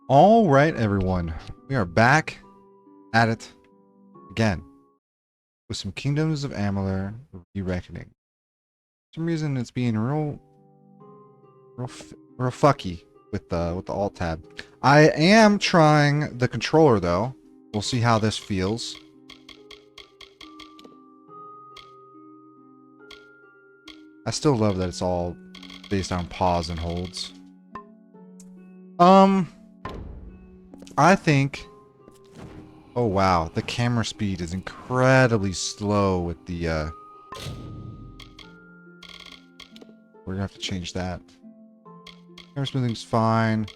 All right, everyone. We are back at it again with some Kingdoms of Amalur Re-Reckoning. For some reason, it's being real fucky with the Alt tab. I am trying the controller though. We'll see how this feels. I still love that it's all based on pause and holds. I think. Oh wow, the camera speed is incredibly slow with the we're gonna have to change that. Camera smoothing's fine.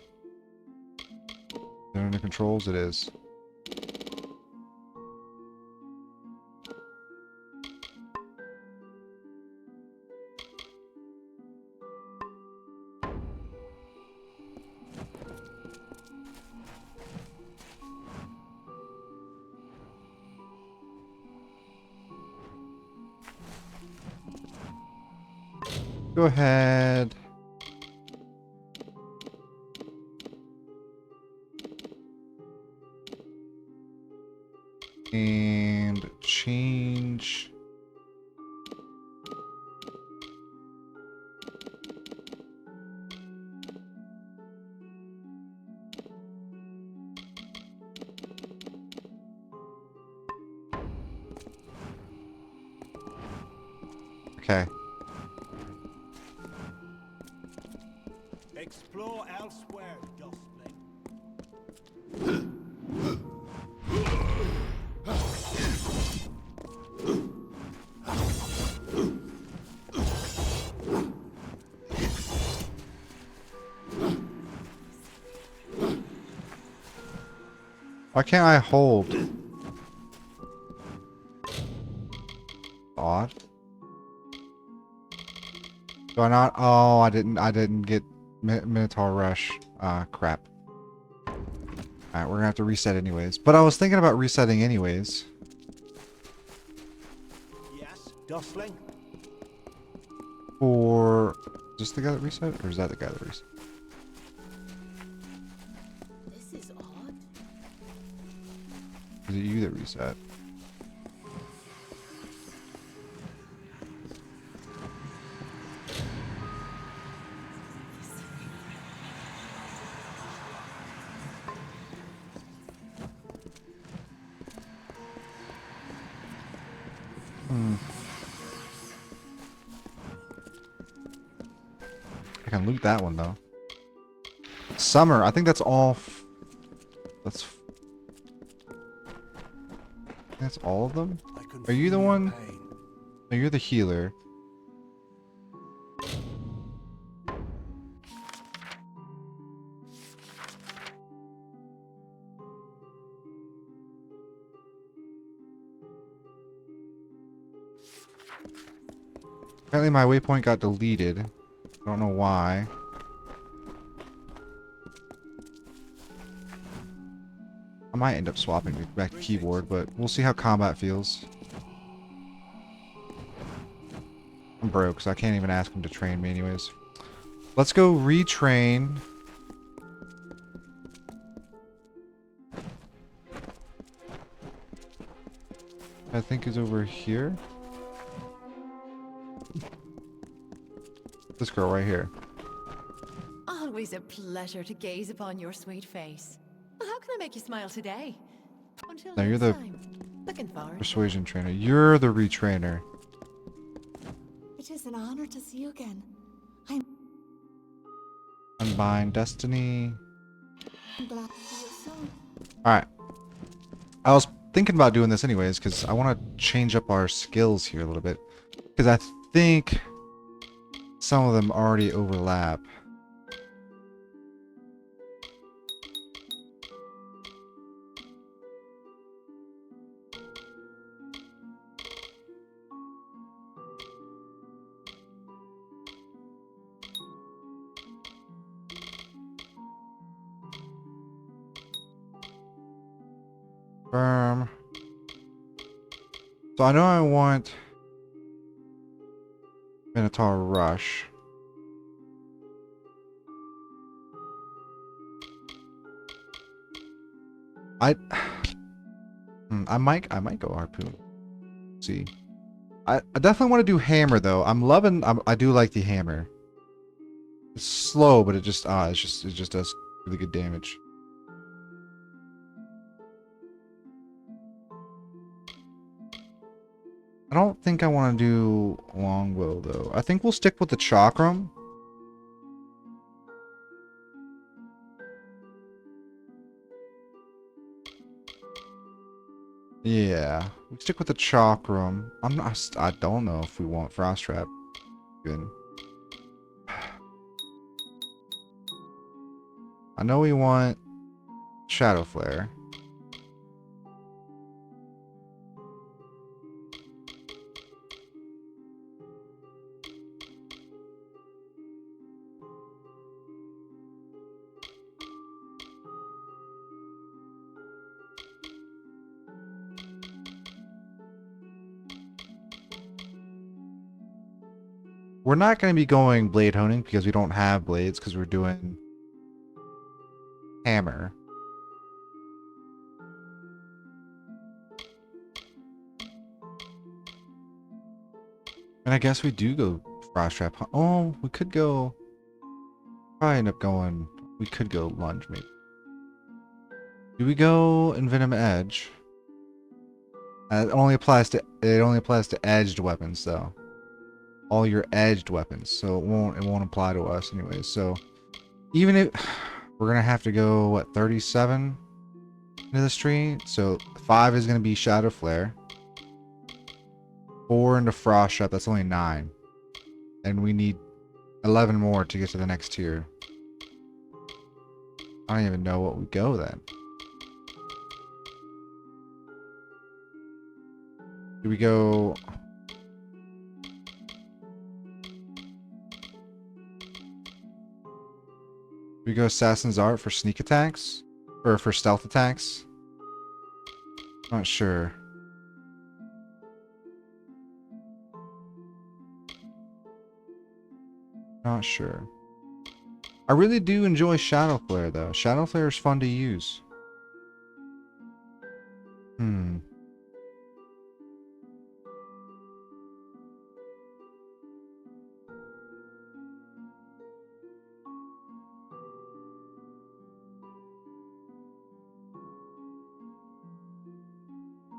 Under controls it is. Go ahead. And change. Okay. Explore elsewhere, Dustling. Why can't I hold? Odd. Do I not? Oh, I didn't get Minotaur Rush. Ah, crap. Alright, we're gonna have to reset anyways. But I was thinking about resetting anyways. Yes, Dustling? For... Is this the guy that reset? Or is that the guy that reset? This is odd. Is it you that reset? I can loot that one though. Summer, I think that's all. That's all of them. Are you the one? No, you're the healer. Apparently my waypoint got deleted. I don't know why. I might end up swapping back to keyboard, but we'll see how combat feels. I'm broke, so I can't even ask him to train me anyways. Let's go retrain. I think is over here. This girl right here. Always a pleasure to gaze upon your sweet face. Well, how can I make you smile today? Until No, you're next the time. Looking forward. persuasion trainer. You're the retrainer. It is an honor to see you again. Unbind Destiny. I'm glad to see you soon. Alright. I was thinking about doing this anyways, because I want to change up our skills here a little bit. Because I think some of them already overlap. Firm. So I know I want Minotaur Rush. I I might go harpoon. See. I definitely want to do hammer though. I do like the hammer. It's slow, but it just it just does really good damage. I don't think I want to do longbow though. I think we'll stick with the chakram. Yeah, we stick with the chakram. I don't know if we want frost trap. Good. I know we want shadow flare. We're not going to be going blade honing because we don't have blades because we're doing hammer. And I guess we do go frost trap. Oh, we could go. Probably end up going. We could go lunge maybe. Do we go envenom edge? It only applies to edged weapons though. All your edged weapons, so it won't apply to us anyways. So even if we're gonna have to go what 37 into this tree, so 5 is gonna be shadow flare, 4 into frost trap. That's only 9, and we need 11 more to get to the next tier. I don't even know what we go then. Do we go? We go Assassin's Art for sneak attacks? Or for stealth attacks? Not sure. Not sure. I really do enjoy Shadow Flare though. Shadow Flare is fun to use. Hmm.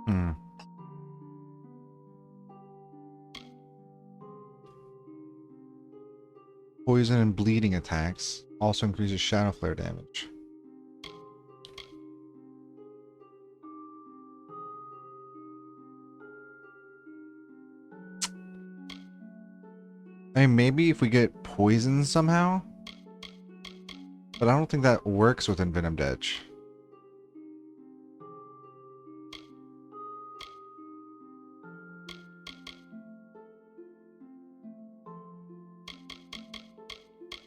Hmm. Poison and bleeding attacks also increases Shadow Flare damage. I mean, maybe if we get poisoned somehow? But I don't think that works with Envenomed Edge.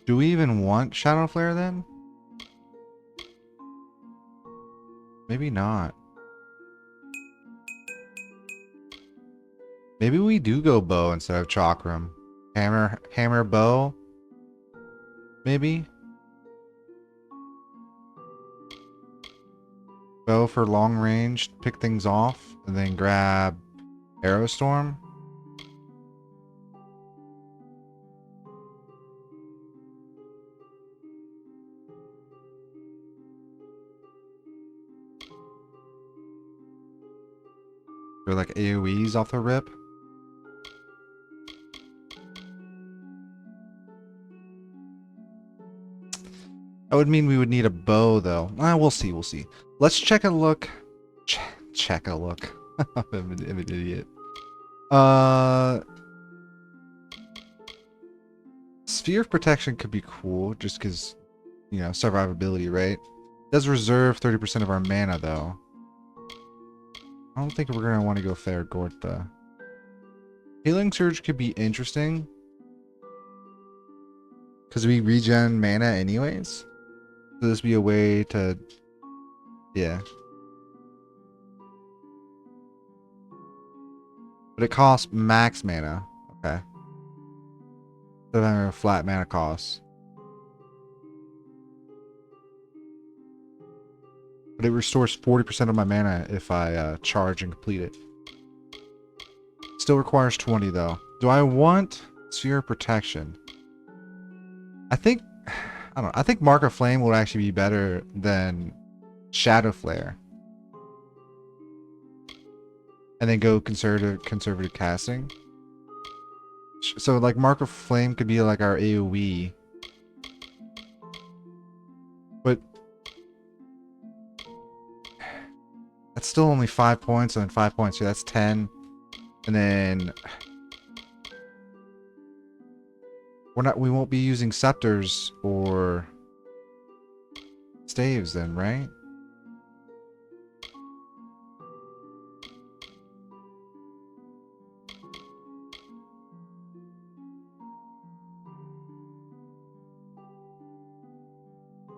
Do we even want Shadow Flare then? Maybe not. Maybe we do go bow instead of chakram. Hammer bow? Maybe? Bow for long range, pick things off, and then grab Arrow Storm. Or like AoEs off the rip. That would mean we would need a bow though. We'll see, we'll see. Let's check a look. Check a look. I'm an idiot. Sphere of Protection could be cool just because, you know, survivability, right? It does reserve 30% of our mana though. I don't think we're going to want to go Ferragorta. Healing Surge could be interesting. Because we regen mana anyways. So this be a way to... Yeah. But it costs max mana. Okay. Instead of having a flat mana cost. But it restores 40% of my mana if I charge and complete it. Still requires 20 though. Do I want Sphere of Protection? I think, I don't know. I think Mark of Flame would actually be better than Shadow Flare. And then go conservative casting. So like Mark of Flame could be like our AoE. But that's still only 5 points, and then 5 points. So that's 10. And then we won't be using scepters or staves then, right?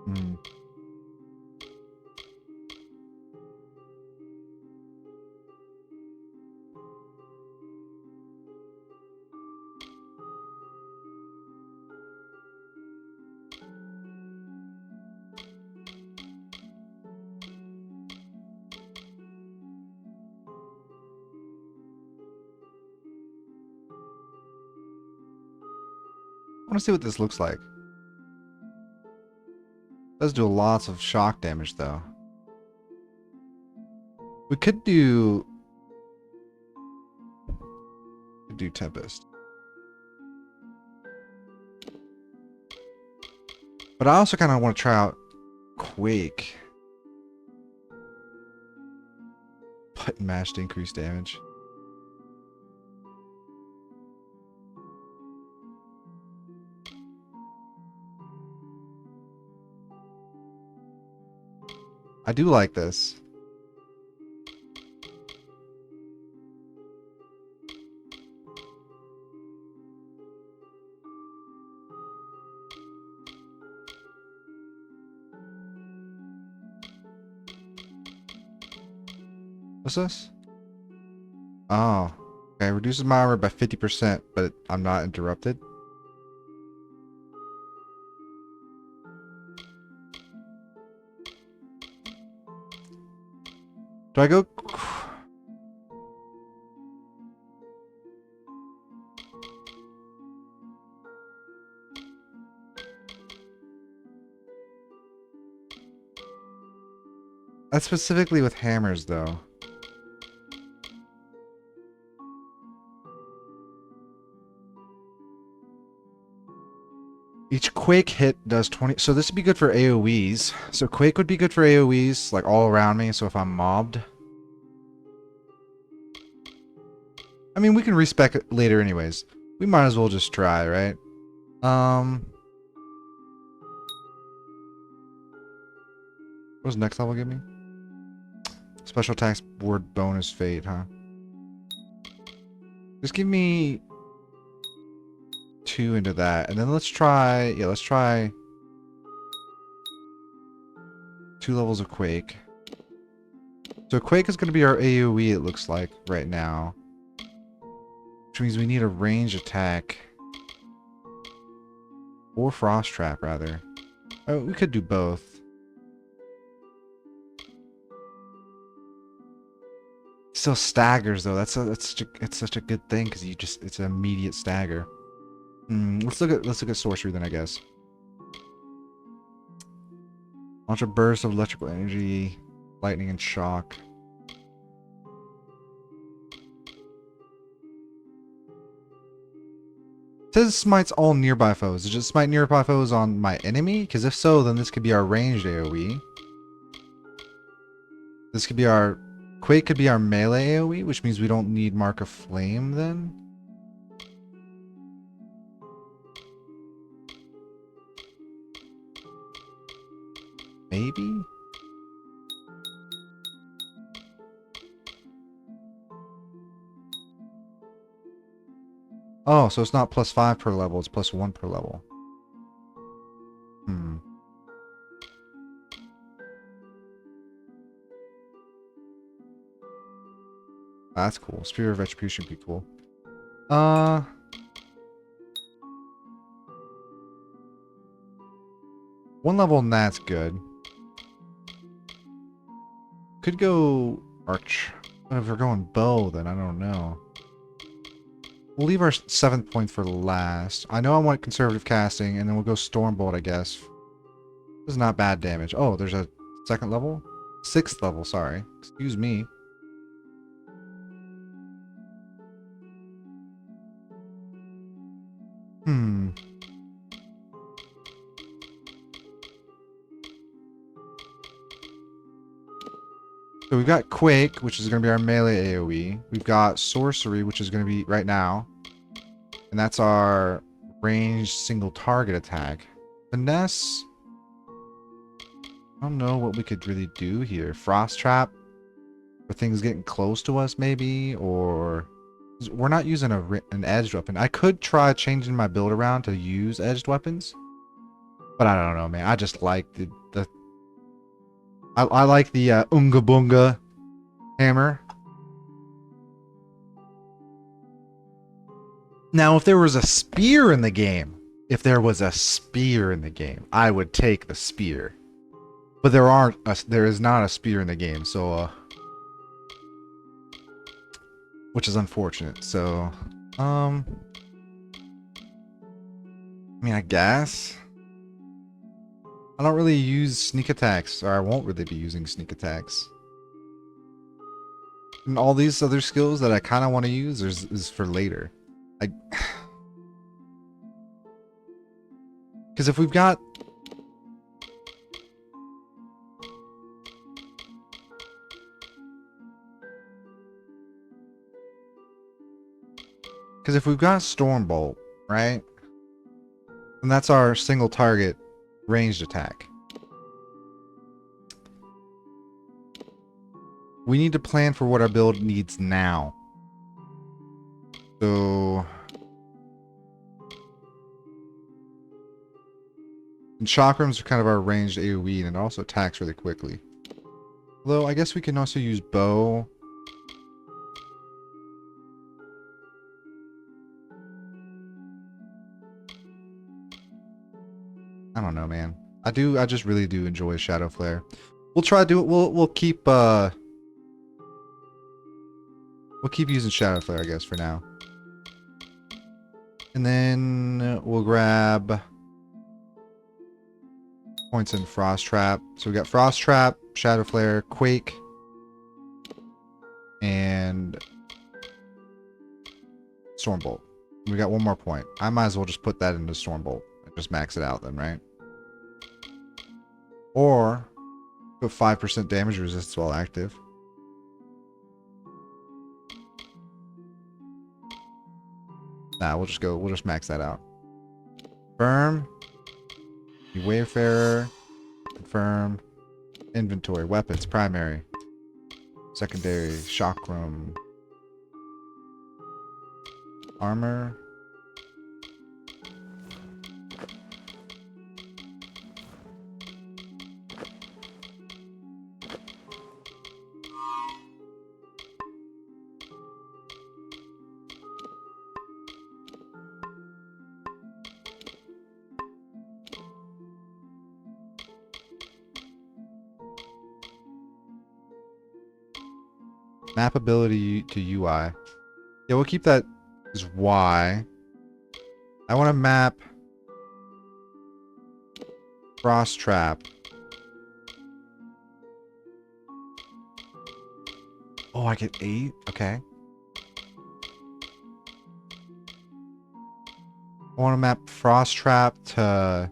Hmm. I want to see what this looks like. Does do lots of shock damage though. We could do Tempest. But I also kind of want to try out Quake. Button mash to increase damage. I do like this. What's this? Oh. Okay, reduces my armor by 50%, but I'm not interrupted. Do I go... That's specifically with hammers, though. Each Quake hit does 20... So this would be good for AoEs. So Quake would be good for AoEs, like all around me, so if I'm mobbed. I mean, we can respec it later anyways. We might as well just try, right? What does next level give me? Special attacks ward bonus fate, huh? Just give me 2 into that, and then let's try... Yeah, let's try 2 levels of Quake. So Quake is going to be our AoE, it looks like, right now. Which means we need a range attack. Or Frost Trap, rather. Oh, we could do both. Still staggers, though. It's such a good thing, because it's an immediate stagger. Let's look at sorcery then, I guess. Launch a burst of electrical energy, lightning, and shock. It says smites all nearby foes. Does it smite nearby foes on my enemy? Because if so, then this could be our ranged AoE. This could be our... Quake could be our melee AoE, which means we don't need Mark of Flame then. Maybe? Oh, so it's not +5 per level, it's +1 per level. That's cool. Spear of Retribution would be cool. One level and that's good. Could go arch. But if we're going bow, then I don't know. We'll leave our 7th point for last. I know I want conservative casting, and then we'll go Stormbolt, I guess. This is not bad damage. Oh, there's a 2nd level? 6th level, sorry. Excuse me. So we've got Quake, which is going to be our melee AoE. We've got Sorcery, which is going to be right now. And that's our ranged single target attack. Finesse. I don't know what we could really do here. Frost Trap. For things getting close to us, maybe? Or... We're not using an edged weapon. I could try changing my build around to use edged weapons. But I don't know, man. I just like the I like the Unga Bunga hammer. Now, if there was a spear in the game, I would take the spear. But there is not a spear in the game, so which is unfortunate. So, I mean, I guess I don't really use sneak attacks, or I won't really be using sneak attacks. And all these other skills that I kind of want to use is for later. Because if we've got... Because if we've got Stormbolt, right? And that's our single target ranged attack. We need to plan for what our build needs now. So... And chakrams are kind of our ranged AoE, and it also attacks really quickly. Although, I guess we can also use bow. I don't know, man. I just really do enjoy Shadow Flare. We'll try to do it. We'll keep using Shadow Flare, I guess, for now. And then we'll grab points in Frost Trap. So we got Frost Trap, Shadow Flare, Quake, and Stormbolt. We got one more point. I might as well just put that into Stormbolt. Just max it out then, right? Or put 5% damage resistance while active. Nah, we'll just max that out. Confirm. Wayfarer. Confirm. Inventory. Weapons. Primary. Secondary. Chakram. Armor. Map ability to UI. Yeah, we'll keep that as Y. I want to map Frost Trap. Oh, I get 8? Okay. I want to map Frost Trap to...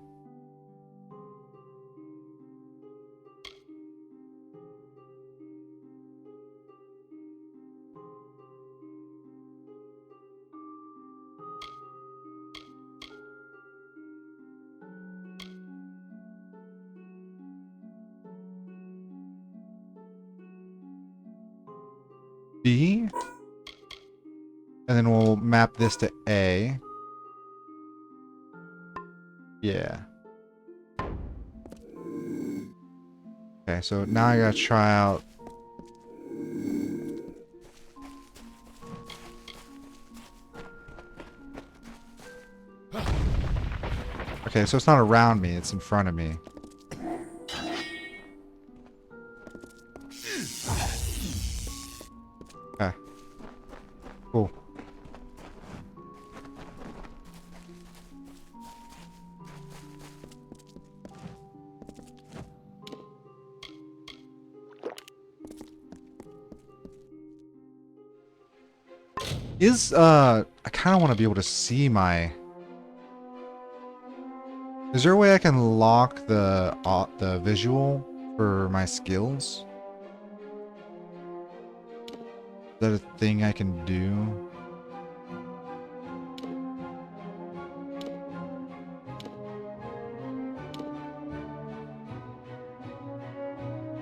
B, and then we'll map this to A. Yeah. Okay, so now I gotta try out. Okay, so it's not around me, it's in front of me. Okay. Cool. I kind of want to be able to see my... Is there a way I can lock the visual for my skills? Is that a thing I can do?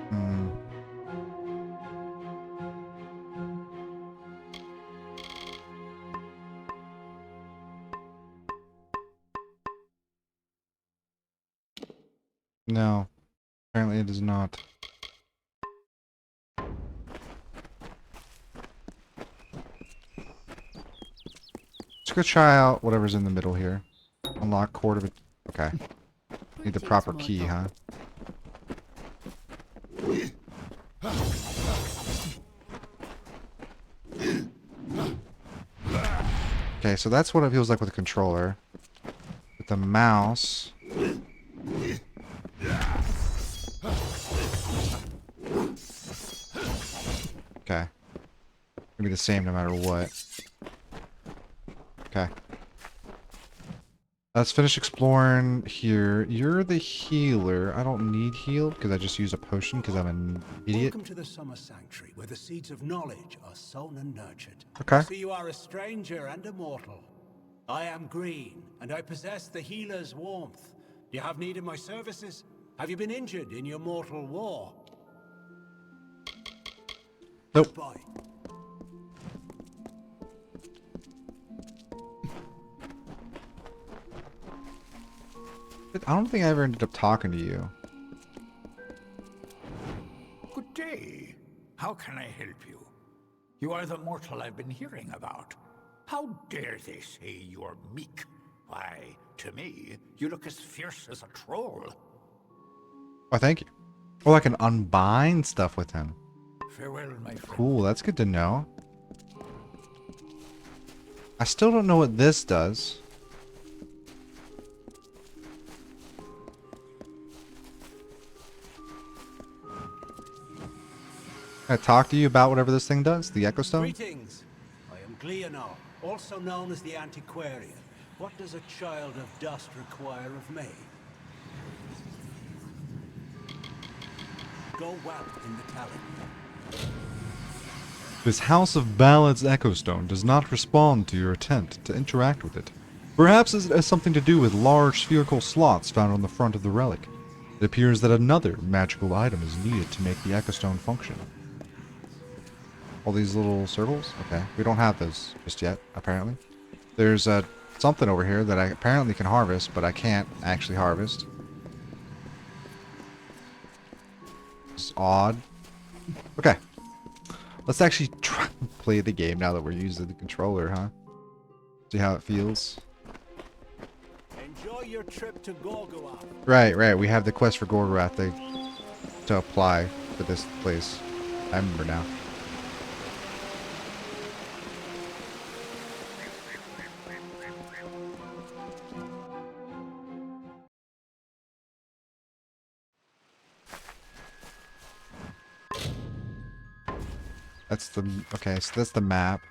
Hmm. No. Apparently it is not. Let's go try out whatever's in the middle here. Unlock cord of it. Okay. Need the proper key, huh? Okay, so that's what it feels like with the controller. With the mouse. Okay. Gonna be the same no matter what. Okay. Let's finish exploring here. You're the healer. I don't need healed because I just use a potion because I'm an idiot. Welcome to the Summer Sanctuary, where the seeds of knowledge are sown and nurtured. Okay. I see you are a stranger and a mortal. I am Green, and I possess the healer's warmth. Do you have need of my services? Have you been injured in your mortal war? Nope. Goodbye. I don't think I ever ended up talking to you. Good day. How can I help you? You are the mortal I've been hearing about. How dare they say you're meek? Why, to me, you look as fierce as a troll. Oh, thank you. Oh, I can unbind stuff with him. Farewell, my friend. Cool, that's good to know. I still don't know what this does. Can I talk to you about whatever this thing does? The Echo Stone? Greetings. I am Gleonor, also known as the Antiquarian. What does a child of dust require of me? Go well in the telling. This House of Ballad's Echo Stone does not respond to your attempt to interact with it. Perhaps it has something to do with large spherical slots found on the front of the relic. It appears that another magical item is needed to make the Echo Stone function. All these little circles? Okay. We don't have those just yet, apparently. There's something over here that I apparently can harvest, but I can't actually harvest. It's odd. Okay. Let's actually try and play the game now that we're using the controller, huh? See how it feels. Enjoy your trip to Gorgoath. Right. We have the quest for Gorgorath to apply for this place. I remember now. That's the... Okay, so that's the map.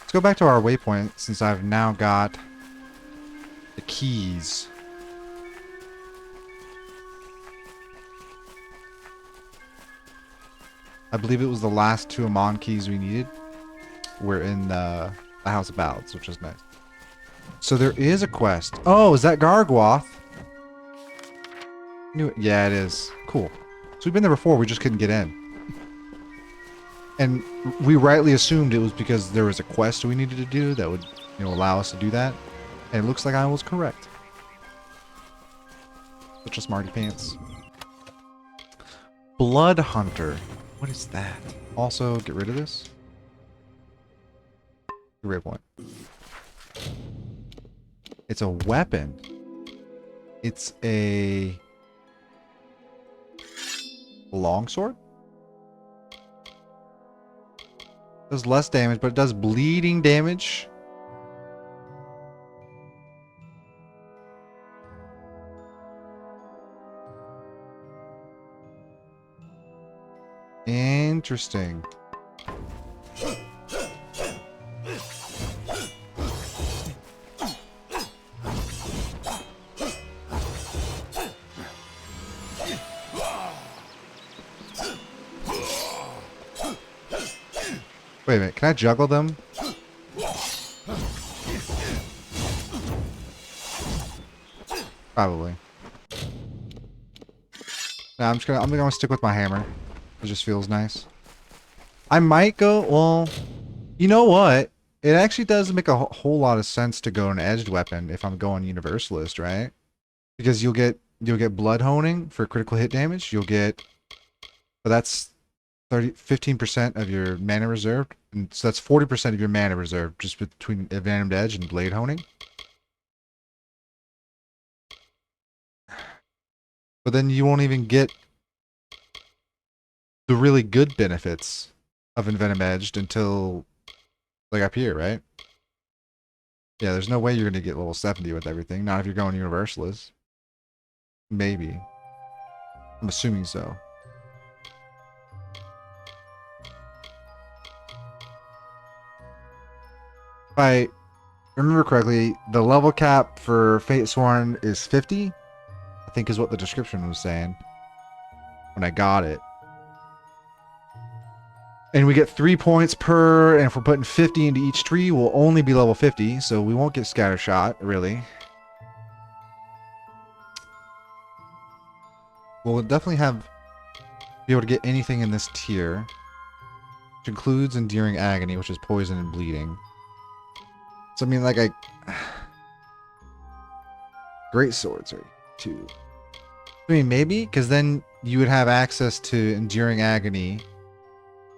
Let's go back to our waypoint since I've now got the keys. I believe it was the last two Amon keys we needed. We're in the House of Ballads, which is nice. So there is a quest. Oh, is that Gargwath? Knew it. Yeah, it is. Cool. So we've been there before, we just couldn't get in. And we rightly assumed it was because there was a quest we needed to do that would, allow us to do that. And it looks like I was correct. Such a smarty pants. Blood Hunter. What is that? Also, get rid of this. Get rid of what? It's a weapon. It's a longsword? Does less damage, but it does bleeding damage. Interesting. Wait a minute, can I juggle them? Probably. Nah, I'm gonna stick with my hammer. It just feels nice. I might go, well, you know what? It actually does make a whole lot of sense to go an edged weapon if I'm going universalist, right? Because you'll get blood honing for critical hit damage. You'll get, but that's 15% of your mana reserved, and so that's 40% of your mana reserved just between Advantage Edge and Blade Honing. But then you won't even get the really good benefits of Envenom Edged until like up here, right? Yeah, there's no way you're gonna get level 70 with everything. Not if you're going Universalist. Maybe. I'm assuming so. If I remember correctly, the level cap for Fate Sworn is 50. I think is what the description was saying when I got it. And we get 3 points per, and if we're putting 50 into each tree, we'll only be level 50, so we won't get scatter shot, really. We'll definitely be able to get anything in this tier, which includes Enduring Agony, which is poison and bleeding. So I mean, like Great Swords are 2. I mean, maybe, because then you would have access to Enduring Agony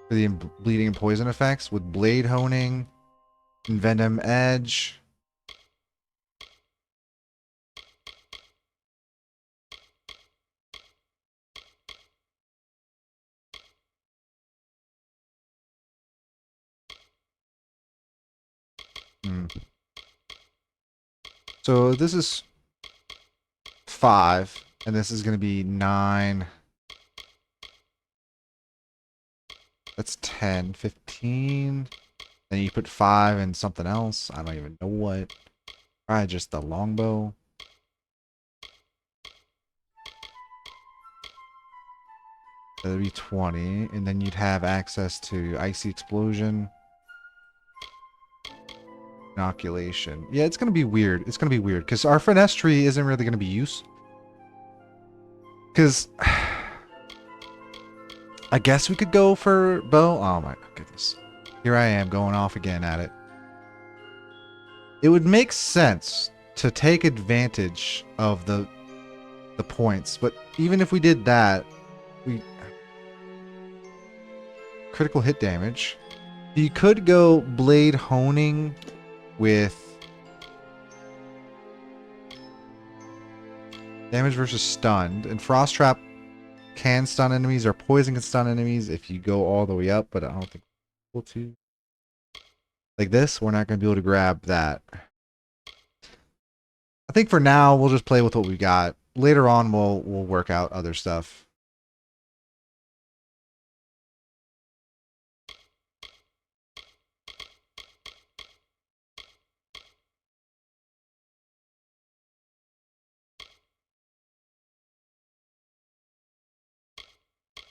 for the bleeding and poison effects with Blade Honing and Venom Edge. So this is 5, and this is going to be 9. That's 10, 15. Then you put 5 in something else. I don't even know what. Probably just the longbow. That'd be 20. And then you'd have access to Icy Explosion. Inoculation. Yeah, it's going to be weird. It's going to be weird. Because our finesse tree isn't really going to be used. Because I guess we could go for bow. Oh my goodness. Here I am going off again at it. It would make sense to take advantage of the points, but even if we did that, critical hit damage. You could go Blade Honing with damage versus stunned, and Frost Trap can stun enemies, or poison can stun enemies if you go all the way up, but I don't think we're able to. Like this, we're not going to be able to grab that. I think for now, we'll just play with what we got. Later on, we'll work out other stuff.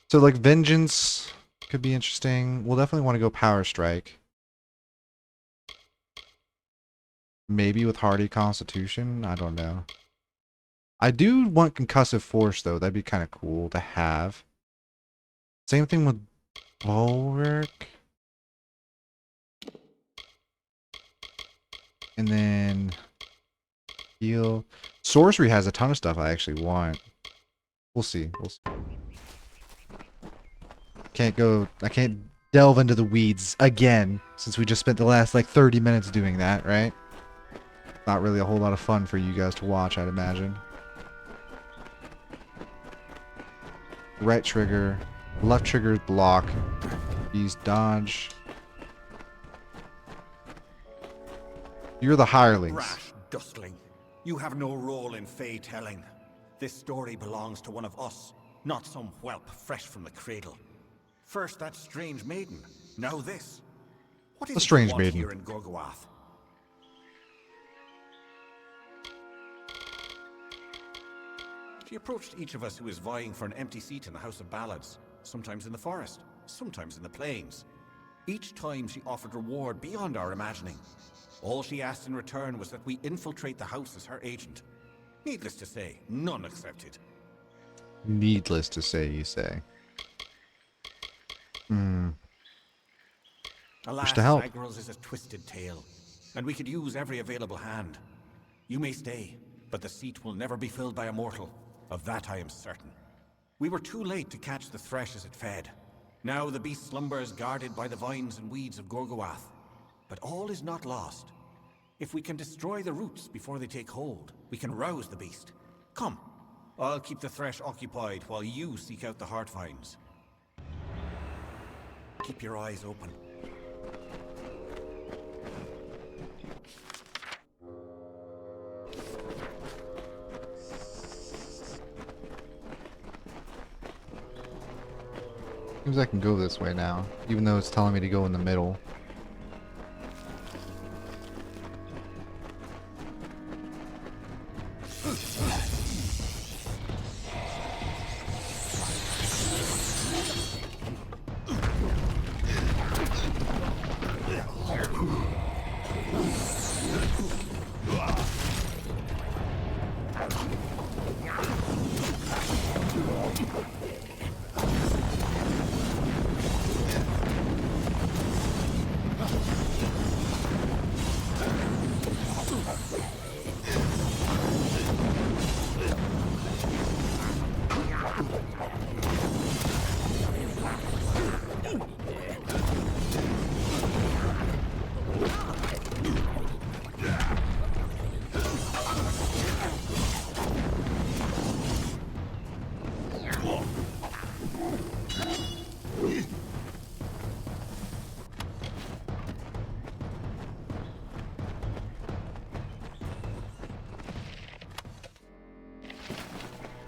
So like Vengeance could be interesting. We'll definitely want to go Power Strike. Maybe with Hardy Constitution. I don't know. I do want Concussive Force though. That'd be kind of cool to have. Same thing with Bulwark. And then heal. Sorcery has a ton of stuff I actually want. We'll see. We'll see. I can't delve into the weeds again, since we just spent the last like 30 minutes doing that, right? Not really a whole lot of fun for you guys to watch, I'd imagine. Right trigger, left trigger is block, use dodge. You're the hirelings. Rash dustling. You have no role in Fey telling. This story belongs to one of us, not some whelp fresh from the cradle. First that strange maiden, now this. What is A it strange you want maiden. here in Gorgoath? She approached each of us who is vying for an empty seat in the House of Ballads, sometimes in the forest, sometimes in the plains. Each time she offered reward beyond our imagining. All she asked in return was that we infiltrate the house as her agent. Needless to say, none accepted. Needless to say, you say. Alas, to help. Agrel's is a twisted tale, and we could use every available hand. You may stay, but the seat will never be filled by a mortal. Of that I am certain. We were too late to catch the thresh as it fed. Now the beast slumbers guarded by the vines and weeds of Gorgoath. But all is not lost. If we can destroy the roots before they take hold, we can rouse the beast. Come, I'll keep the thresh occupied while you seek out the heart vines. Keep your eyes open. Seems I can go this way now, even though it's telling me to go in the middle.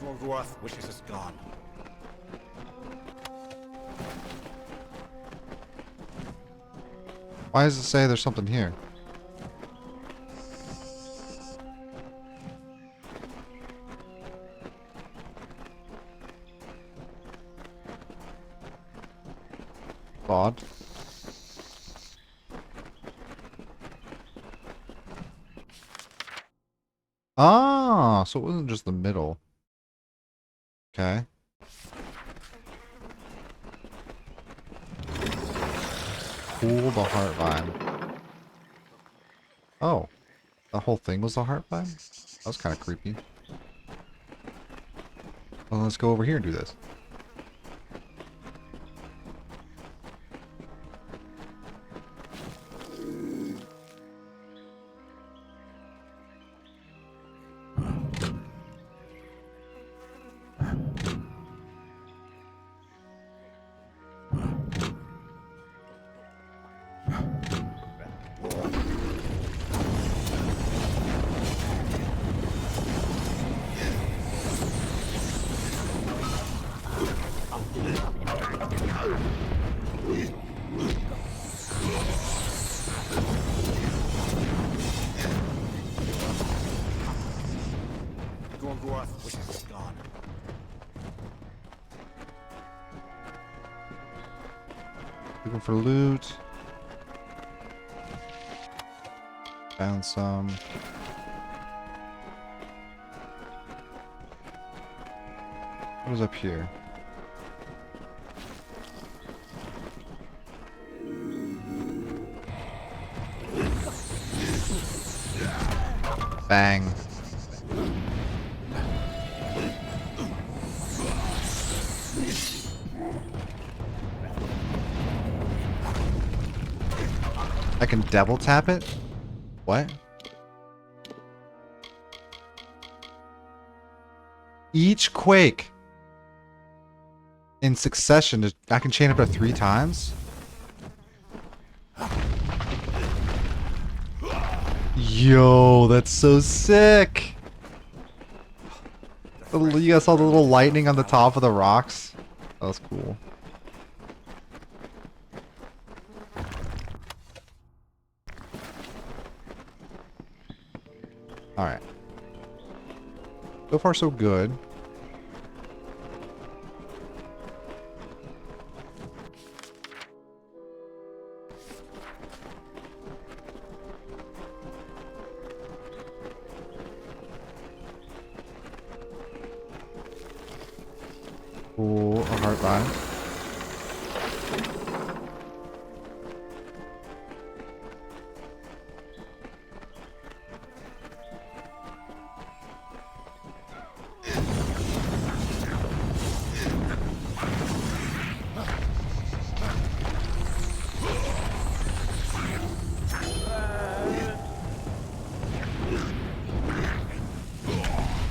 Gorgoath wishes us gone. Why does it say there's something here? Odd. Ah, so it wasn't just the middle. Okay. Cool, the heart vine. Oh, the whole thing was the heart vine? That was kind of creepy. Well, let's go over here and do this. Gorgoath wishes us gone. Looking for loot. Found some. What was up here? Bang. I can double tap it? What? Each quake in succession, I can chain up to 3 times? Yo, that's so sick. You guys saw the little lightning on the top of the rocks? That was cool. Alright. So far, so good. Cool, a heart bind.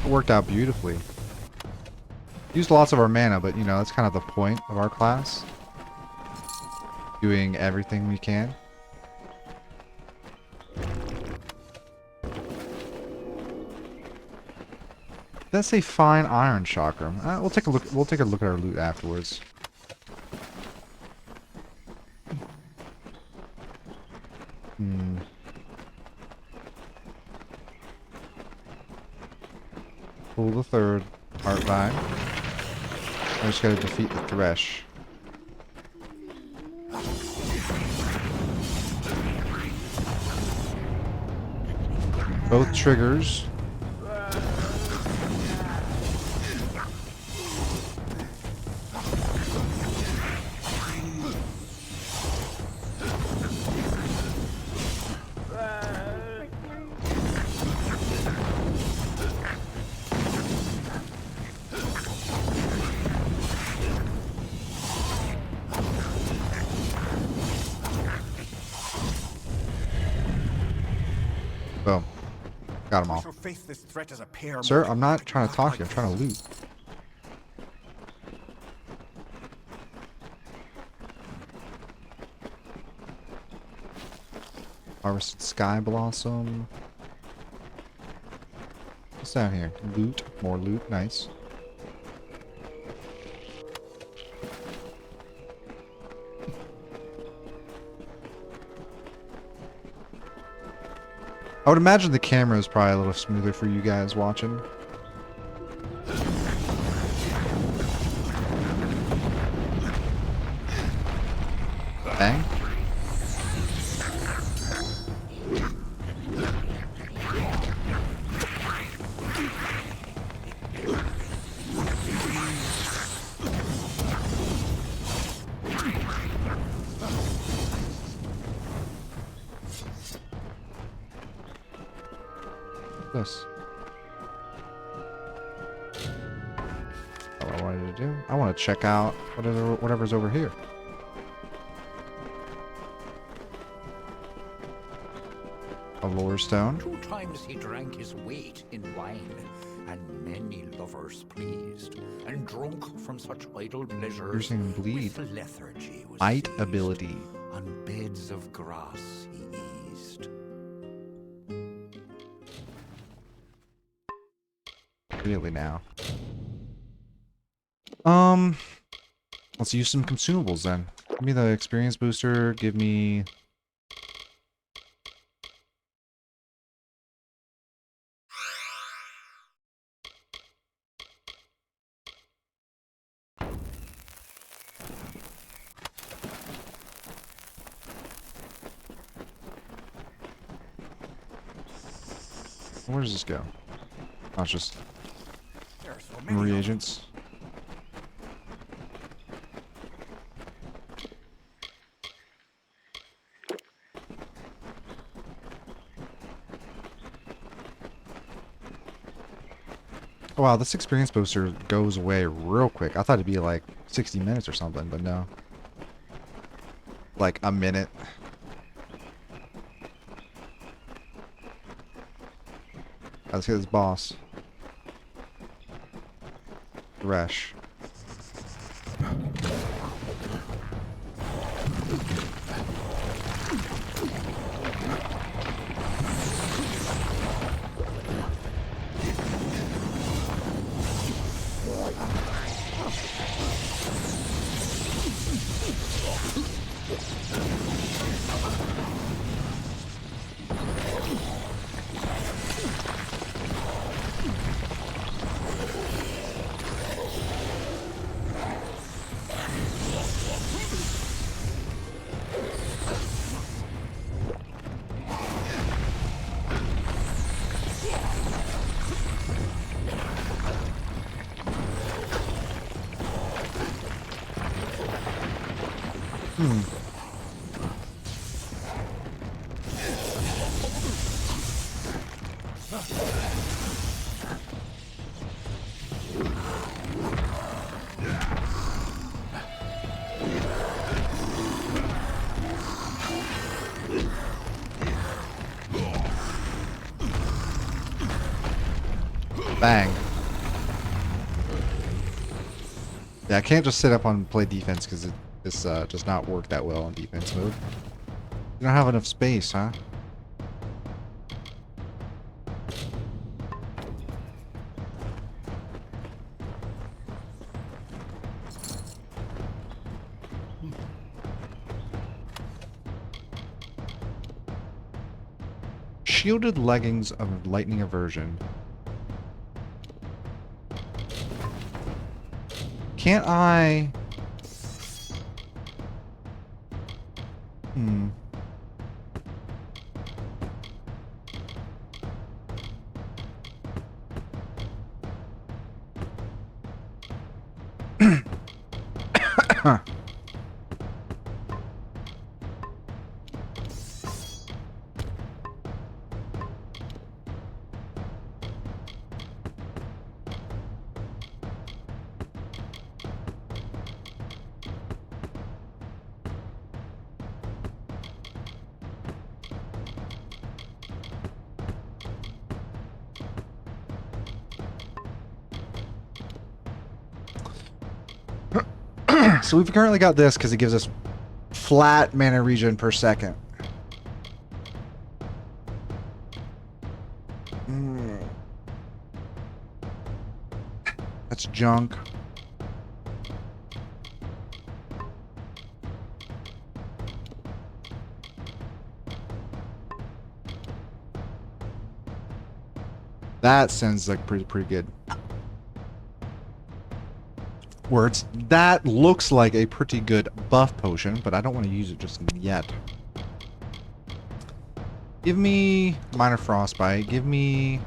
It worked out beautifully. Used lots of our mana, but you know, that's kind of the point of our class. Doing everything we can. That's a fine iron chakram. We'll take a look. We'll take a look at our loot afterwards. Pull the third heart vine. I just gotta defeat the thresh. Both triggers. Boom. Got them all. Shall face this threat as a pair. Sir, I'm not trying to talk to you. I'm trying to loot. Harvested Sky Blossom. What's down here? Loot. More loot. Nice. I would imagine the camera is probably a little smoother for you guys watching. Bang. This. What I wanted to do. I want to check out whatever's over here. A lore stone. 2 times he drank his weight in wine, and many lovers pleased, and drunk from such idle pleasures. Piercing bleed. With lethargy was Bite seized. ability. On beds of grass he eased. Really now. Let's use some consumables then. Give me the experience booster. Give me. Where does this go? Oh, it's just There are so many of them. reagents. Oh, wow, this experience booster goes away real quick. I thought it'd be like 60 minutes or something, but no. Like a minute. Let's get this boss. Thresh. Hmm. Bang. Yeah, I can't just sit up and play defense because this does not work that well in defense mode. You don't have enough space, huh? Shielded leggings of lightning aversion. Can't I... Hmm. So we've currently got this because it gives us flat mana regen per second. That's junk. That sounds like pretty good. Words. That looks like a pretty good buff potion, but I don't want to use it just yet. Give me minor frostbite. Give me...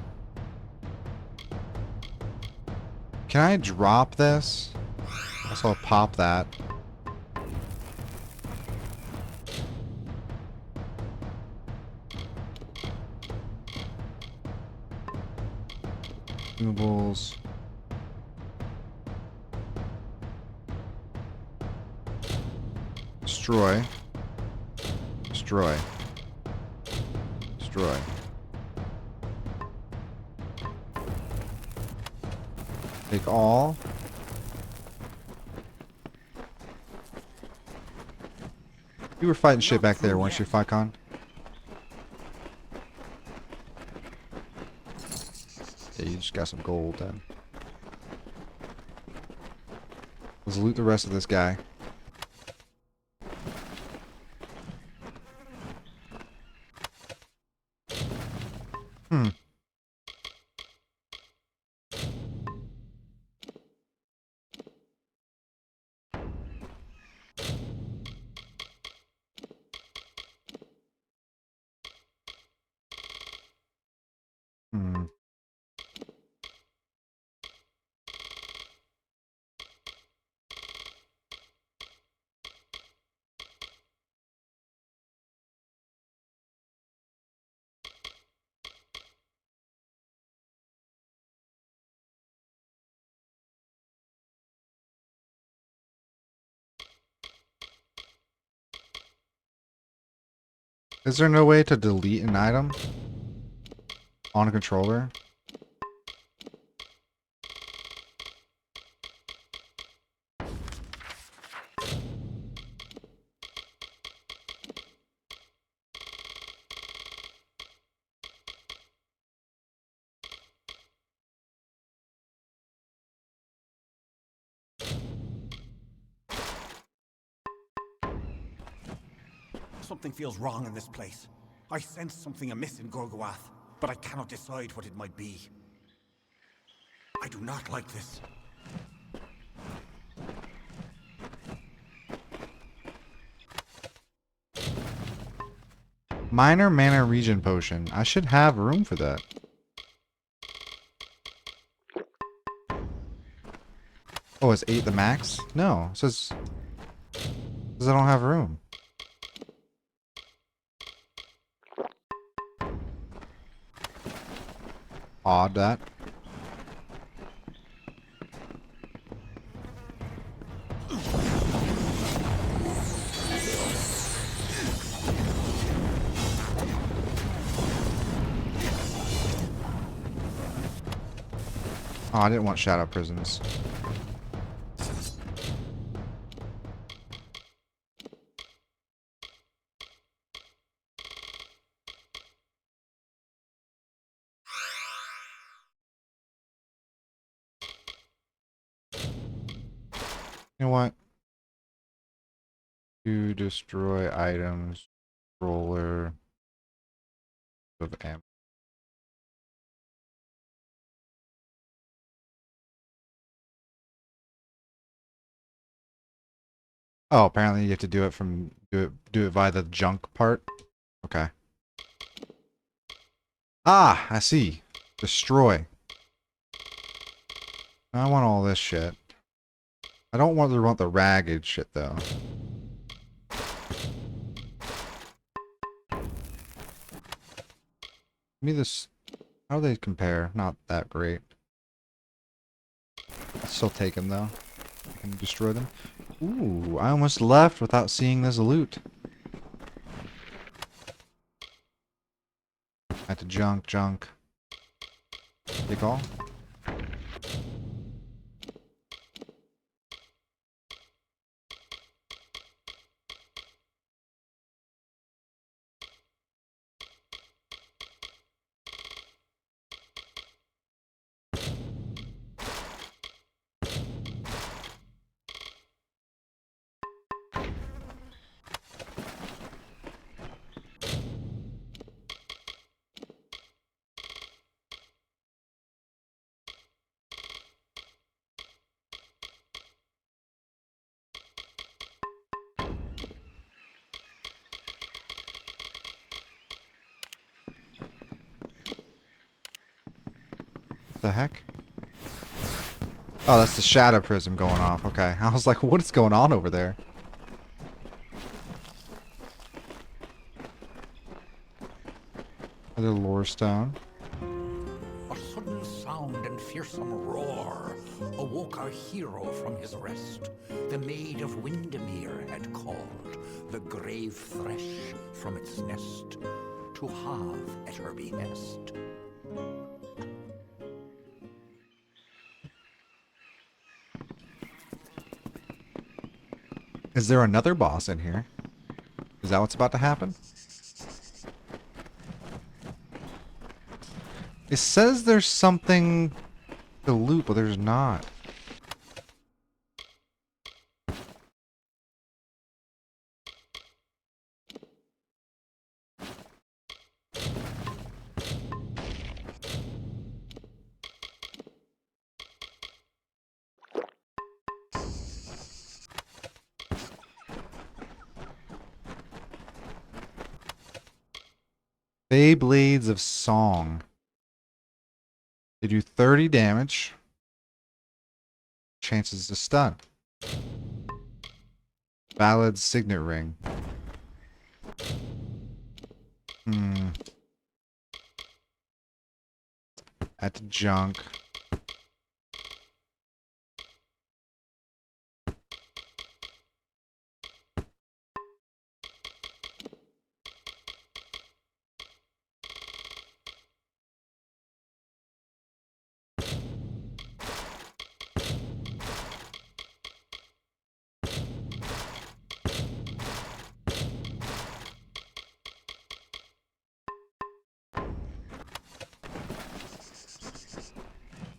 Can I drop this? Also, I'll pop that. Consumables. Destroy. Destroy. Destroy. Take all. You were fighting shit back there, weren't you, Ficon? Yeah, you just got some gold then. Let's loot the rest of this guy. Hmm. Hmm. Is there no way to delete an item on a controller? Something feels wrong in this place. I sense something amiss in Gorgoath, but I cannot decide what it might be. I do not like this. Minor mana regen potion. I should have room for that. Oh, is 8 the max? No, it says Because I don't have room. Odd that. Oh, I didn't want shadow prisons. You know what? To destroy items, roller of ammo. Oh, apparently you have to do it from do it via the junk part. Okay. Ah, I see. Destroy. I want all this shit. I don't want the ragged shit though. Give me this. How do they compare? Not that great. I'll still take them though. I can destroy them. Ooh, I almost left without seeing this loot. At the junk. Take all. The heck? Oh, that's the shadow prism going off. Okay. I was like, what is going on over there? Another lore stone. A sudden sound and fearsome roar awoke our hero from his rest. The maid of Windermere had called the grave thresh from its nest to have at her behest. Is there another boss in here? Is that what's about to happen? It says there's something to loot, but there's not. Blades of Song. They do 30 damage. Chances to stun. Valid Signet Ring. At the junk.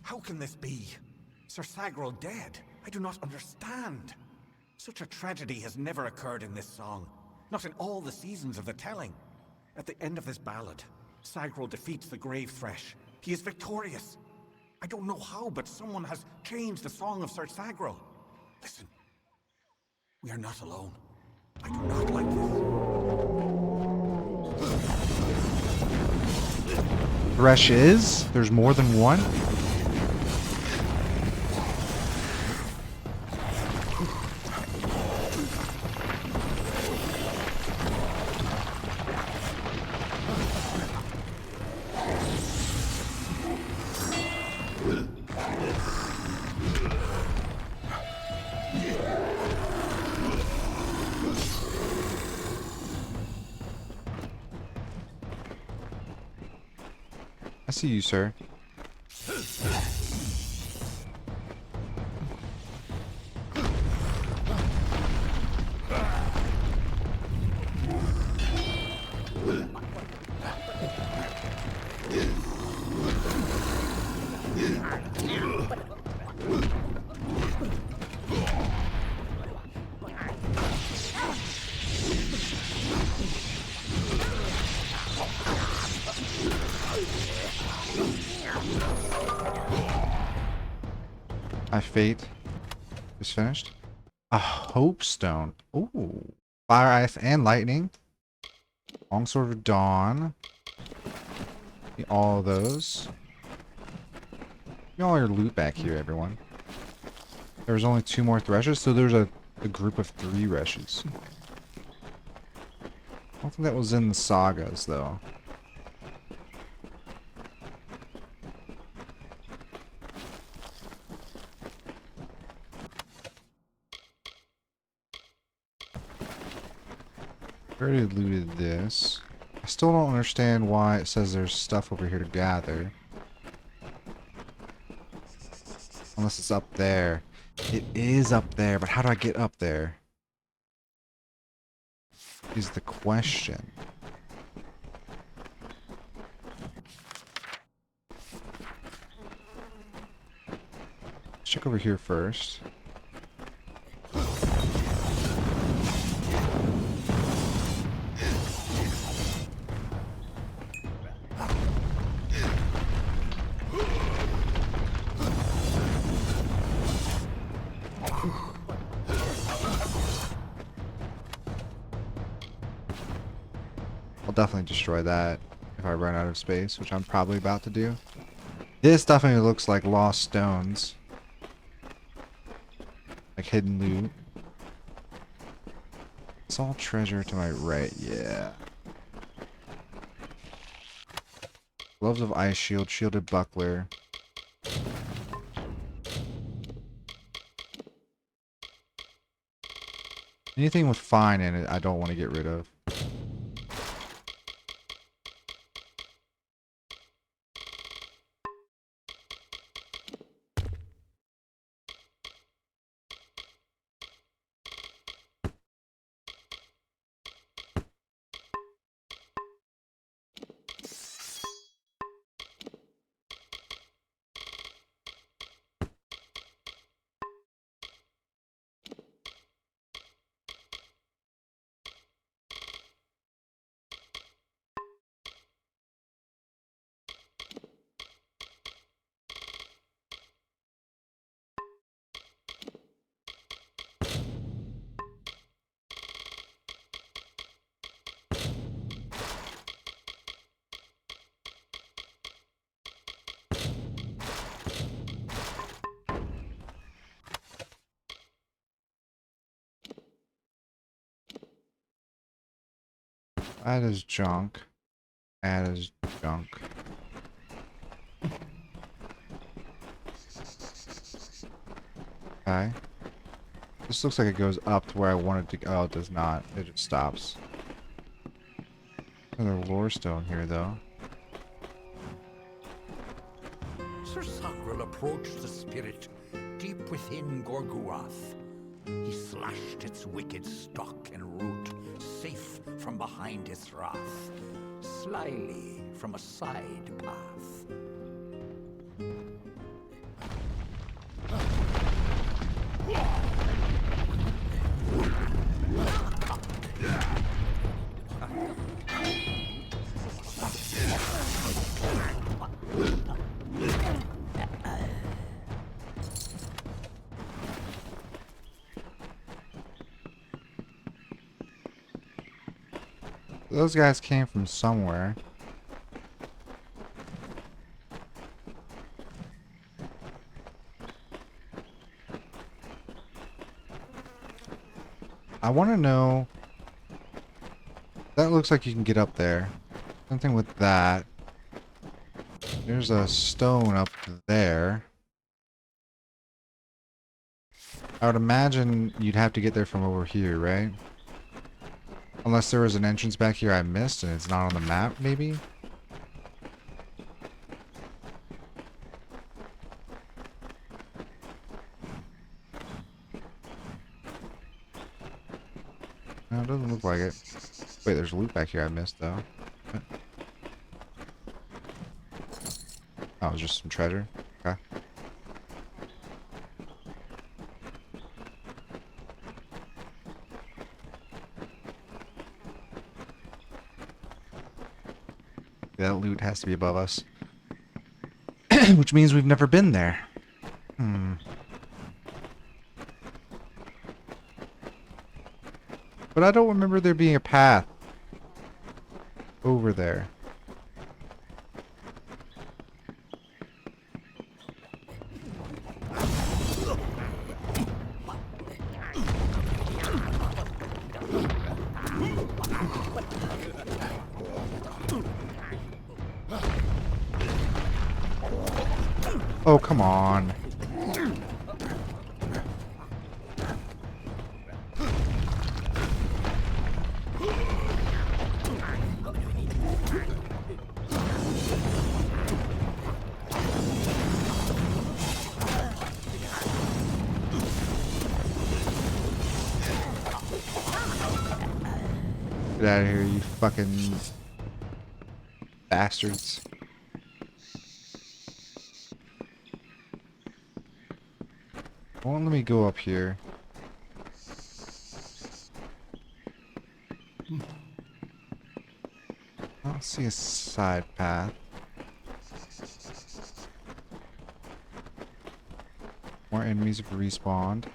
How can this be? Sir Sagrel dead? I do not understand. Such a tragedy has never occurred in this song. Not in all the seasons of the telling. At the end of this ballad, Sagrel defeats the grave thresh. He is victorious. I don't know how, but someone has changed the song of Sir Sagrel. Listen. We are not alone. I do not like this. Thresh is? There's more than one? see you, sir. My fate is finished. A hope stone. Ooh. Fire, ice, and lightning. Longsword of Dawn. Get all of those. Get all your loot back here, everyone. There was only 2 more threshers, so there's a group of 3 rushes. I don't think that was in the sagas, though. I already looted this. I still don't understand why it says there's stuff over here to gather. Unless it's up there. It is up there, but how do I get up there? Is the question. Let's check over here first. I'll definitely destroy that if I run out of space, which I'm probably about to do. This definitely looks like lost stones. Like hidden loot. It's all treasure to my right, yeah. Gloves of ice shield, shielded buckler. Anything with fine in it, I don't want to get rid of. That is junk. That is junk. Okay. This looks like it goes up to where I wanted to go. Oh, it does not. It just stops. Another lore stone here, though. Sir Sangrel approached the spirit deep within Gorguath. He slashed its wicked stock and root, safe from behind its wrath, slyly from a side path. Those guys came from somewhere. I want to know. That looks like you can get up there. Something with that. There's a stone up there. I would imagine you'd have to get there from over here, right? Unless there was an entrance back here I missed and it's not on the map, maybe? No, it doesn't look like it. Wait, there's loot back here I missed, though. Oh, it was just some treasure? Okay. That loot has to be above us. Which means we've never been there. Hmm. But I don't remember there being a path over there. Oh, come on. Get out of here, you fucking bastards. Won't let me go up here. I don't see a side path. More enemies have respawned.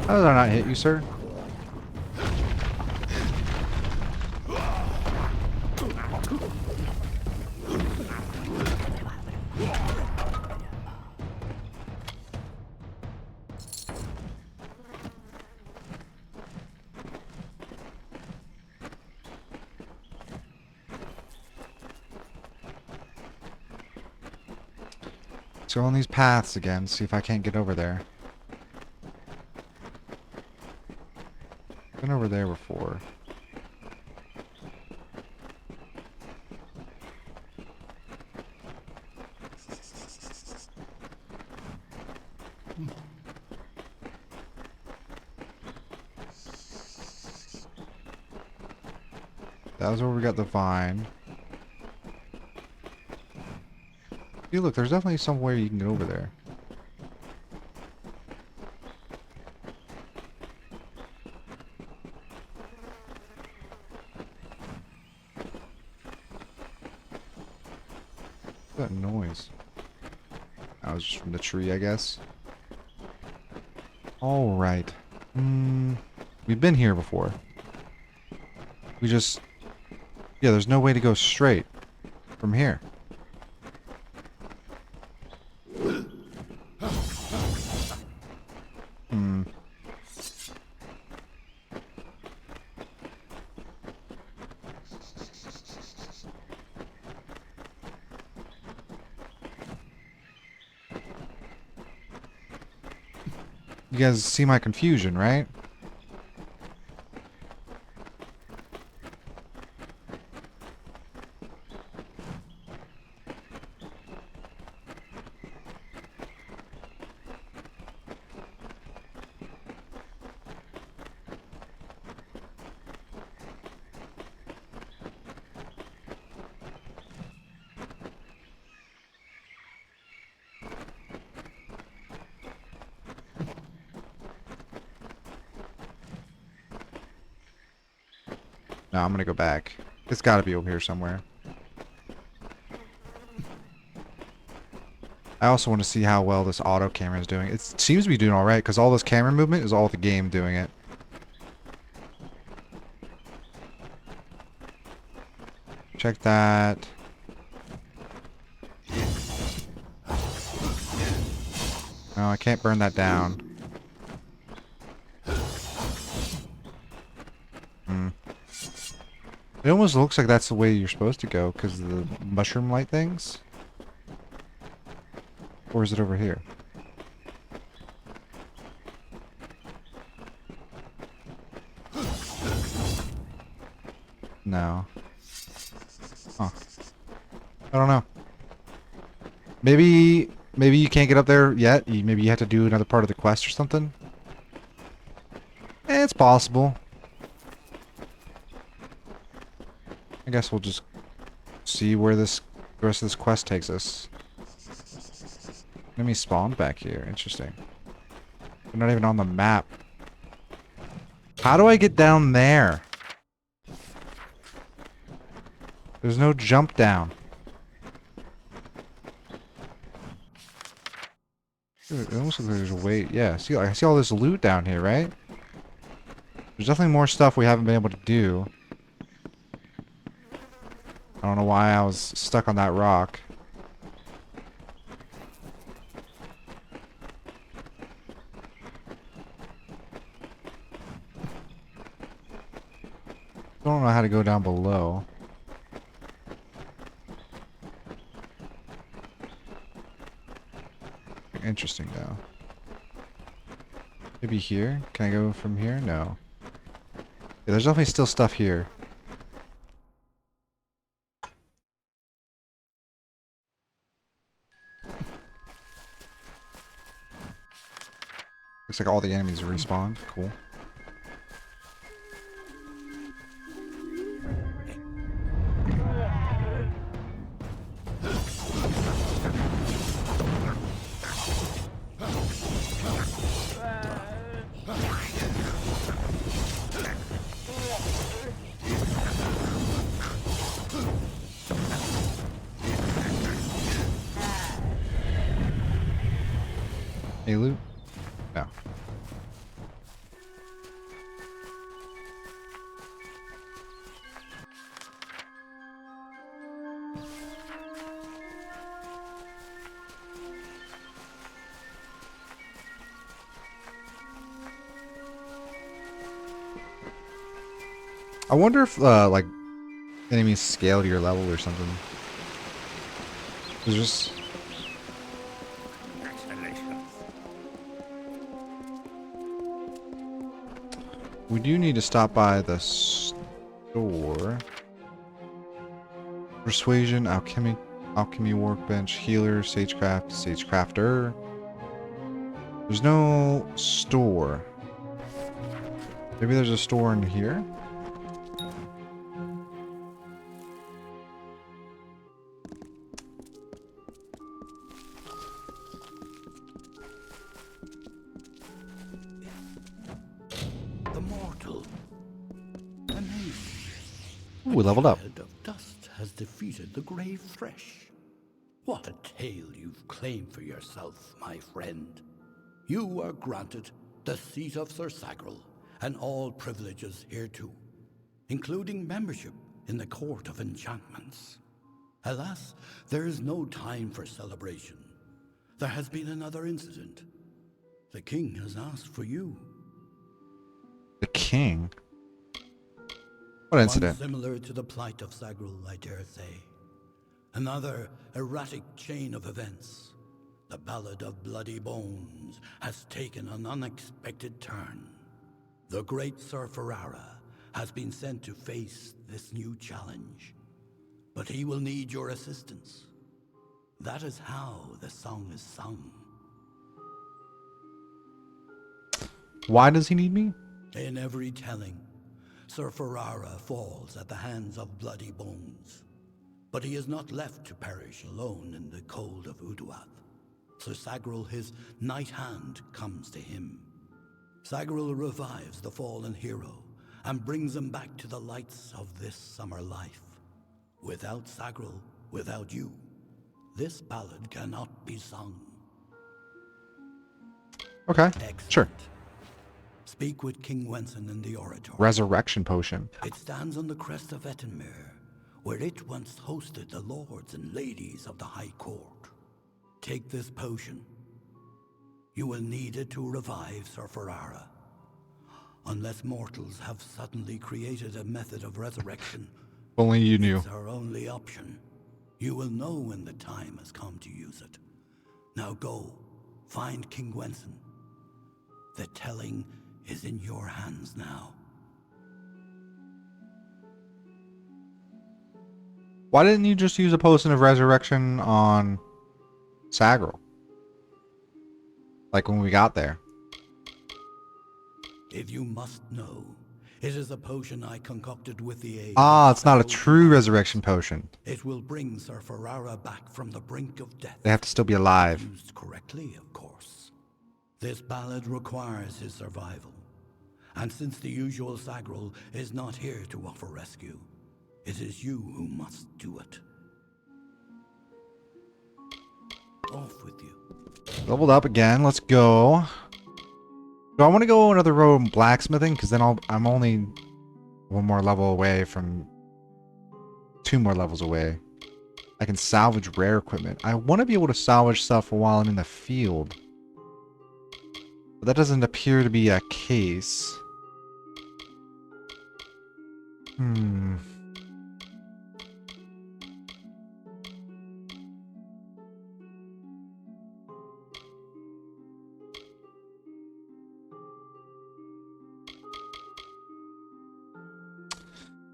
How did I not hit you, sir? Let's go on these paths again, see if I can't get over there. Been over there before. That was where we got the vine. Hey, look, there's definitely somewhere you can get over there. What's that noise? That was just from the tree, I guess. Alright. We've been here before. We just... Yeah, there's no way to go straight from here. You guys see my confusion, right? No, I'm gonna go back. It's gotta be over here somewhere. I also want to see how well this auto camera is doing. It seems to be doing alright, because all this camera movement is all the game doing it. Check that. No, I can't burn that down. It almost looks like that's the way you're supposed to go, because of the mushroom light things. Or is it over here? No. Huh. I don't know. Maybe you can't get up there yet. Maybe you have to do another part of the quest or something. It's possible. I guess we'll just see where the rest of this quest takes us. Enemy spawned back here. Interesting. They're not even on the map. How do I get down there? There's no jump down. Dude, it almost looks like there's a way. Yeah, see, I see all this loot down here, right? There's definitely more stuff we haven't been able to do. I don't know why I was stuck on that rock. Don't know how to go down below. Interesting though. Maybe here? Can I go from here? No. Yeah, there's definitely still stuff here. Looks like all the enemies respawned. Cool. Hey, loot? No. I wonder if, like, enemies scale to your level or something. There's just... We do need to stop by the store. Persuasion, alchemy workbench, healer, sagecrafter. There's no store. Maybe there's a store in here? We leveled up. Of dust has defeated the grave thresh. What a tale you've claimed for yourself, my friend. You are granted the seat of Sir Sagril and all privileges hereto, including membership in the Court of Enchantments. Alas, there is no time for celebration. There has been another incident. The king has asked for you. The king? What incident? One similar to the plight of Sagril, I dare say. Another erratic chain of events. The Ballad of Bloody Bones has taken an unexpected turn. The great Sir Ferrara has been sent to face this new challenge. But he will need your assistance. That is how the song is sung. Why does he need me? In every telling, Sir Ferrara falls at the hands of Bloody Bones. But he is not left to perish alone in the cold of Uduath. Sir Sagril, his knight hand, comes to him. Sagril revives the fallen hero and brings him back to the lights of this summer life. Without Sagril, without you, this ballad cannot be sung. Okay, Excellent. sure. Speak with King Wenson in the oratory. Resurrection potion. It stands on the crest of Ettenmere, where it once hosted the lords and ladies of the High Court. Take this potion. You will need it to revive Sir Ferrara. Unless mortals have suddenly created a method of resurrection, Only you knew. it's our only option. You will know when the time has come to use it. Now go, find King Gwenson. The telling is in your hands now. Why didn't you just use a potion of resurrection on Sagril? Like when we got there. If you must know, it is a potion I concocted with the aid Ah, of it's not a several true divines. resurrection potion. It will bring Sir Ferrara back from the brink of death. They have to still be alive. Used correctly, of course. This ballad requires his survival. And since the usual Sagril is not here to offer rescue, it is you who must do it. Off with you. Leveled up again. Let's go. Do I want to go another row in blacksmithing? Because then I'm only one more level away from 2 more levels away. I can salvage rare equipment. I want to be able to salvage stuff while I'm in the field. But that doesn't appear to be a case.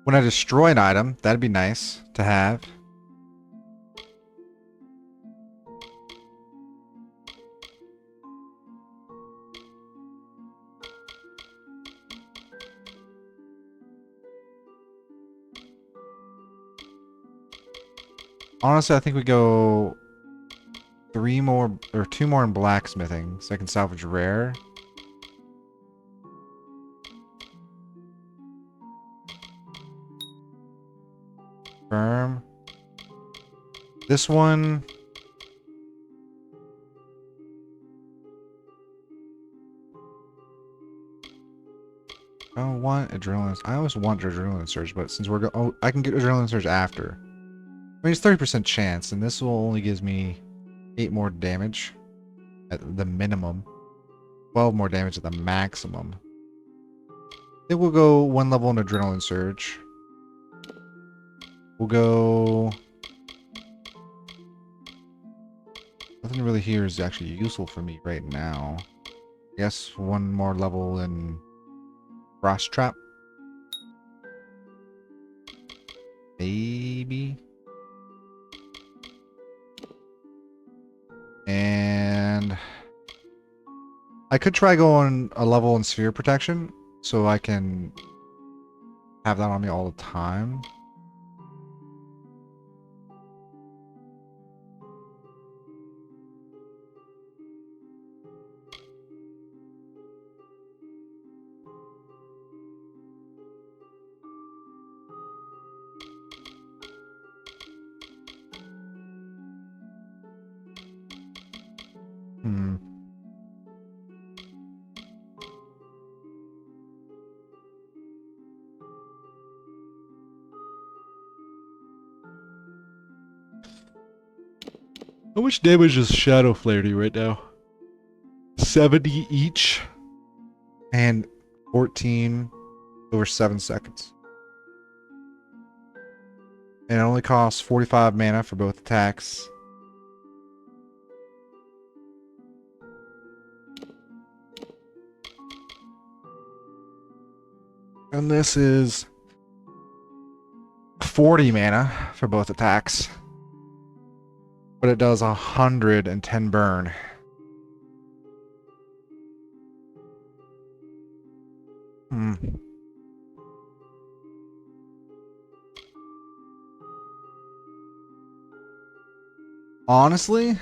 When I destroy an item, that'd be nice to have. Honestly, I think we go 3 more or 2 more in blacksmithing so I can salvage rare. Firm. This one. I don't want adrenaline. I always want adrenaline surge, but since we're I can get adrenaline surge after. I mean, it's 30% chance, and this will only gives me 8 more damage at the minimum. 12 more damage at the maximum. Then we'll go 1 level in adrenaline surge. We'll go... Nothing really here is actually useful for me right now. I guess 1 more level in Frost Trap. Maybe. And I could try going a level in Sphere Protection so I can have that on me all the time. How much damage is Shadow Flare do right now? 70 each. And 14 over 7 seconds. And it only costs 45 mana for both attacks. And this is 40 mana for both attacks. But it does 110 burn. Honestly,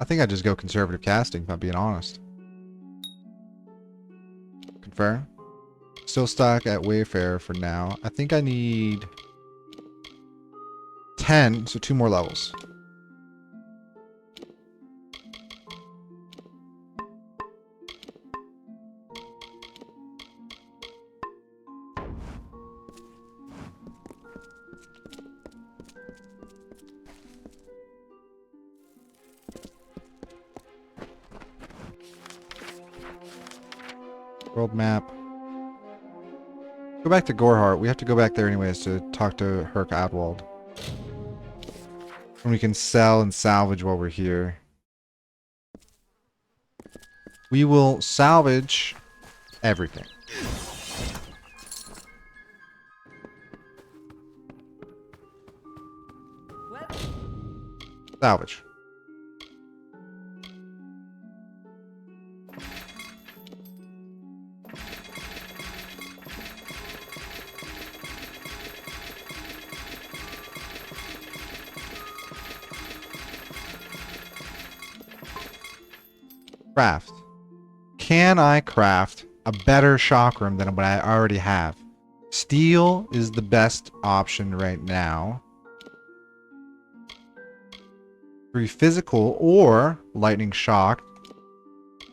I think I just go conservative casting, if I'm being honest. Confirm. Still stuck at Wayfarer for now. I think I need 10, so 2 more levels. World map. Go back to Gorehart. We have to go back there anyways to talk to Herc Adwald. And we can sell and salvage while we're here. We will salvage everything. Salvage. Craft. Can I craft a better chakram than what I already have? Steel is the best option right now. 3 physical or lightning shock.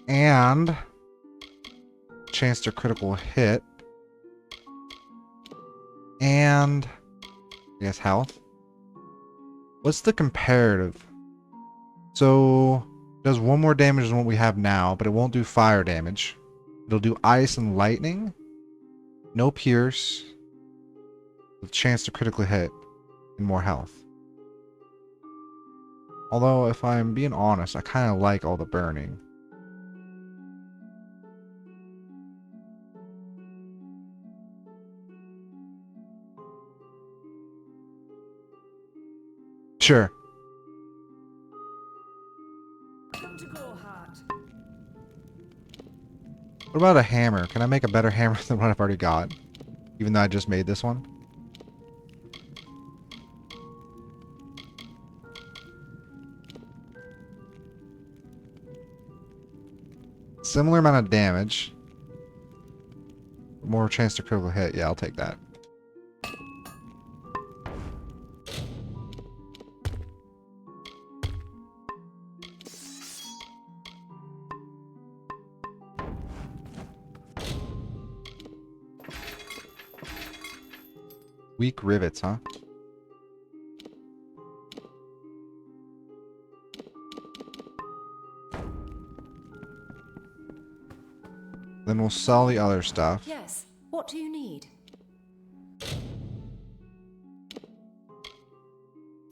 And chance to critical hit. And I guess health. What's the comparative? So does 1 more damage than what we have now, but it won't do fire damage. It'll do ice and lightning. No pierce. With chance to critically hit. And more health. Although, if I'm being honest, I kind of like all the burning. Sure. What about a hammer? Can I make a better hammer than what I've already got? Even though I just made this one? Similar amount of damage. More chance to critical hit. Yeah, I'll take that. Weak rivets, huh? Then we'll sell the other stuff. Yes. What do you need?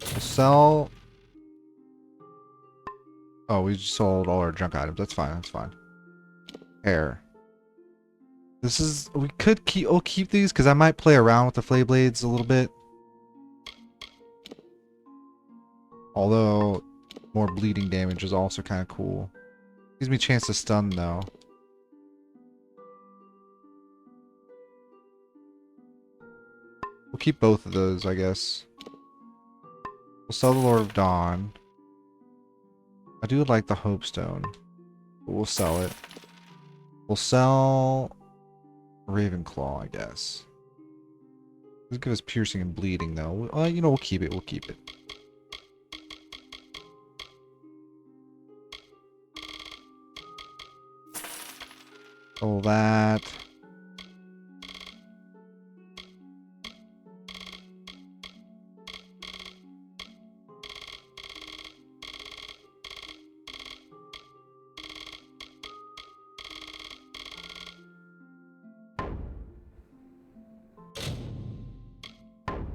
We'll sell... Oh, we just sold all our junk items. That's fine, that's fine. Air. This is... We could keep... I'll keep these, because I might play around with the Flay Blades a little bit. Although, more bleeding damage is also kind of cool. Gives me a chance to stun, though. We'll keep both of those, I guess. We'll sell the Lord of Dawn. I do like the Hope Stone, but we'll sell it. We'll sell Ravenclaw, I guess. Let's give us piercing and bleeding, though. You know, we'll keep it. We'll keep it. All that.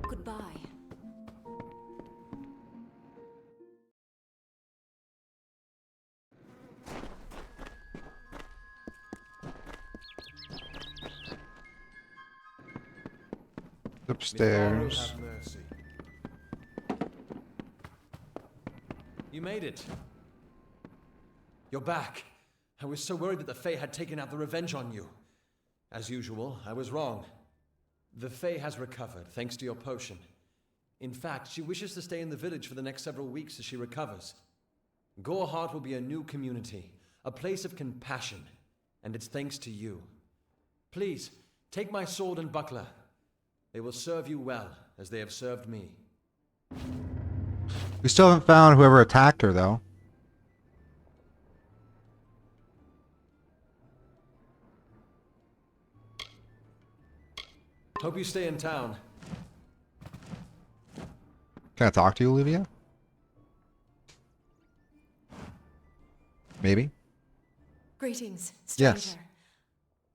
Goodbye. Upstairs. Have mercy. You made it. You're back. I was so worried that the Fae had taken out the revenge on you. As usual, I was wrong. The Fae has recovered, thanks to your potion. In fact, she wishes to stay in the village for the next several weeks as she recovers. Goreheart will be a new community, a place of compassion, and it's thanks to you. Please, take my sword and buckler. They will serve you well, as they have served me. We still haven't found whoever attacked her, though. Hope you stay in town. Can I talk to you, Olivia? Maybe? Greetings, stranger. Yes.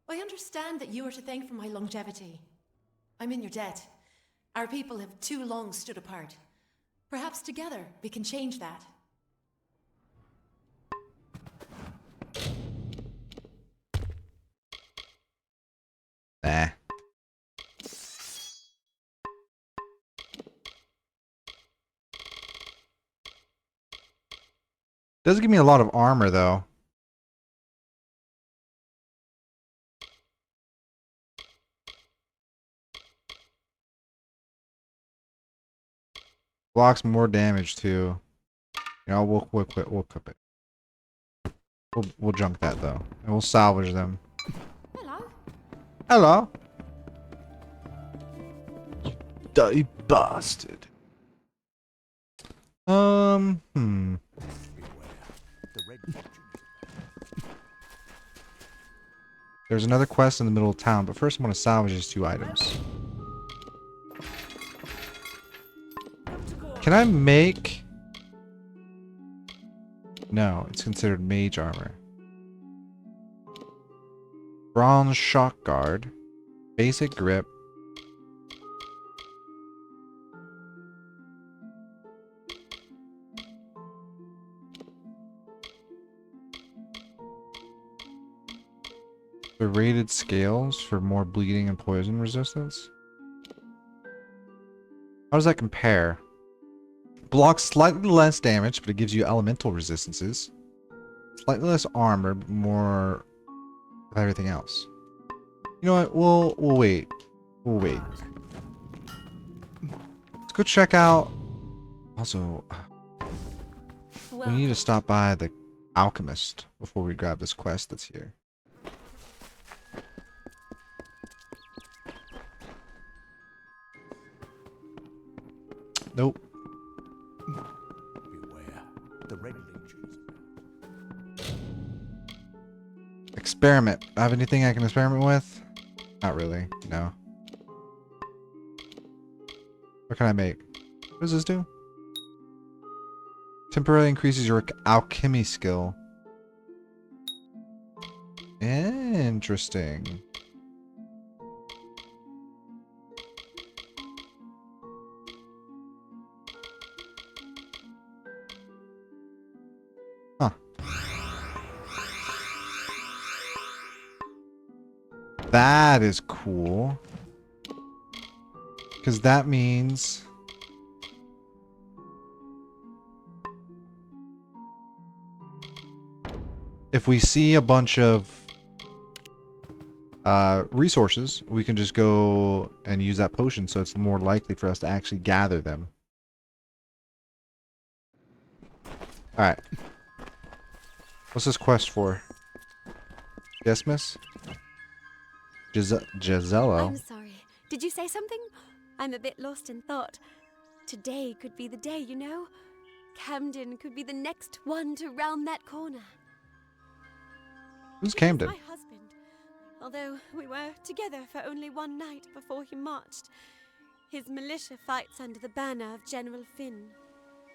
I understand that you are to thank for my longevity. I'm in your debt. Our people have too long stood apart. Perhaps together we can change that. Does give me a lot of armor though. Blocks more damage too. You know, we'll equip it. We'll junk that though, and we'll salvage them. Hello. Hello. You bastard. There's another quest in the middle of town, but first I want to salvage these 2 items. Can I make... No, it's considered mage armor. Bronze shock guard. Basic grip. Serrated scales for more bleeding and poison resistance. How does that compare? Blocks slightly less damage, but it gives you elemental resistances. Slightly less armor, but more of everything else. You know what? We'll wait. We'll wait. Let's go check out. Also, we need to stop by the alchemist before we grab this quest that's here. Nope. Beware. The red leeches. Experiment. I have anything I can experiment with? Not really. No. What can I make? What does this do? Temporarily increases your alchemy skill. Interesting. Huh. That is cool. Because that means... if we see a bunch of resources, we can just go and use that potion, so it's more likely for us to actually gather them. Alright. What's this quest for? Yes, miss? Gisello? I'm sorry. Did you say something? I'm a bit lost in thought. Today could be the day, you know? Camden could be the next one to round that corner. Who's He Camden? was my husband. Although we were together for only one night before he marched. His militia fights under the banner of General Finn.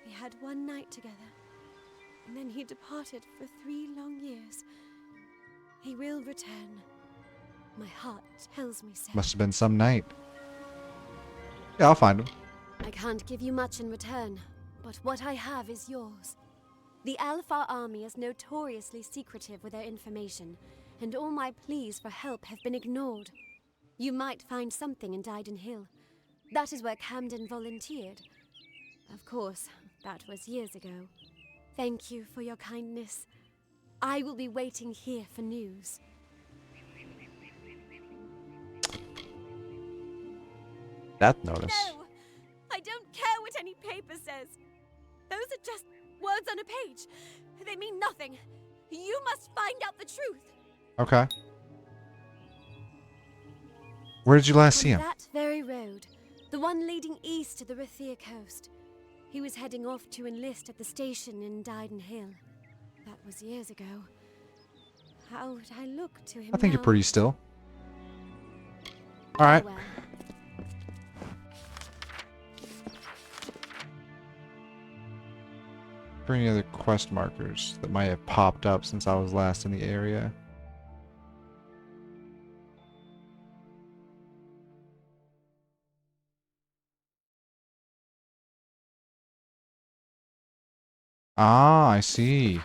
We had one night together. And then he departed for 3 long years. He will return. My heart tells me so. Must have been some night. Yeah, I'll find him. I can't give you much in return, but what I have is yours. The Alpha army is notoriously secretive with their information, and all my pleas for help have been ignored. You might find something in Dyden Hill. That is where Camden volunteered. Of course, that was years ago. Thank you for your kindness. I will be waiting here for news. That notice. No! I don't care what any paper says. Those are just words on a page. They mean nothing. You must find out the truth. Okay. Where did you last see him? On that very road, the one leading east to the Rathir coast. He was heading off to enlist at the station in Dyden Hill. That was years ago. How would I look to him I think now? you're pretty still. Alright. Well, For any other quest markers that might have popped up since I was last in the area. Ah, I see.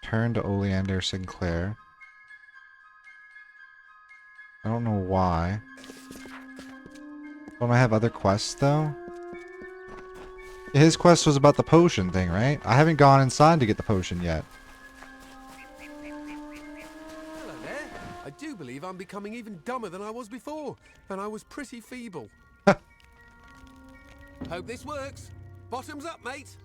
Return to Oleander Sinclair. I don't know why. Don't I have other quests though? His quest was about the potion thing, right? I haven't gone inside to get the potion yet. Hello there. I do believe I'm becoming even dumber than I was before, and I was pretty feeble. Hope this works. Bottoms up, mate.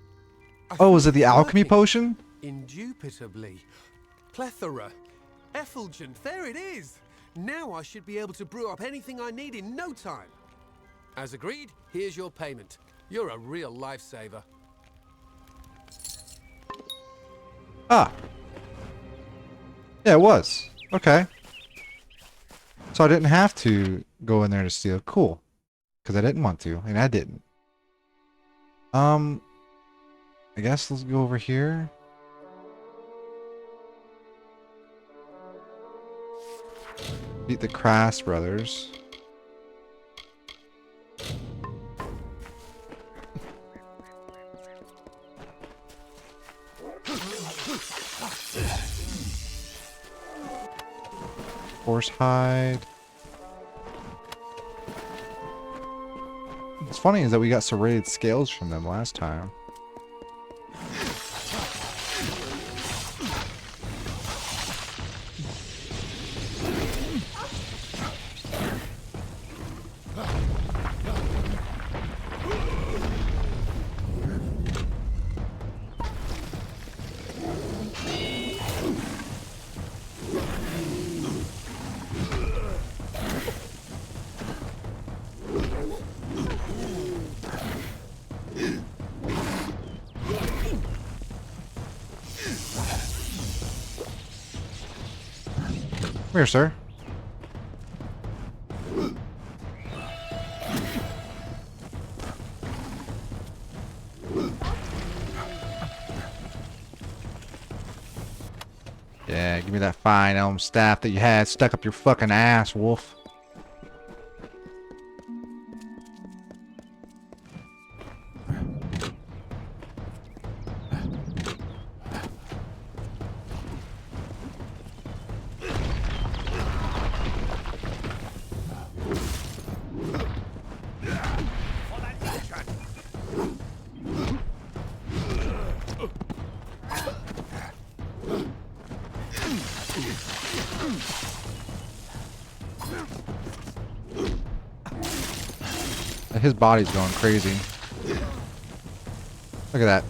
Oh, is it the alchemy potion? Indubitably. Plethora. Effulgent. There it is. Now I should be able to brew up anything I need in no time. As agreed, here's your payment. You're a real lifesaver. Ah. Yeah, it was. Okay. So I didn't have to go in there to steal. Cool. Because I didn't want to, and I didn't. I guess let's go over here. Beat the Crass brothers. Horsehide. What's funny is that we got serrated scales from them last time. Come here, sir. Yeah, give me that fine elm staff that you had stuck up your fucking ass, wolf. His body's going crazy. Look at that.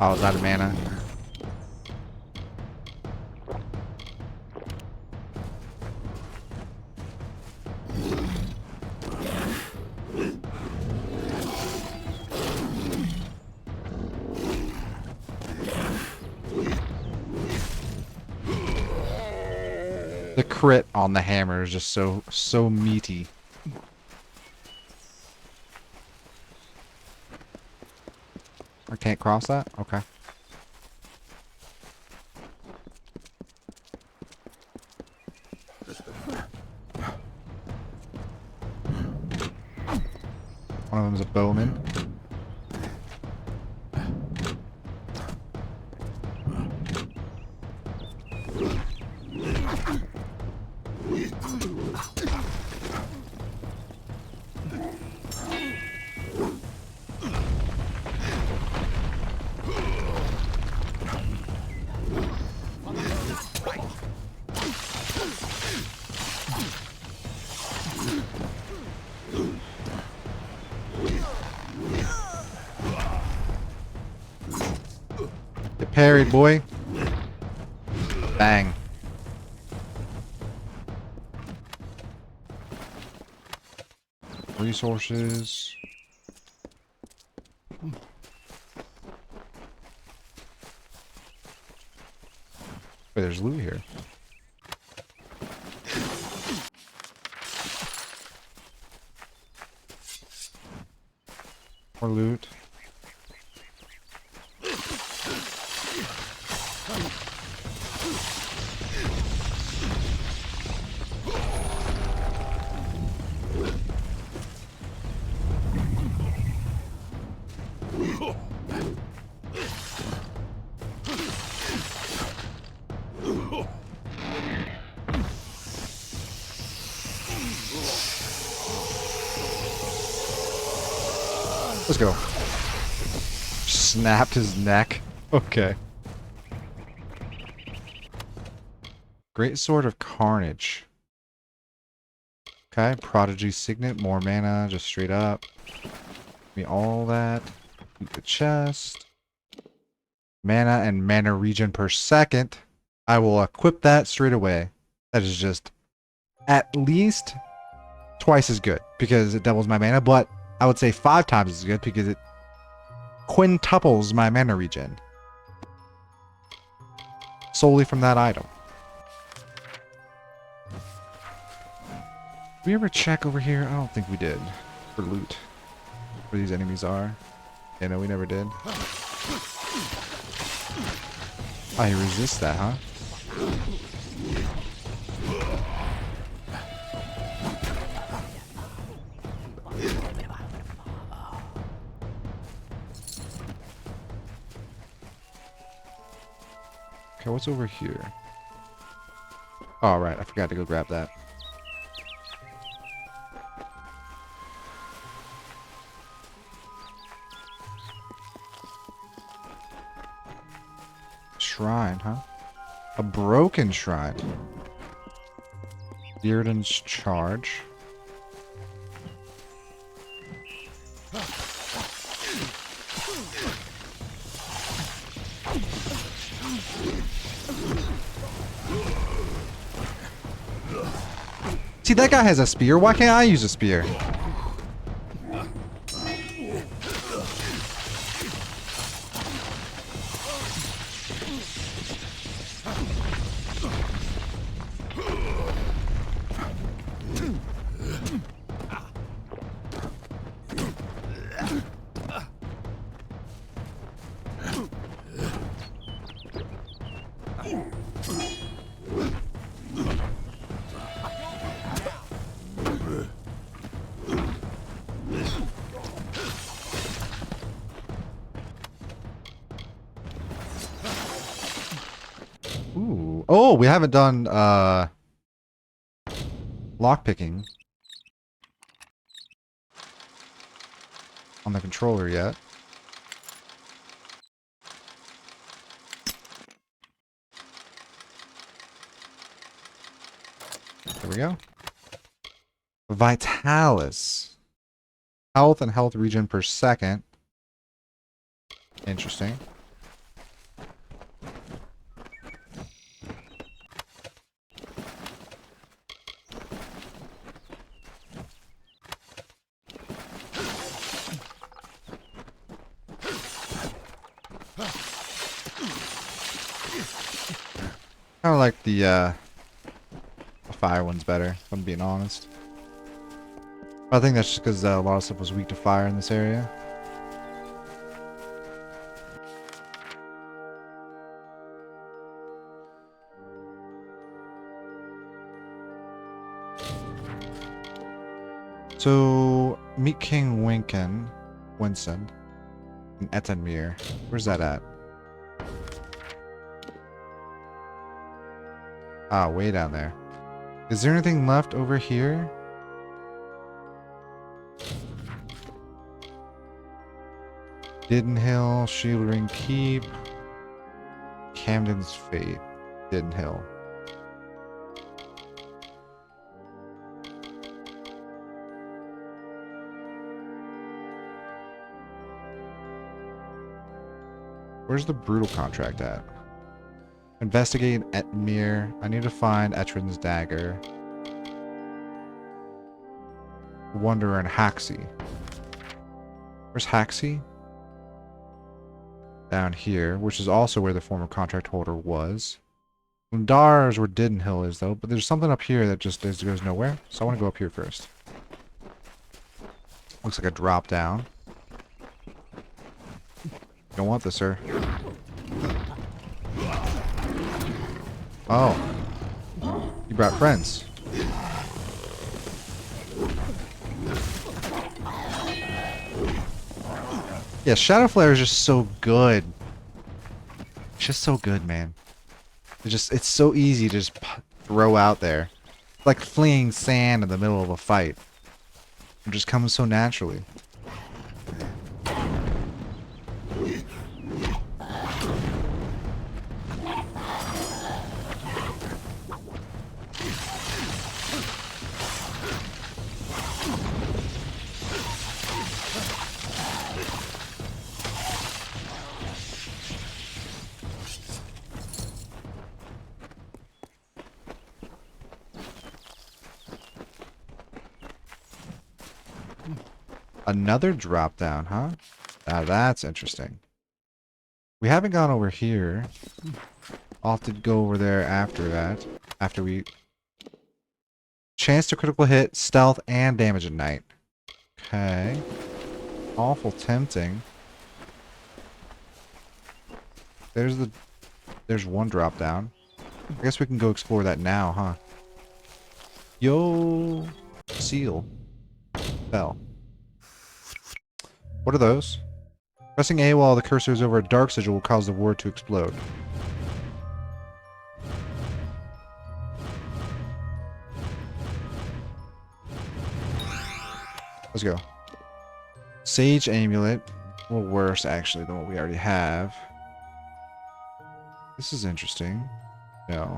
Oh, I was out of mana. The crit on the hammer is just so meaty. I can't cross that? Okay. One of them's a bowman. Get parried, boy. Bang. Resources. Wait, there's loot here. More loot. Let's go. Snapped his neck. Okay. Great Sword of Carnage. Okay, Prodigy Signet, more mana, just straight up. Give me all that. Keep the chest. Mana and mana regen per second. I will equip that straight away. That is just at least twice as good because it doubles my mana, but I would say 5 times as good because it quintuples my mana regen. Solely from that item. Did we ever check over here? I don't think we did. For loot. Where these enemies are. Yeah, no, we never did. Oh, he resists that, huh? Okay, what's over here? Oh, right, I forgot to go grab that. Shrine, huh? A broken shrine. Bearden's Charge. See, that guy has a spear. Why can't I use a spear? Ooh. Oh, we haven't done lockpicking on the controller yet. There we go. Vitalis. Health and health regen per second. Interesting. I like the fire one's better, if I'm being honest. I think that's just because a lot of stuff was weak to fire in this area. So, meet King Winston in Etenmere. Where's that at? Ah, way down there. Is there anything left over here? Didden Hill, Shieldring Keep, Camden's Fate, Didden Hill. Where's the Brutal Contract at? Investigate Etmir. I need to find Etrin's Dagger. Wanderer and Haxie. Where's Haxie? Down here, which is also where the former contract holder was. Lundar is where Didden Hill is, though, but there's something up here that just goes nowhere, so I want to go up here first. Looks like a drop down. Don't want this, sir. Oh. You brought friends. Yeah, Shadow Flare is just so good. It's just so good, man. It's so easy to just throw out there. It's like flinging sand in the middle of a fight. It just comes so naturally. Another drop down, huh? Now that's interesting. We haven't gone over here. I'll have to go over there after that. After we... Chance to critical hit, stealth, and damage at night. Okay. Awful tempting. There's one drop down. I guess we can go explore that now, huh? Yo! Seal. Bell. What are those? Pressing A while the cursor is over a dark sigil will cause the word to explode. Let's go. Sage Amulet. A little worse, actually, than what we already have. This is interesting. No.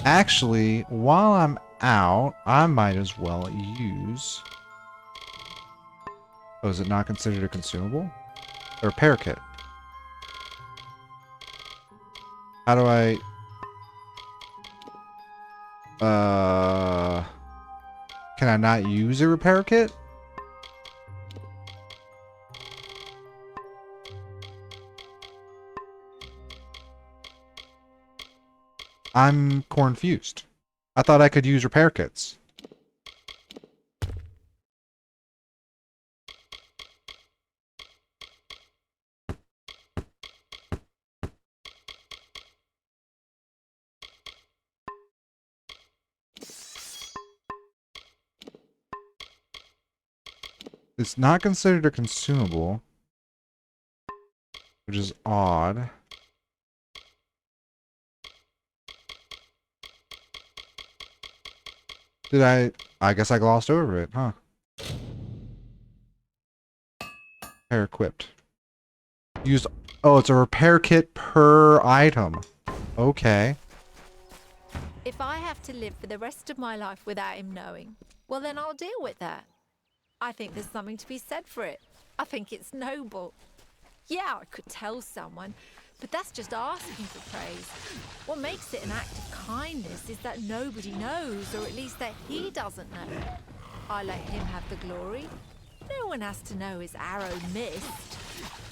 Actually, while I'm out, I might as well use... Oh, is it not considered a consumable? A repair kit. How do I... Can I not use a repair kit? I'm confused. I thought I could use repair kits. It's not considered a consumable, which is odd. I guess I glossed over it, huh? Repair equipped. Used, oh, it's a repair kit per item. Okay. If I have to live for the rest of my life without him knowing, well then I'll deal with that. I think there's something to be said for it. I think it's noble. Yeah, I could tell someone, but that's just asking for praise. What makes it an act of kindness is that nobody knows, or at least that he doesn't know. I let him have the glory. No one has to know his arrow missed.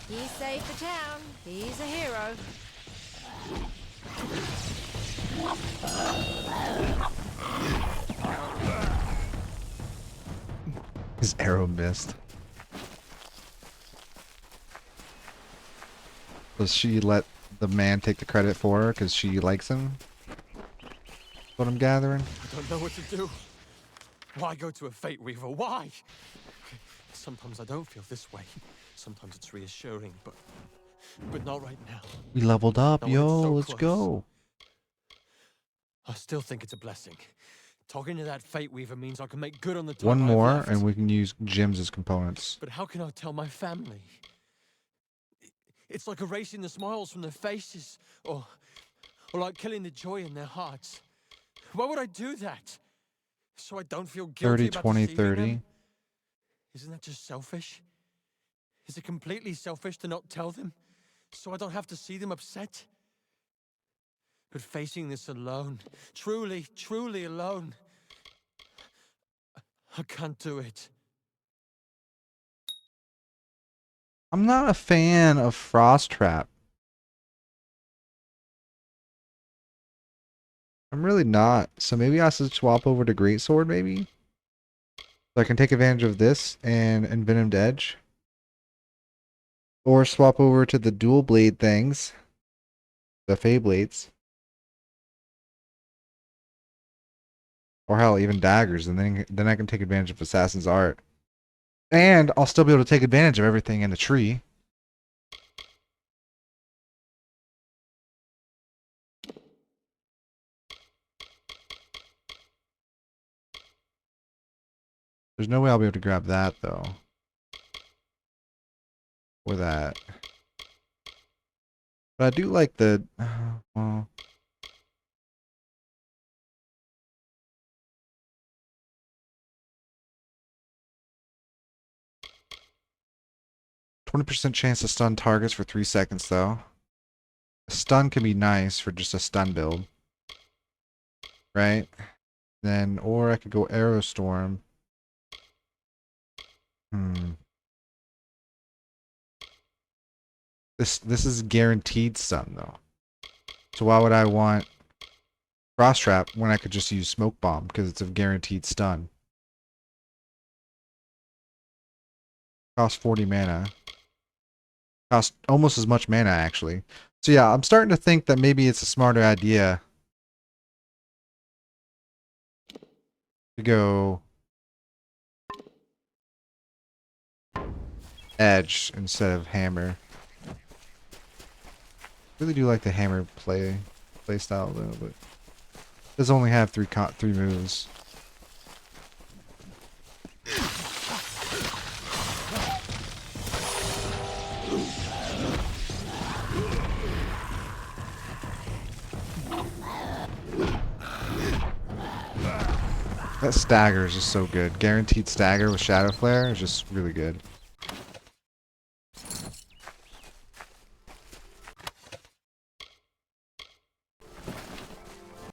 He saved the town. He's a hero. His arrow missed. Does she let the man take the credit for her because she likes him? That's what I'm gathering. I don't know what to do. Why go to a Fate Weaver? Why? Sometimes I don't feel this way. Sometimes it's reassuring, but not right now. We leveled up, Not when yo. it's so Let's close. go. I still think it's a blessing. Talking to that Fate Weaver means I can make good on the time One I've more, left. and we can use gems as components. But how can I tell my family? It's like erasing the smiles from their faces, or like killing the joy in their hearts. Why would I do that? So I don't feel guilty 30, about 20, deceiving 30. them? Isn't that just selfish? Is it completely selfish to not tell them, so I don't have to see them upset? But facing this alone, truly, truly alone, I can't do it. I'm not a fan of Frost Trap. I'm really not. So maybe I should swap over to Greatsword, maybe? So I can take advantage of this and Envenomed Edge. Or swap over to the dual blade things. The Fey Blades. Or hell, even daggers, and then I can take advantage of Assassin's Art. And I'll still be able to take advantage of everything in the tree. There's no way I'll be able to grab that, though. Or that. But I do like the... well... 20% chance to stun targets for 3 seconds, though. A stun can be nice for just a stun build. Right? Then, or I could go Arrow Storm. This is guaranteed stun though. So why would I want Frost Trap when I could just use Smoke Bomb because it's a guaranteed stun? Cost 40 mana. Cost almost as much mana actually. So yeah, I'm starting to think that maybe it's a smarter idea to go Edge instead of Hammer. Really do like the Hammer play style though, but it does only have three moves. That stagger is just so good. Guaranteed stagger with Shadow Flare is just really good.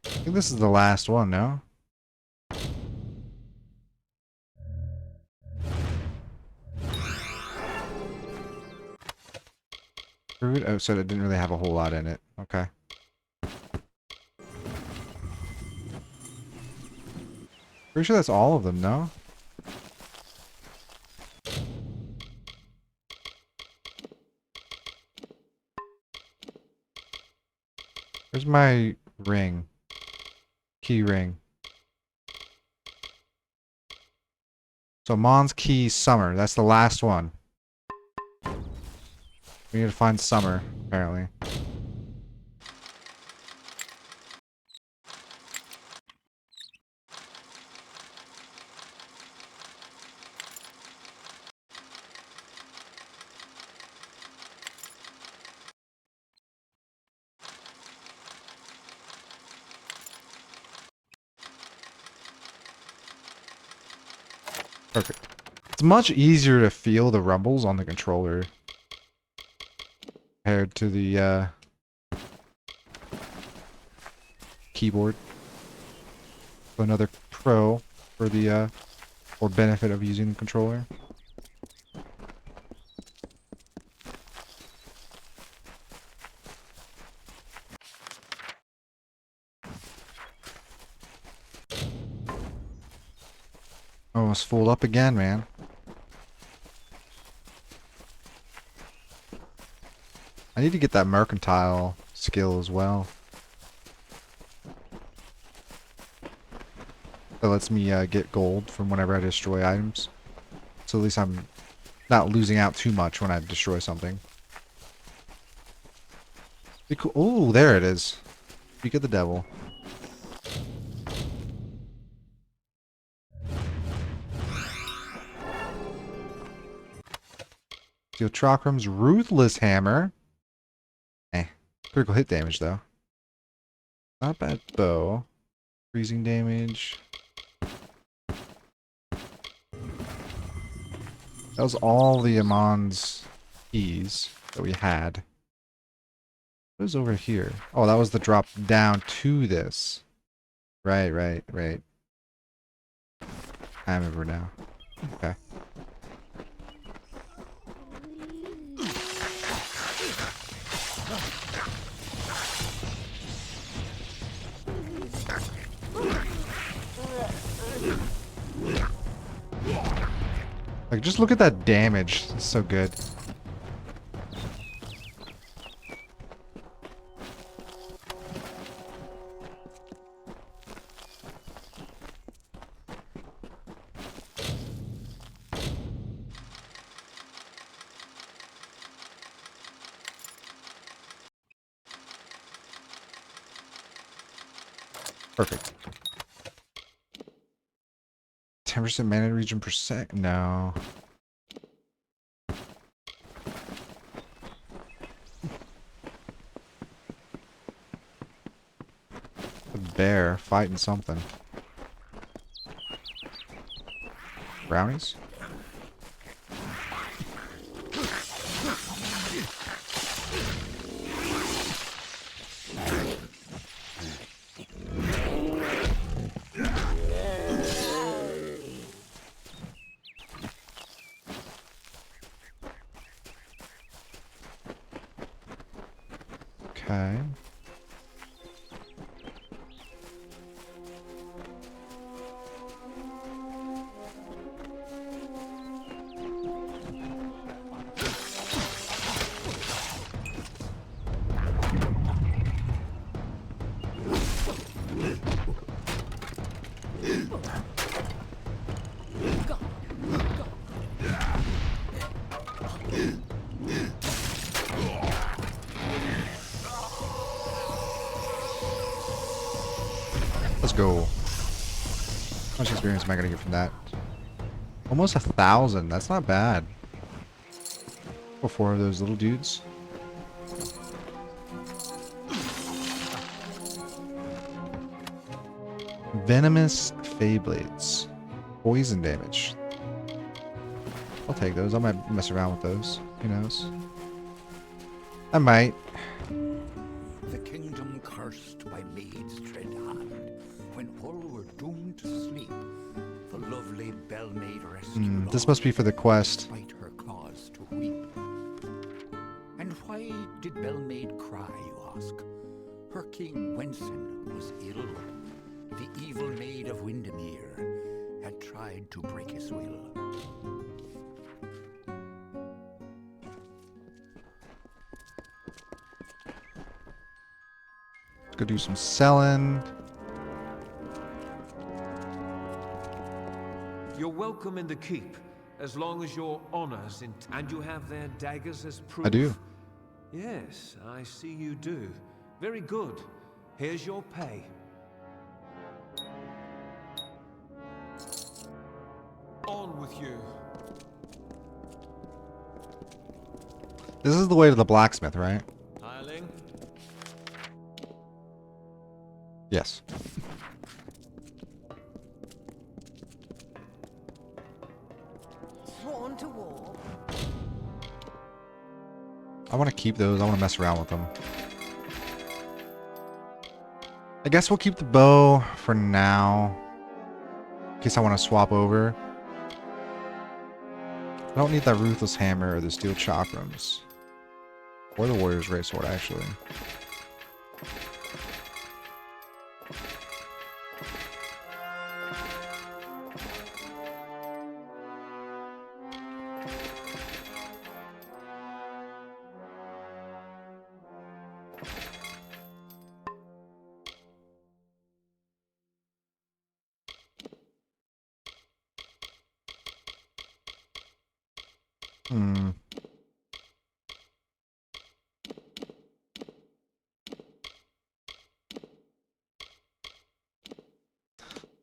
I think this is the last one, no? Fruit? Oh, so it didn't really have a whole lot in it. Okay. Pretty sure that's all of them, no? Where's my ring? Key ring. So Mon's Key Summer. That's the last one. We need to find Summer, apparently. Perfect. It's much easier to feel the rumbles on the controller compared to the keyboard. So another pro for the or benefit of using the controller. Almost fooled up again, man. I need to get that mercantile skill as well. That lets me get gold from whenever I destroy items. So at least I'm not losing out too much when I destroy something. Be cool. Oh, there it is. Speak of the devil. Steel Chakram's Ruthless Hammer. Critical hit damage though. Not bad bow. Freezing damage. That was all the Amon's keys that we had. What is over here? Oh, that was the drop down to this. Right. I remember now. Okay. Like, just look at that damage. It's so good. Perfect. 10% mana region per sec? No. A bear fighting something. Brownies? Okay. Let's go. How much experience am I gonna get from that? Almost 1,000. That's not bad. For 4 of those little dudes. Venomous Feyblades. Poison damage. I'll take those. I might mess around with those. Who knows? I might. The kingdom cursed by maid's dread hand, when all were doomed to sleep, the lovely Bellmaid rescued This must be for the quest. despite her cause to weep. And why did Bellmaid cry, you ask? Her king Wenson was ill. The evil maid of Windermere had tried to break his will. Let's go do some selling. You're welcome in the keep, as long as your honor's in. And you have their daggers as proof? I do. Yes, I see you do. Very good. Here's your pay. On with you. This is the way to the blacksmith, right? Hireling. Yes. Sworn to war. I want to keep those. I want to mess around with them. I guess we'll keep the bow for now. In case I want to swap over. I don't need that Ruthless Hammer or the Steel Chakrams. Or the Warrior's Greatsword, actually.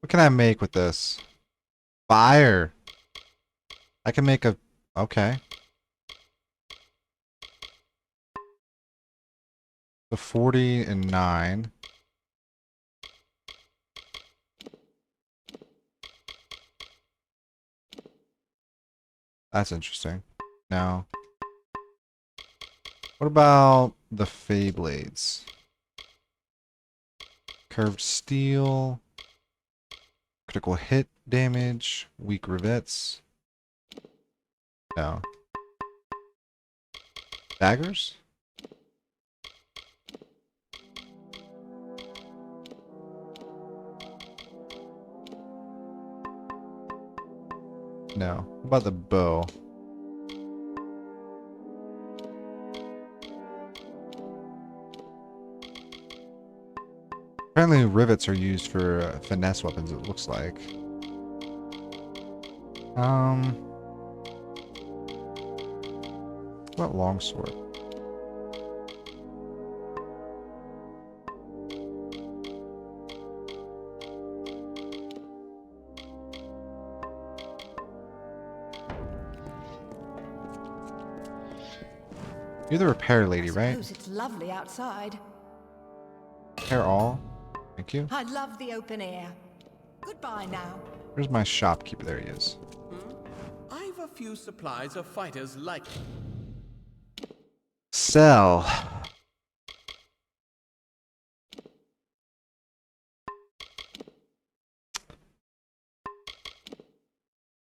What can I make with this? Fire. I can make a... Okay. The 40 and 9. That's interesting. Now, what about the Feyblades? Curved steel, critical hit damage, weak rivets. No. Daggers? No. What about the bow? Apparently rivets are used for finesse weapons, it looks like. What about longsword? You're the repair lady, right? Suppose it's lovely outside. Repair all. Thank you. I love the open air. Goodbye now. Where's my shopkeeper? There he is. I've a few supplies of fighters like... Sell.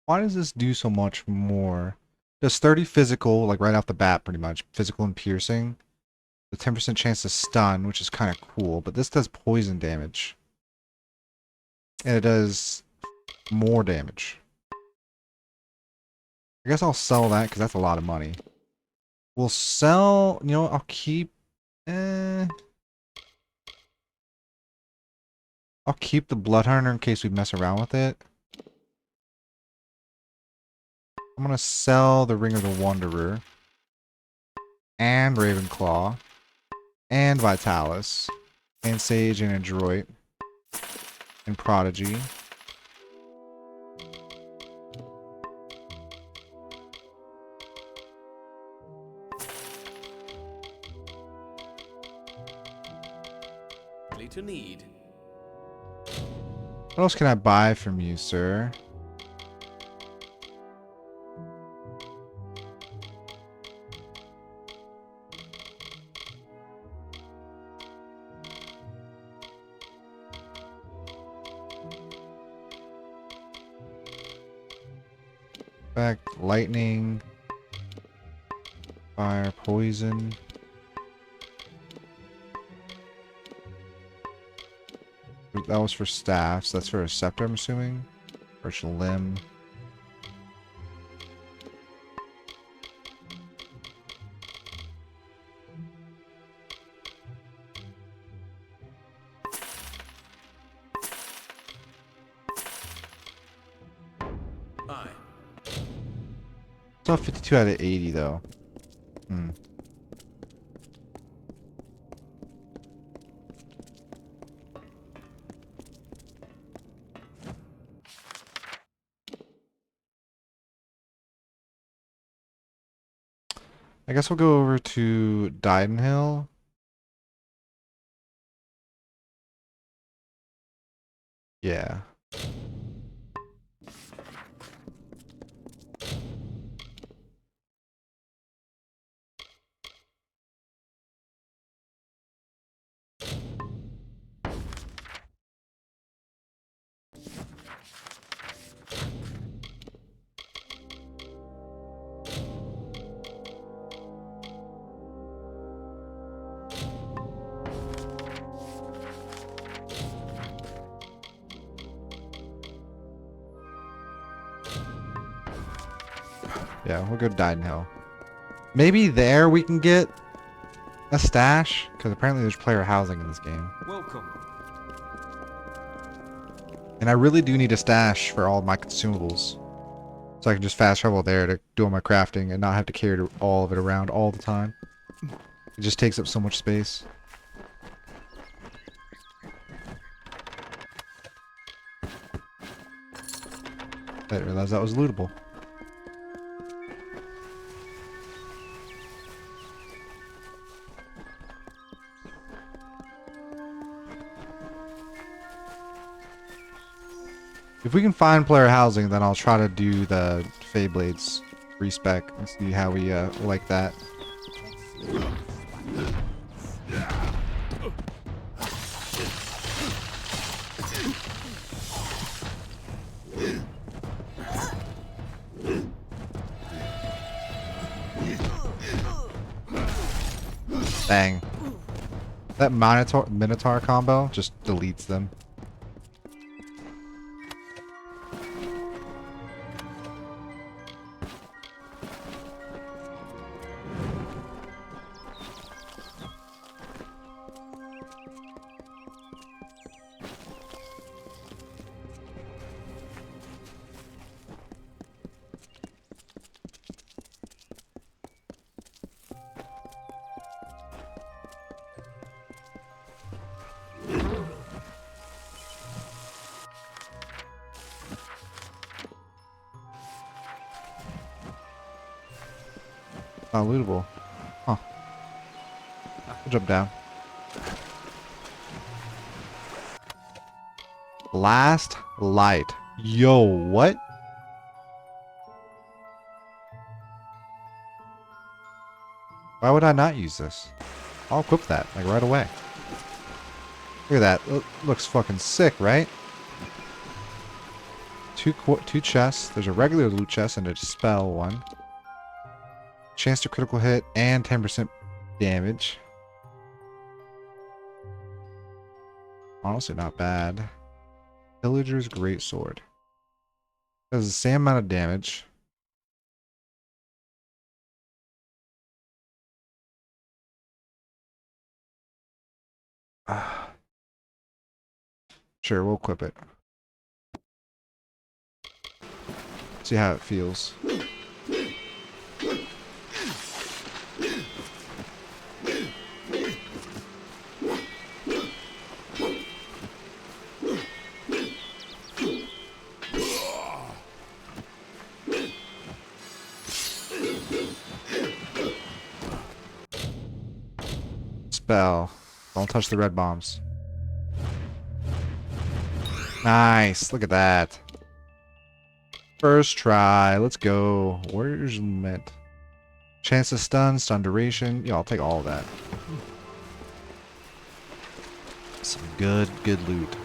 Why does this do so much more? Does 30 physical, like right off the bat, pretty much. Physical and piercing. The 10% chance to stun, which is kind of cool, but this does poison damage. And it does more damage. I guess I'll sell that because that's a lot of money. We'll sell, you know, I'll keep I'll keep the Bloodhunter in case we mess around with it. I'm gonna sell the Ring of the Wanderer and Ravenclaw and Vitalis and Sage and Adroit and Prodigy. To need. What else can I buy from you, sir? Effect, lightning, fire, poison. That was for staffs. That's for a scepter, I'm assuming. Birch limb. Aye. Still 52 out of 80 though. I guess we'll go over to Didenhill. Yeah. Yeah, we'll go to Didenhill. Maybe there we can get a stash, because apparently there's player housing in this game. Welcome. And I really do need a stash for all of my consumables. So I can just fast travel there to do all my crafting and not have to carry all of it around all the time. It just takes up so much space. I didn't realize that was lootable. If we can find player housing, then I'll try to do the Feyblades respec and see how we like that. Dang. That Minotaur combo just deletes them. Not lootable. Huh. I'll jump down. Last light. Yo, what? Why would I not use this? I'll equip that, like, right away. Look at that. It looks fucking sick, right? Two chests. There's a regular loot chest and a spell one. Chance to critical hit and 10% damage. Honestly, not bad. Pillager's Greatsword. Does the same amount of damage. Sure, we'll equip it. See how it feels. Spell. Don't touch the red bombs. Nice. Look at that. First try. Let's go. Warrior's Lament. Chance to stun, stun duration. Yeah, I'll take all of that. Some good loot.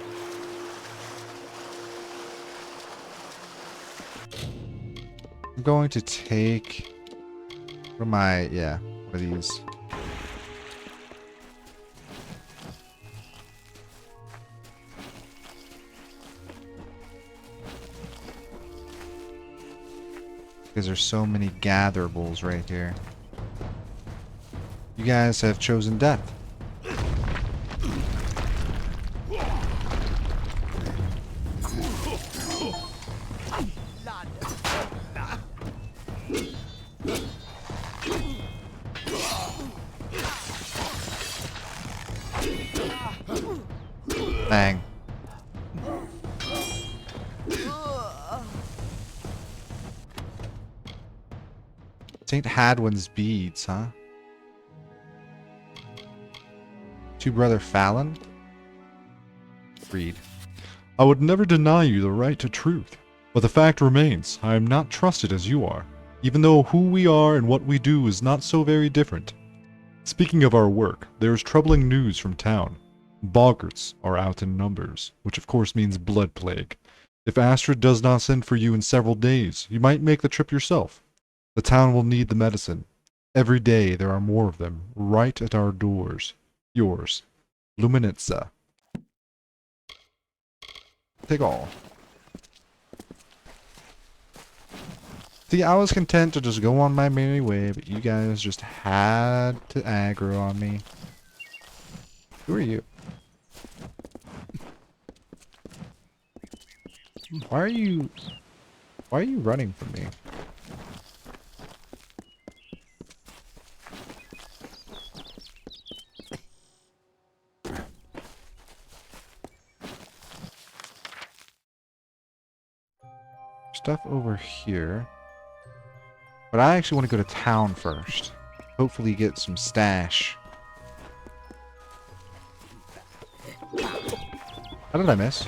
I'm going to take... What am I... Yeah, one of these. Because there's so many gatherables right here. You guys have chosen death. Bang. St. Hadwin's beads, huh? To Brother Fallon? Read. I would never deny you the right to truth, but the fact remains, I am not trusted as you are, even though who we are and what we do is not so very different. Speaking of our work, there is troubling news from town. Boggarts are out in numbers, which of course means blood plague. If Astrid does not send for you in several days, you might make the trip yourself. The town will need the medicine. Every day there are more of them, right at our doors. Yours, Luminitza. Take all. See, I was content to just go on my merry way, but you guys just had to aggro on me. Who are you? Why are you running from me? Stuff over here. But I actually want to go to town first. Hopefully get some stash. How did I miss?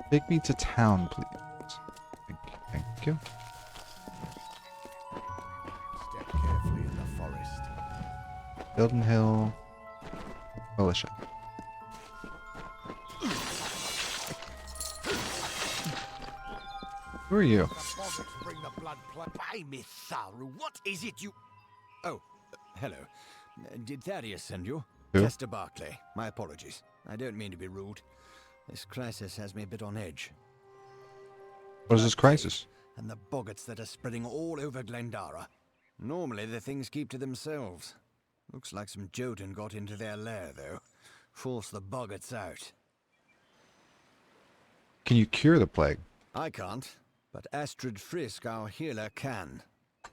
Take me to town, please. Thank you. Step carefully in the forest. Building Hill. Militia. Who are you? By me, Tharu, what is it you... Oh, hello. Did Thaddeus send you? Who? Chester Barclay. My apologies. I don't mean to be rude. This crisis has me a bit on edge. What is this crisis? And the boggarts that are spreading all over Glendara. Normally the things keep to themselves. Looks like some Jotun got into their lair, though. Force the boggarts out. Can you cure the plague? I can't, but Astrid Frisk, our healer, can.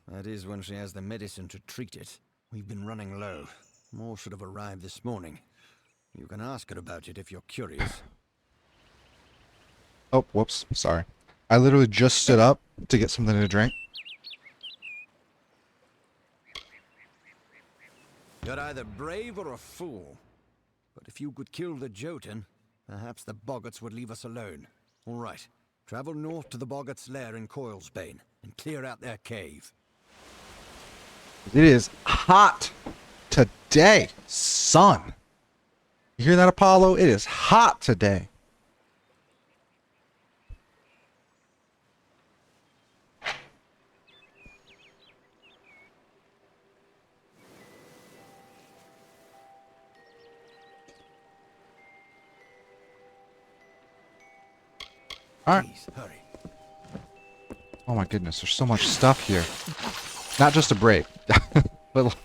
That is when she has the medicine to treat it. We've been running low. More should have arrived this morning. You can ask her about it if you're curious. Oh, whoops. Sorry. I literally just stood up to get something to drink. You're either brave or a fool. But if you could kill the Jotun, perhaps the Boggarts would leave us alone. All right. Travel north to the Boggarts' lair in Coilsbane and clear out their cave. It is hot today, son. You hear that, Apollo? It is hot today. All right. Please, hurry. Oh my goodness, there's so much stuff here. Not just a break. But,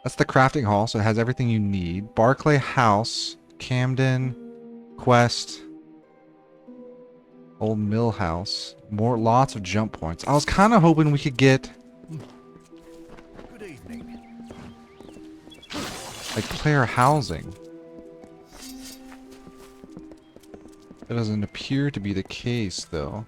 that's the crafting hall, so it has everything you need. Barclay House, Camden, Quest, Old Mill House. Lots of jump points. I was kind of hoping we could get Good evening. like player housing. That doesn't appear to be the case, though.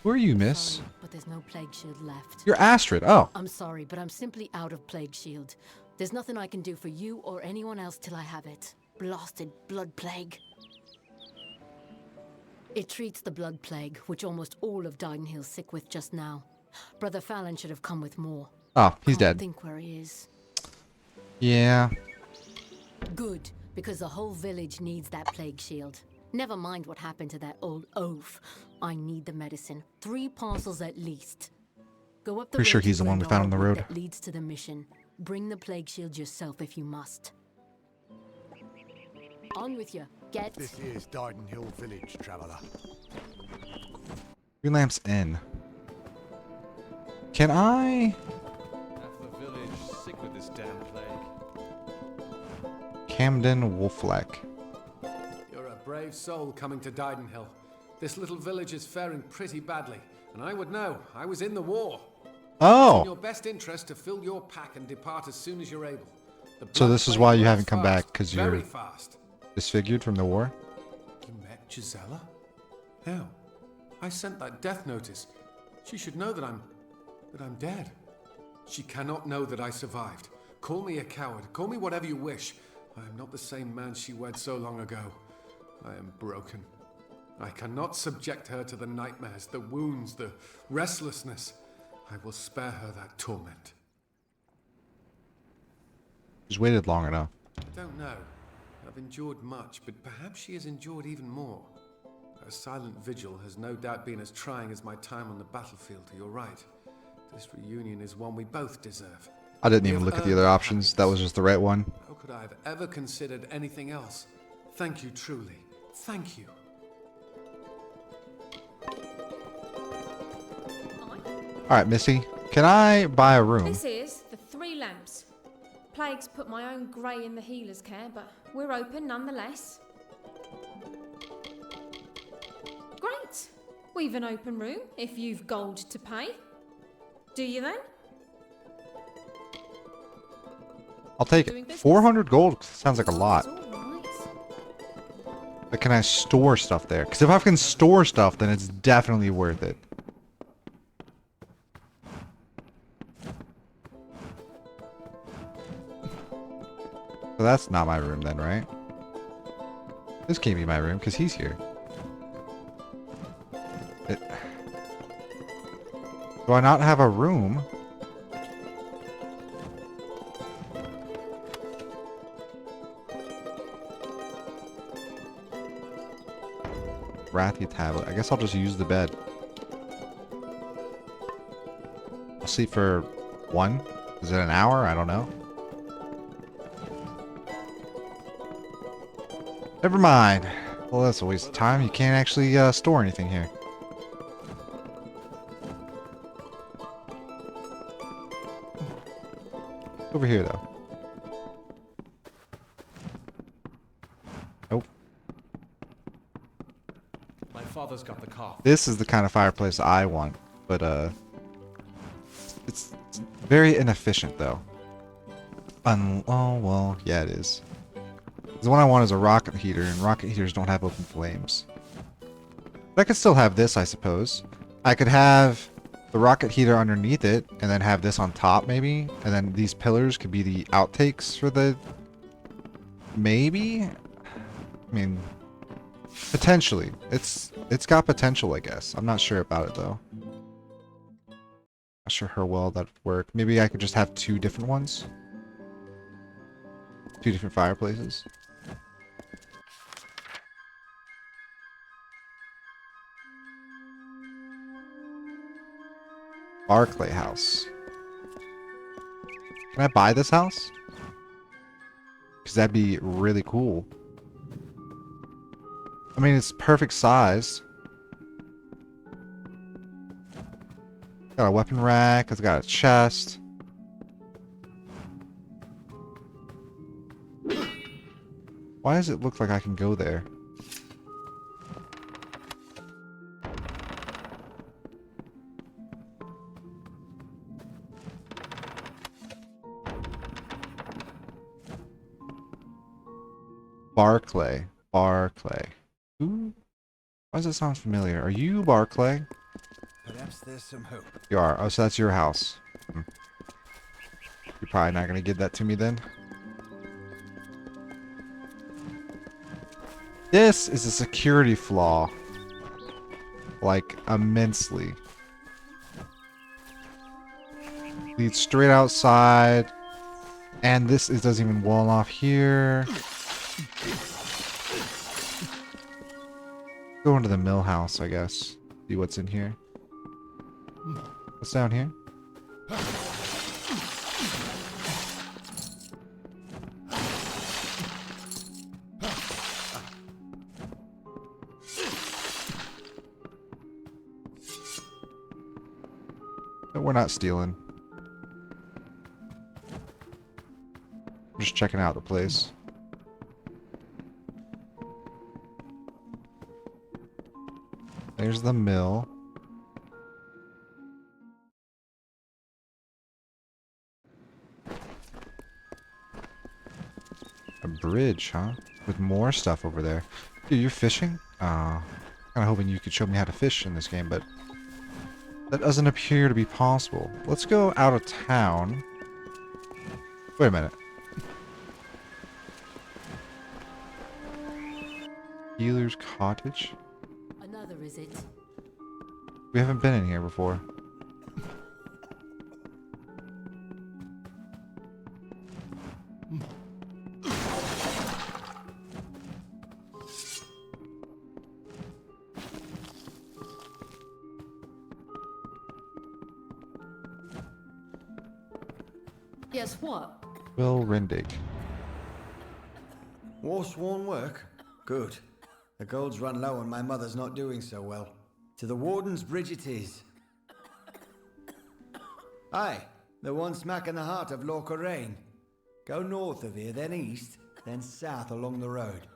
Who are you, miss? Sorry, but there's no plague shield left. You're Astrid. Oh. I'm sorry, but I'm simply out of plague shield. There's nothing I can do for you or anyone else till I have it. Blasted blood plague. It treats the blood plague, which almost all of Didenhill's sick with just now. Brother Fallon should have come with more. Oh, he's Can't dead. think where he is. Yeah. Good, because the whole village needs that plague shield. Never mind what happened to that old oaf. I need the medicine. 3 parcels at least. Go up the Pretty sure road to he's the one we found on the Glendora road. that leads to the mission. Bring the plague shield yourself if you must. On with you. Get. This is Didenhill Village, traveler. Green Lamp's Inn. Can I? Half the village sick with this damn plague. Camden Wolfleck. You're a brave soul coming to Didenhill. This little village is faring pretty badly, and I would know. I was in the war. Oh. It's in your best interest to fill your pack and depart as soon as you're able. The So blood this is plague why you moves haven't come back, fast, because very you're fast. disfigured from the war? You met Gisela? How? I sent that death notice. She should know that I'm dead. She cannot know that I survived. Call me a coward. Call me whatever you wish. I am not the same man she wed so long ago. I am broken. I cannot subject her to the nightmares, the wounds, the restlessness. I will spare her that torment. She's waited long enough. I don't know. I've endured much, but perhaps she has endured even more. Her silent vigil has no doubt been as trying as my time on the battlefield. You're right. This reunion is one we both deserve. I didn't We even have look at the earned other our options. That was just the right one. How could I have ever considered anything else? Thank you truly. Thank you. Alright, Missy. Can I buy a room? This is the 3 Lamps. Plague's put my own grey in the healer's care, but we're open nonetheless. Great! We've an open room, if you've gold to pay. Do you then? I'll take it. 400 gold sounds like a lot. But can I store stuff there? Because if I can store stuff, then it's definitely worth it. So that's not my room then, right? This can't be my room because he's here. Do I not have a room? Rathia tablet. I guess I'll just use the bed. I'll sleep for 1? Is it an hour? I don't know. Never mind. Well, that's a waste of time. You can't actually store anything here. Over here, though. Nope. My father's got the cough. This is the kind of fireplace I want, but it's very inefficient though. Oh well, yeah it is. The one I want is a rocket heater, and rocket heaters don't have open flames. But I could still have this, I suppose. I could have the rocket heater underneath it, and then have this on top maybe, and then these pillars could be the outtakes for the... Maybe? I mean, potentially. It's got potential, I guess. I'm not sure about it though. Not sure how well that would work. Maybe I could just have two different ones. Two different fireplaces. Barclay House. Can I buy this house? Because that'd be really cool. I mean, it's perfect size. Got a weapon rack. It's got a chest. Why does it look like I can go there? Barclay. Barclay. Who? Why does that sound familiar? Are you Barclay? Perhaps there's some hope. You are. Oh, so that's your house. Hmm. You're probably not going to give that to me then. This is a security flaw. Like, immensely. Leads straight outside. And this doesn't even wall off here. Go into the mill house, I guess. See what's in here. What's down here? No, we're not stealing. I'm just checking out the place. There's the mill. A bridge, huh? With more stuff over there. Dude, you're fishing? Kinda hoping you could show me how to fish in this game, but that doesn't appear to be possible. Let's go out of town. Wait a minute. Healer's Cottage? Another, is it? We haven't been in here before. Guess what? Will Rendig. War-sworn work? Good. The gold's run low and my mother's not doing so well. To the Warden's bridge it is. Aye, the one smack in the heart of Lorca Rain. Go north of here, then east, then south along the road.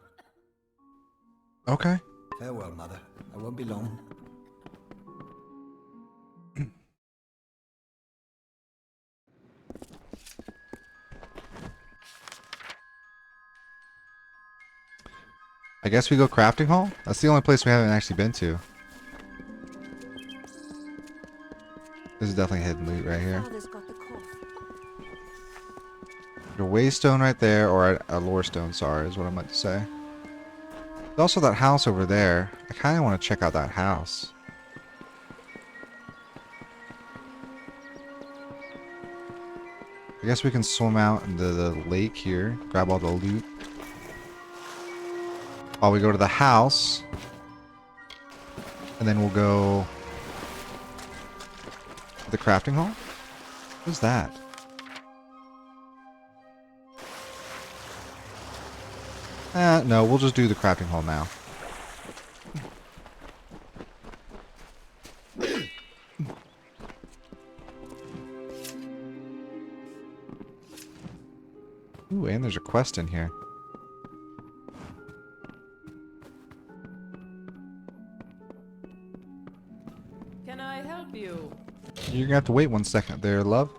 Okay. Farewell, Mother. I won't be long. I guess we go crafting hall? That's the only place we haven't actually been to. This is definitely hidden loot right here. A waystone right there, or a lore stone, sorry, is what I meant to say. There's also that house over there. I kind of want to check out that house. I guess we can swim out into the lake here, grab all the loot. While we go to the house. And then we'll go to the crafting hall. What's that? No, we'll just do the crafting hall now. Ooh, and there's a quest in here. Can I help you? You're gonna have to wait 1 second there, love.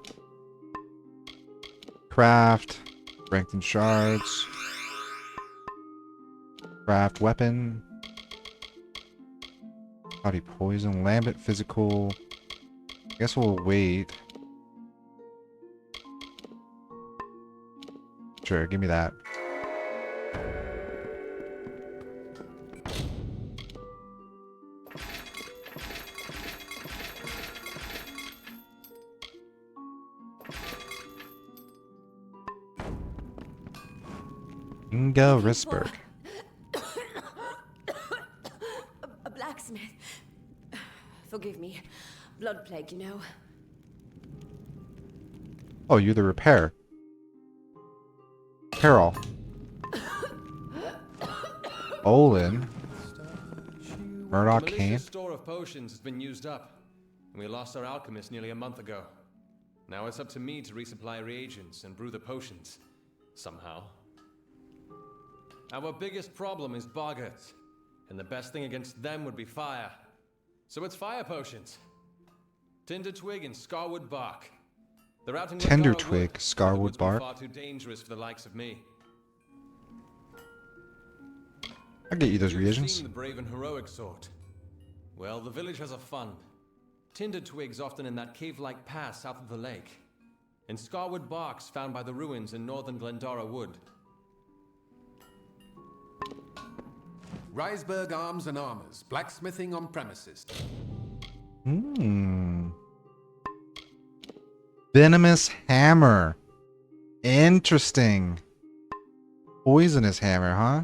Craft. Strengthen shards. Craft weapon. Body poison. Lambent physical. Guess we'll wait. Sure, give me that. Inga Risberg. A blacksmith. Forgive me. Blood plague, you know. Oh, you're the repair. Carol. Olin. Murdoch The Kane. malicious store of potions has been used up, and we lost our alchemist nearly a month ago. Now it's up to me to resupply reagents and brew the potions. Somehow. Our biggest problem is boggarts, and the best thing against them would be fire. So it's fire potions. Tinder twig and scarwood bark. They're out in Tender Glendora twig, Wood, scarwood but the woods bark. Far too dangerous for the likes of me. I'll get you those You've reagents. seen the brave and heroic sort. Well, the village has a fund. Tinder twigs often in that cave-like pass south of the lake, and scarwood barks found by the ruins in northern Glendora Wood. Reisberg Arms and Armors, blacksmithing on premises. Venomous hammer. Interesting. Poisonous hammer, huh?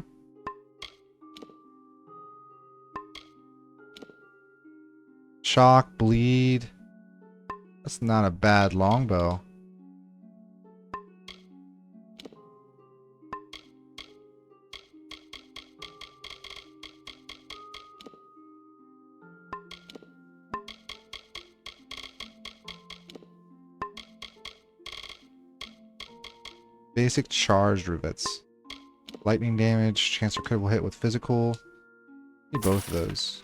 Shock, bleed. That's not a bad longbow. Basic charged rivets. Lightning damage, chance for critical hit with physical. Need both of those.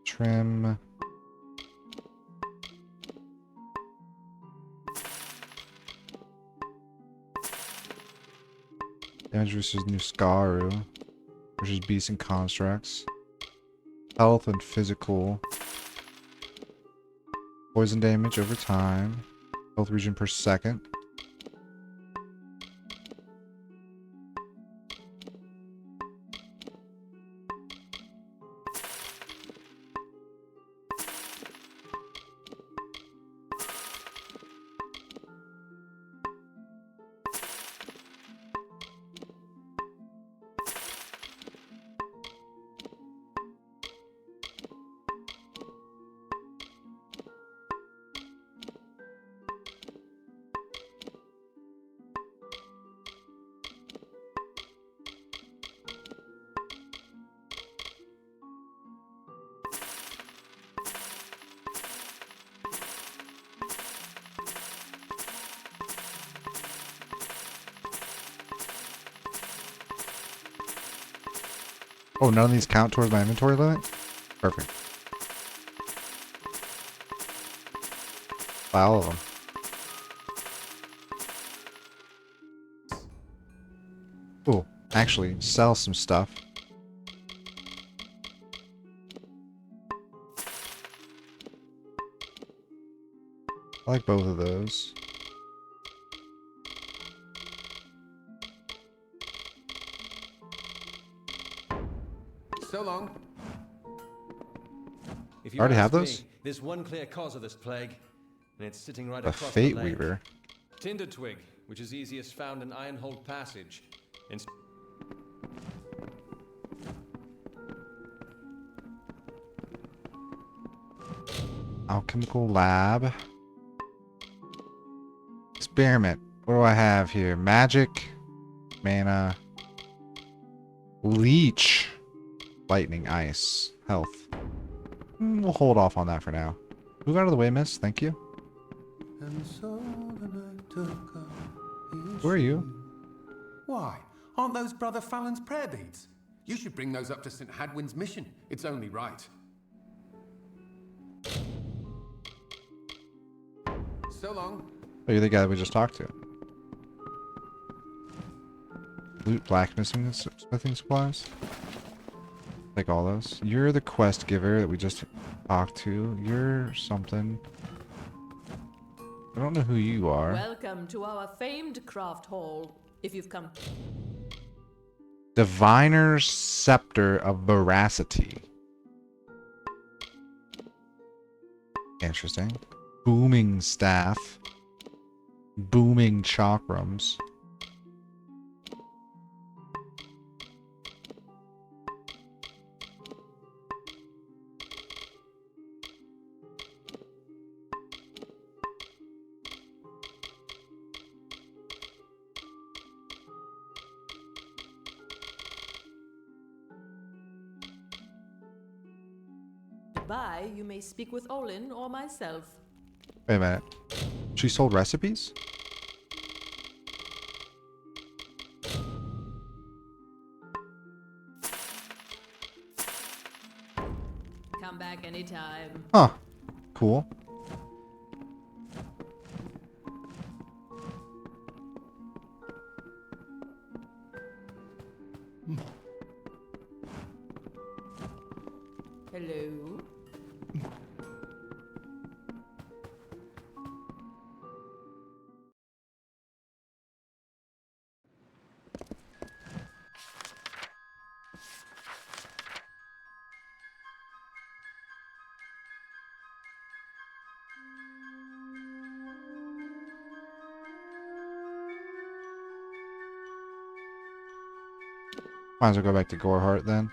Trim. Damage versus new Skaru. Versus beasts and constructs. Health and physical. Poison damage over time. Health regen per second. Oh, none of these count towards my inventory limit? Perfect. Buy all of them. Oh, actually, sell some stuff. I like both of those. So long. If you Already have ask me, those? there's one clear cause of this plague, and it's sitting right A across Fate the lake. Weaver. Tinder twig, which is easiest found in Ironhold Passage. In Alchemical lab. Experiment. What do I have here? Magic. Mana. Leech. Lightning. Ice. Health. We'll hold off on that for now. Move out of the way, miss. Thank you. Who are you? Why? Aren't those Brother Fallon's prayer beads? You should bring those up to St. Hadwin's mission. It's only right. So long. Oh, you're the guy that we just talked to. Loot blacksmithing supplies. Take all those. You're the quest giver that we just talked to. You're something. I don't know who you are. Welcome to our famed craft hall. If you've come... Diviner's Scepter of Veracity. Interesting. Booming Staff. Booming Chakrams. By, you may speak with Olin or myself. Wait a minute. She sold recipes? Come back anytime. Huh. Cool. Hello? Might as well go back to Goreheart then.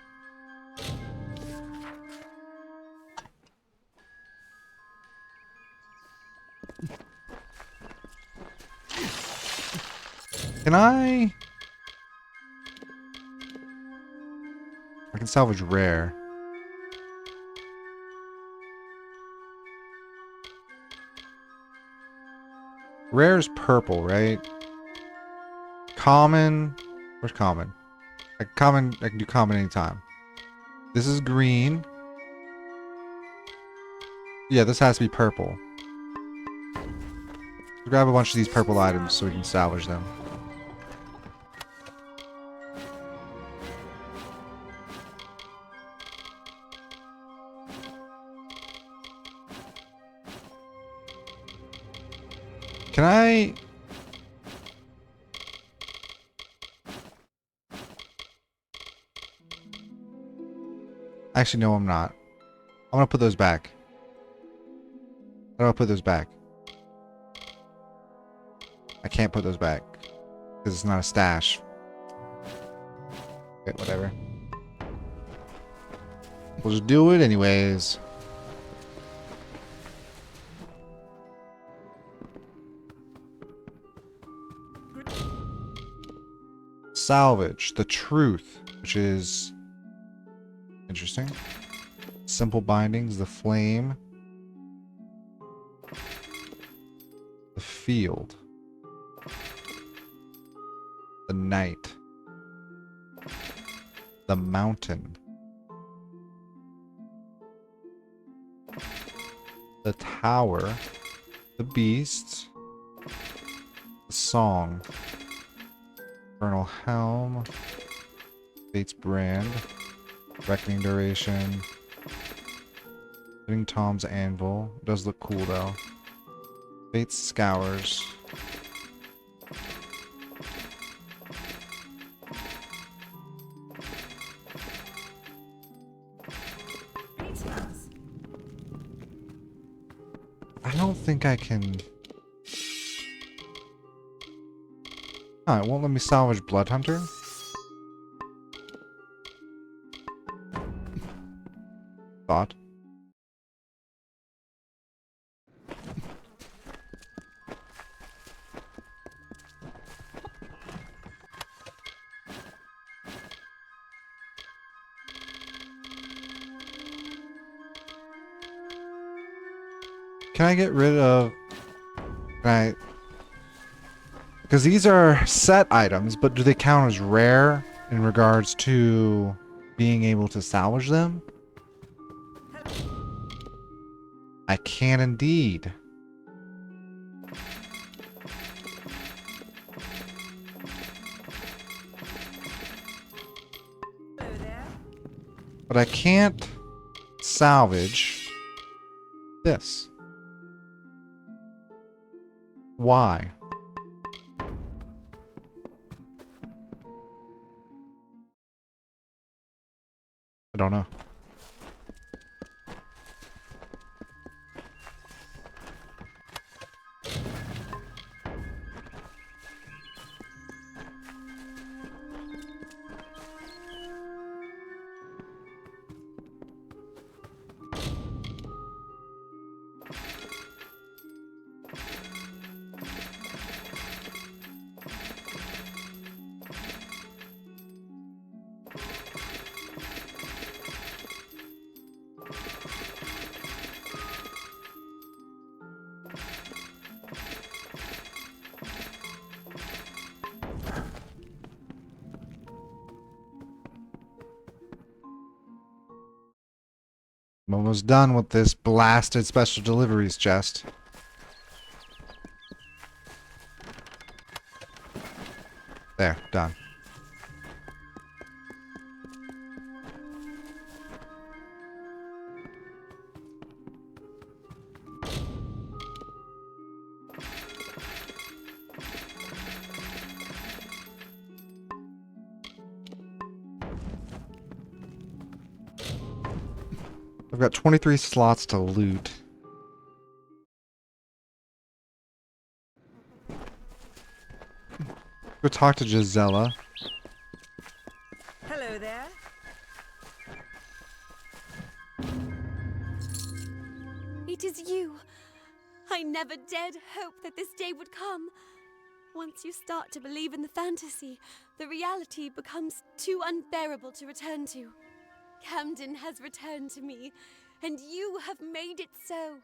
Can I can salvage rare. Rare is purple, right? Common. Where's common? Common, I can do common anytime. This is green. Yeah, this has to be purple. Let's grab a bunch of these purple items so we can salvage them. Can I... Actually, no, I'm not. I'm gonna put those back. How do I put those back? I can't put those back. Because it's not a stash. Okay, whatever. We'll just do it anyways. Salvage the truth, which is interesting. Simple bindings, the flame, the field, the night, the mountain, the tower, the beasts, the song, Infernal Helm, Fate's Brand, Reckoning Duration, Living Tom's Anvil. It does look cool though. Fate's Scours. I don't think I can... Oh, it won't let me salvage Blood Hunter? Thought. Can I get rid of... Can I... Because these are set items, but do they count as rare in regards to being able to salvage them? I can indeed. But I can't salvage this. Why? I don't know. I'm almost done with this blasted special deliveries chest. There, done. I've got 23 slots to loot. Go talk to Gisela. Hello there. It is you. I never dared hope that this day would come. Once you start to believe in the fantasy, the reality becomes too unbearable to return to. Camden has returned to me, and you have made it so.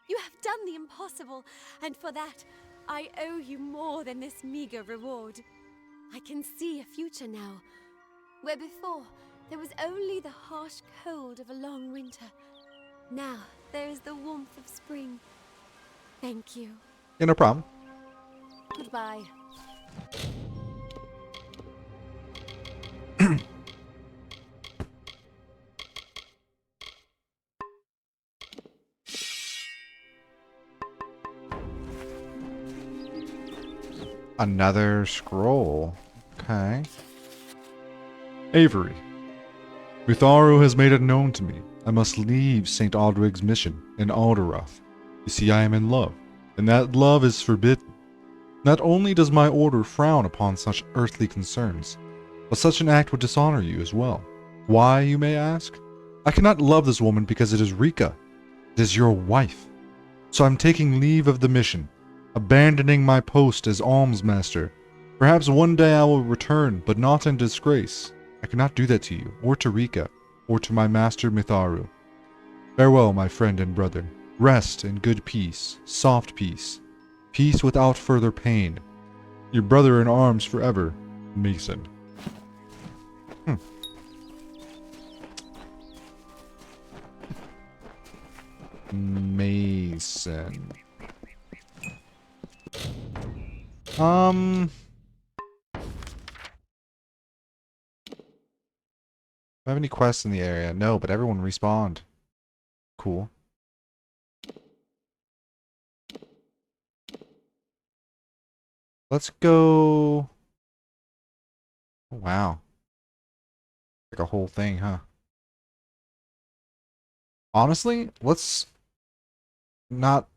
You have done the impossible, and for that, I owe you more than this meager reward. I can see a future now, where before there was only the harsh cold of a long winter. Now there is the warmth of spring. Thank you. Yeah, no problem. Goodbye. Another scroll. Okay. Avery. Mitharu has made it known to me. I must leave St. Aldric's mission in Alderoth. You see, I am in love, and that love is forbidden. Not only does my order frown upon such earthly concerns, but such an act would dishonor you as well. Why, you may ask? I cannot love this woman because it is Rika. It is your wife. So I'm taking leave of the mission, abandoning my post as almsmaster. Perhaps one day I will return, but not in disgrace. I cannot do that to you, or to Rika, or to my master Mitharu. Farewell, my friend and brother. Rest in good peace, soft peace. Peace without further pain. Your brother in arms forever, Mason. Mason. Do I have any quests in the area? No, but everyone respawned. Cool. Let's go. Oh, wow. Like a whole thing, huh? Honestly, let's not.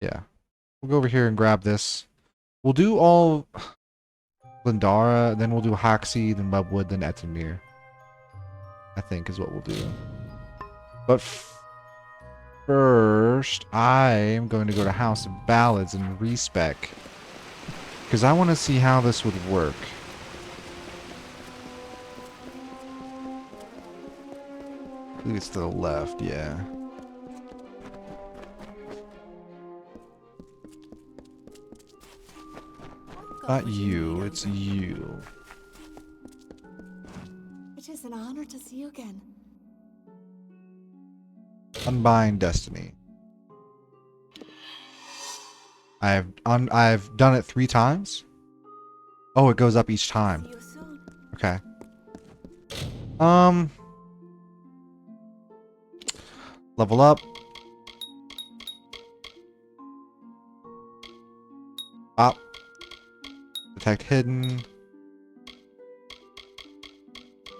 Yeah. We'll go over here and grab this. We'll do all Lindara, then we'll do Haxi, then Webwood, then Etemir. I think is what we'll do. But first, I am going to go to House of Ballads and respec. Because I want to see how this would work. I think it's to the left, yeah. Not you, it's you. It is an honor to see you again. Unbind Destiny. I've done it 3 times. Oh, it goes up each time. Okay. Level up. Up. Detect hidden.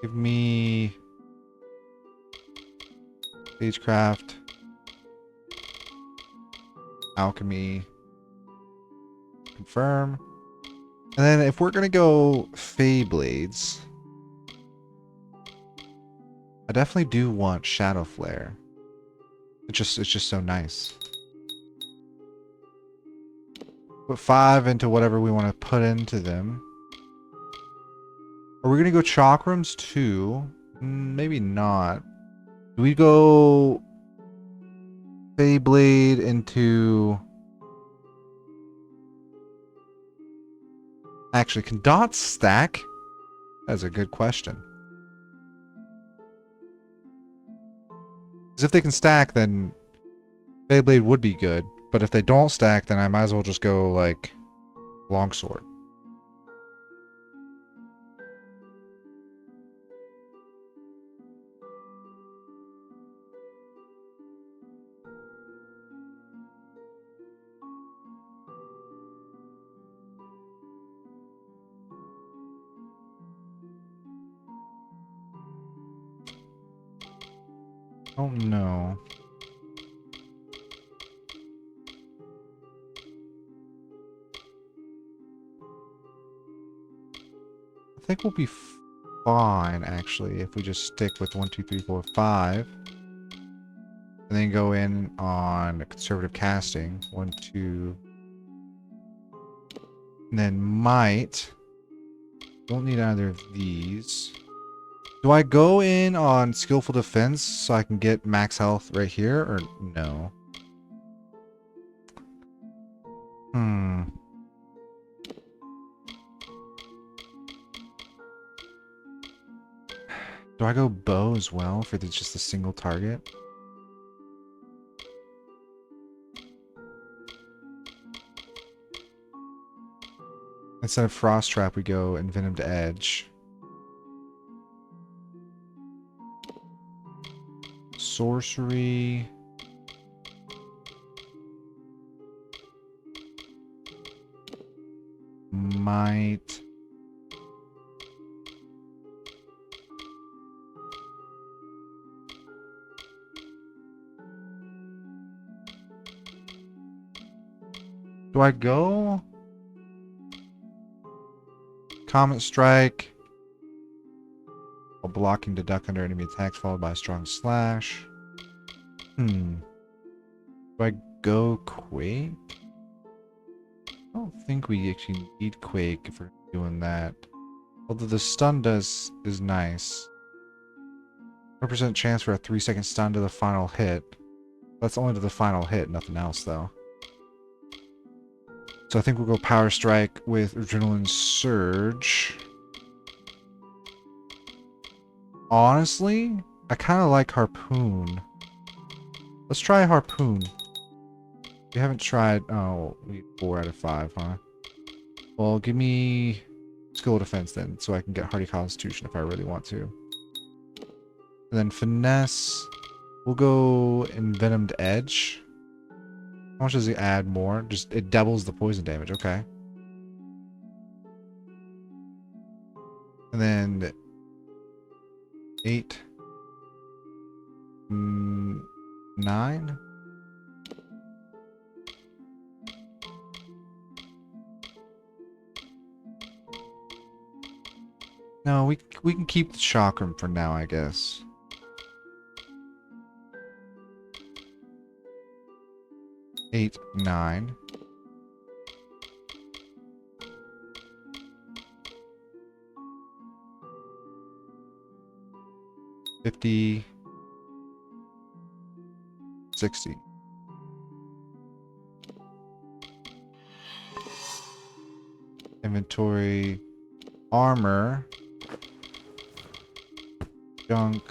Give me stagecraft. Alchemy. Confirm. And then if we're gonna go Fey Blades, I definitely do want Shadow Flare. It's just so nice. Put 5 into whatever we want to put into them. Are we gonna go Chakrams too? Maybe not. Do we go Feyblade into... Actually, can dots stack? That's a good question. Because if they can stack, then Feyblade would be good. But if they don't stack, then I might as well just go, like, Longsword. Oh no. I think we'll be fine, actually, if we just stick with 1, 2, 3, 4, 5. And then go in on conservative casting. 1, 2. And then might. Don't need either of these. Do I go in on skillful defense so I can get max health right here, or no? Do I go bow as well for just a single target? Instead of Frost Trap, we go Envenomed Edge. Sorcery. Might. Do I go? Comet Strike. While blocking to duck under enemy attacks followed by a strong slash. Do I go Quake? I don't think we actually need Quake if we're doing that. Although the stun is nice. 100% chance for a 3-second stun to the final hit. That's only to the final hit, nothing else though. So I think we'll go Power Strike with Adrenaline Surge. Honestly, I kind of like Harpoon. Let's try Harpoon. We haven't tried... Oh, we need 4 out of 5, huh? Well, give me Skill Defense then, so I can get Hardy Constitution if I really want to. And then Finesse. We'll go Envenomed Edge. How much does it add more? Just, it doubles the poison damage, okay. And then 8, 9. No, we can keep the Chakram for now, I guess. Eight, 9. $50, $60. Inventory, armor, junk.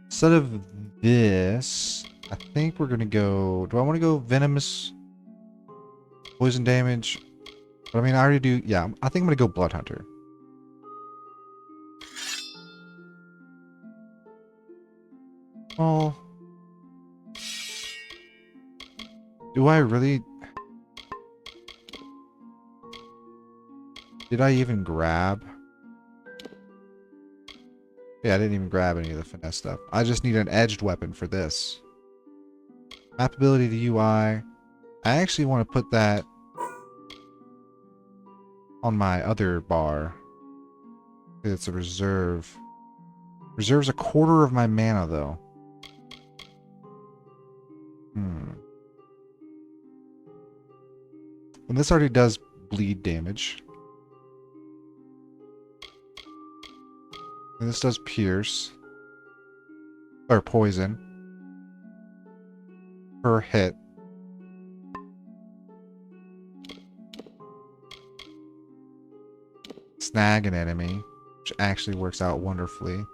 Instead of this, I think we're gonna go... Do I want to go Venomous? Poison damage. But I mean, I already do. Yeah, I think I'm gonna go Blood Hunter. Oh. Do I really? Did I even grab? Yeah, I didn't even grab any of the finesse stuff. I just need an edged weapon for this. Map ability to UI. I actually want to put that on my other bar. It's a reserve. Reserves a quarter of my mana, though. And this already does bleed damage. And this does pierce. Or poison. Per hit. Snag an enemy, which actually works out wonderfully.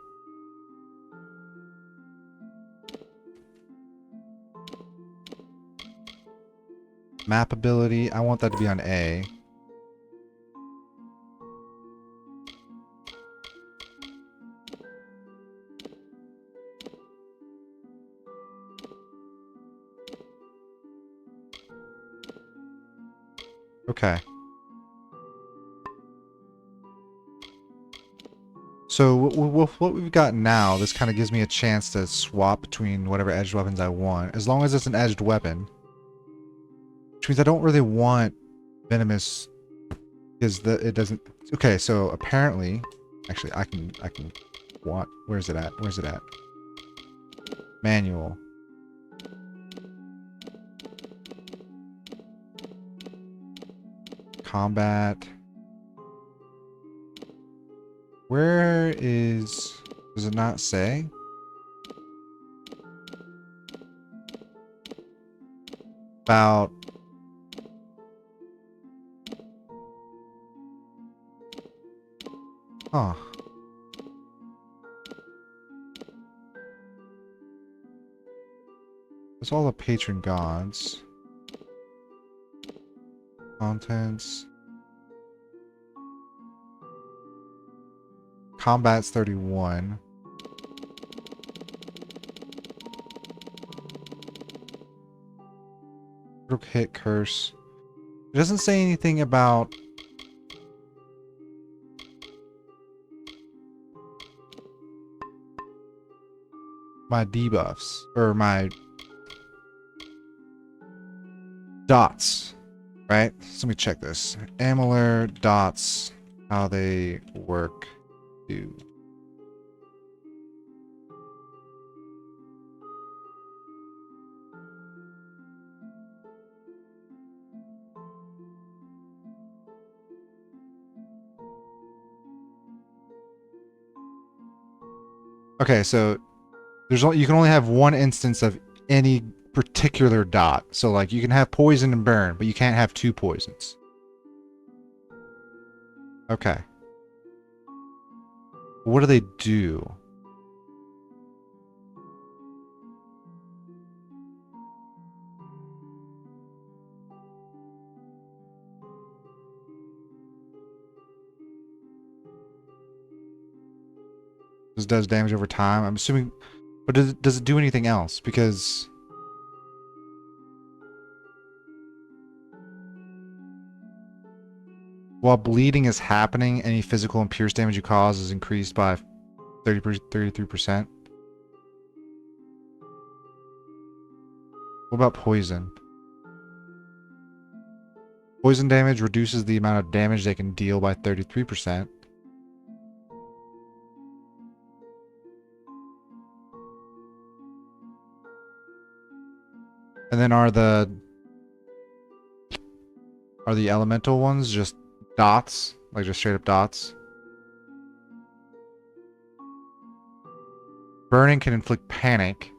Map ability, I want that to be on A. Okay. So with what we've got now, this kind of gives me a chance to swap between whatever edged weapons I want, as long as it's an edged weapon. Which means I don't really want venomous, because it doesn't. Okay, so apparently, actually, I can want. Where's it at? Where's it at? Manual. Combat. Where is... Does it not say? About... Huh. That's all the patron gods. Contents. Combat's 31. Critical hit curse. It doesn't say anything about my debuffs or my dots, right? So let me check this. Amalur dots, how they work. Okay, so you can only have one instance of any particular dot. So like you can have poison and burn, but you can't have two poisons. Okay. What do they do? This does damage over time. I'm assuming, but does it do anything else? Because while bleeding is happening, any physical and pierce damage you cause is increased by 33%. What about poison? Poison damage reduces the amount of damage they can deal by 33%. And then are the elemental ones just dots? Like just straight up dots? Burning can inflict panic.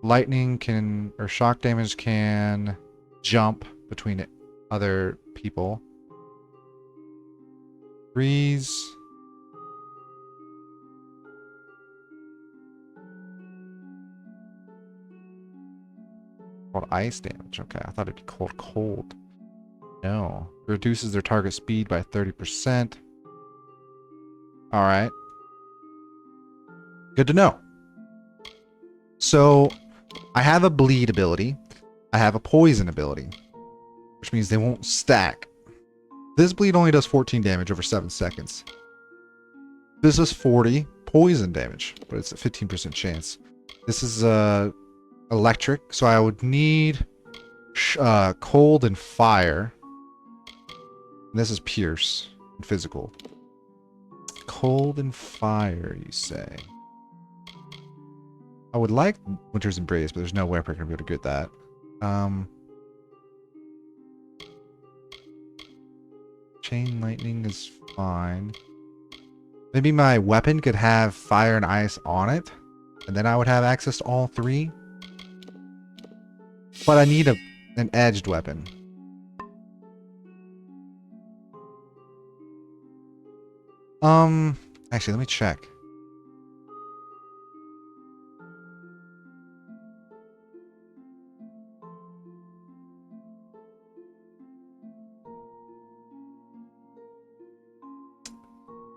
Lightning can, or shock damage can jump between other people. Freeze. Called ice damage. Okay, I thought it'd be called cold. No. It reduces their target speed by 30%. Alright. Good to know. So, I have a bleed ability. I have a poison ability. Which means they won't stack. This bleed only does 14 damage over 7 seconds. This is 40 poison damage, but it's a 15% chance. This is electric, so I would need cold and fire. And this is pierce and physical. Cold and fire, you say? I would like Winter's Embrace, but there's no way we're going to be able to get that. Chain lightning is fine. Maybe my weapon could have fire and ice on it, and then I would have access to all three. But I need an edged weapon. Actually, let me check.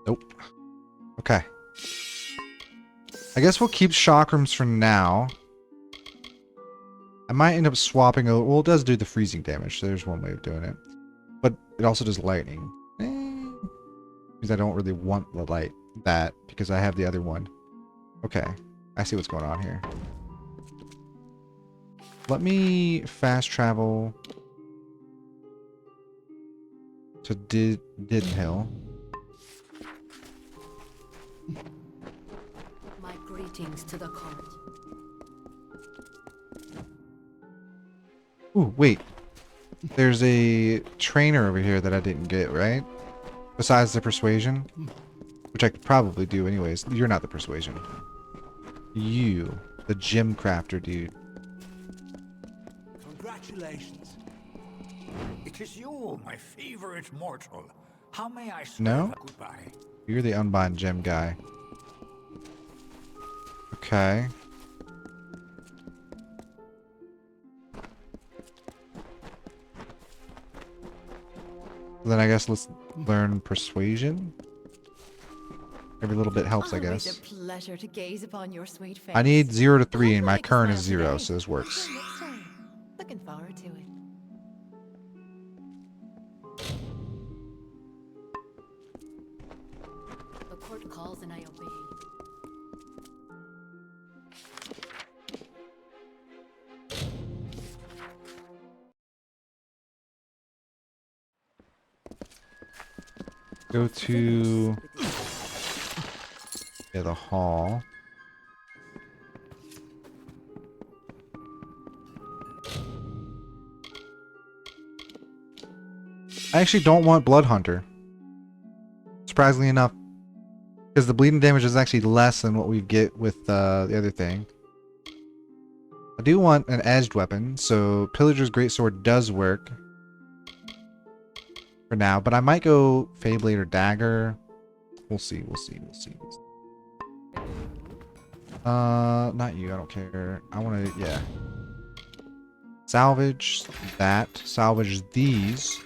Nope. Okay. I guess we'll keep chakrams for now. I might end up swapping over. Well, it does do the freezing damage, so there's one way of doing it. But it also does lightning. Because I don't really want the light that because I have the other one. Okay. I see what's going on here. Let me fast travel to Didenhill. My greetings to the court. Ooh, wait. There's a trainer over here that I didn't get, right? Besides the persuasion. Which I could probably do anyways. You're not the persuasion. You. The gem crafter dude. Congratulations. It is you, my favorite mortal. How may I serve No? a goodbye? You're the unbound gem guy. Okay. Then I guess let's learn persuasion. Every little bit helps, I Always guess. a pleasure to gaze upon your sweet face. I need 0 to 3 and my Make a current is smile 0, today. so this works. Next time. Looking forward to it. The court calls and I obey. Go to the hall. I actually don't want Blood Hunter. Surprisingly enough. Because the bleeding damage is actually less than what we get with the other thing. I do want an edged weapon, so Pillager's Greatsword does work. For now, but I might go Feyblade or Dagger. We'll see, we'll see, we'll see. Not you, I don't care. I want to, yeah. Salvage that. Salvage these.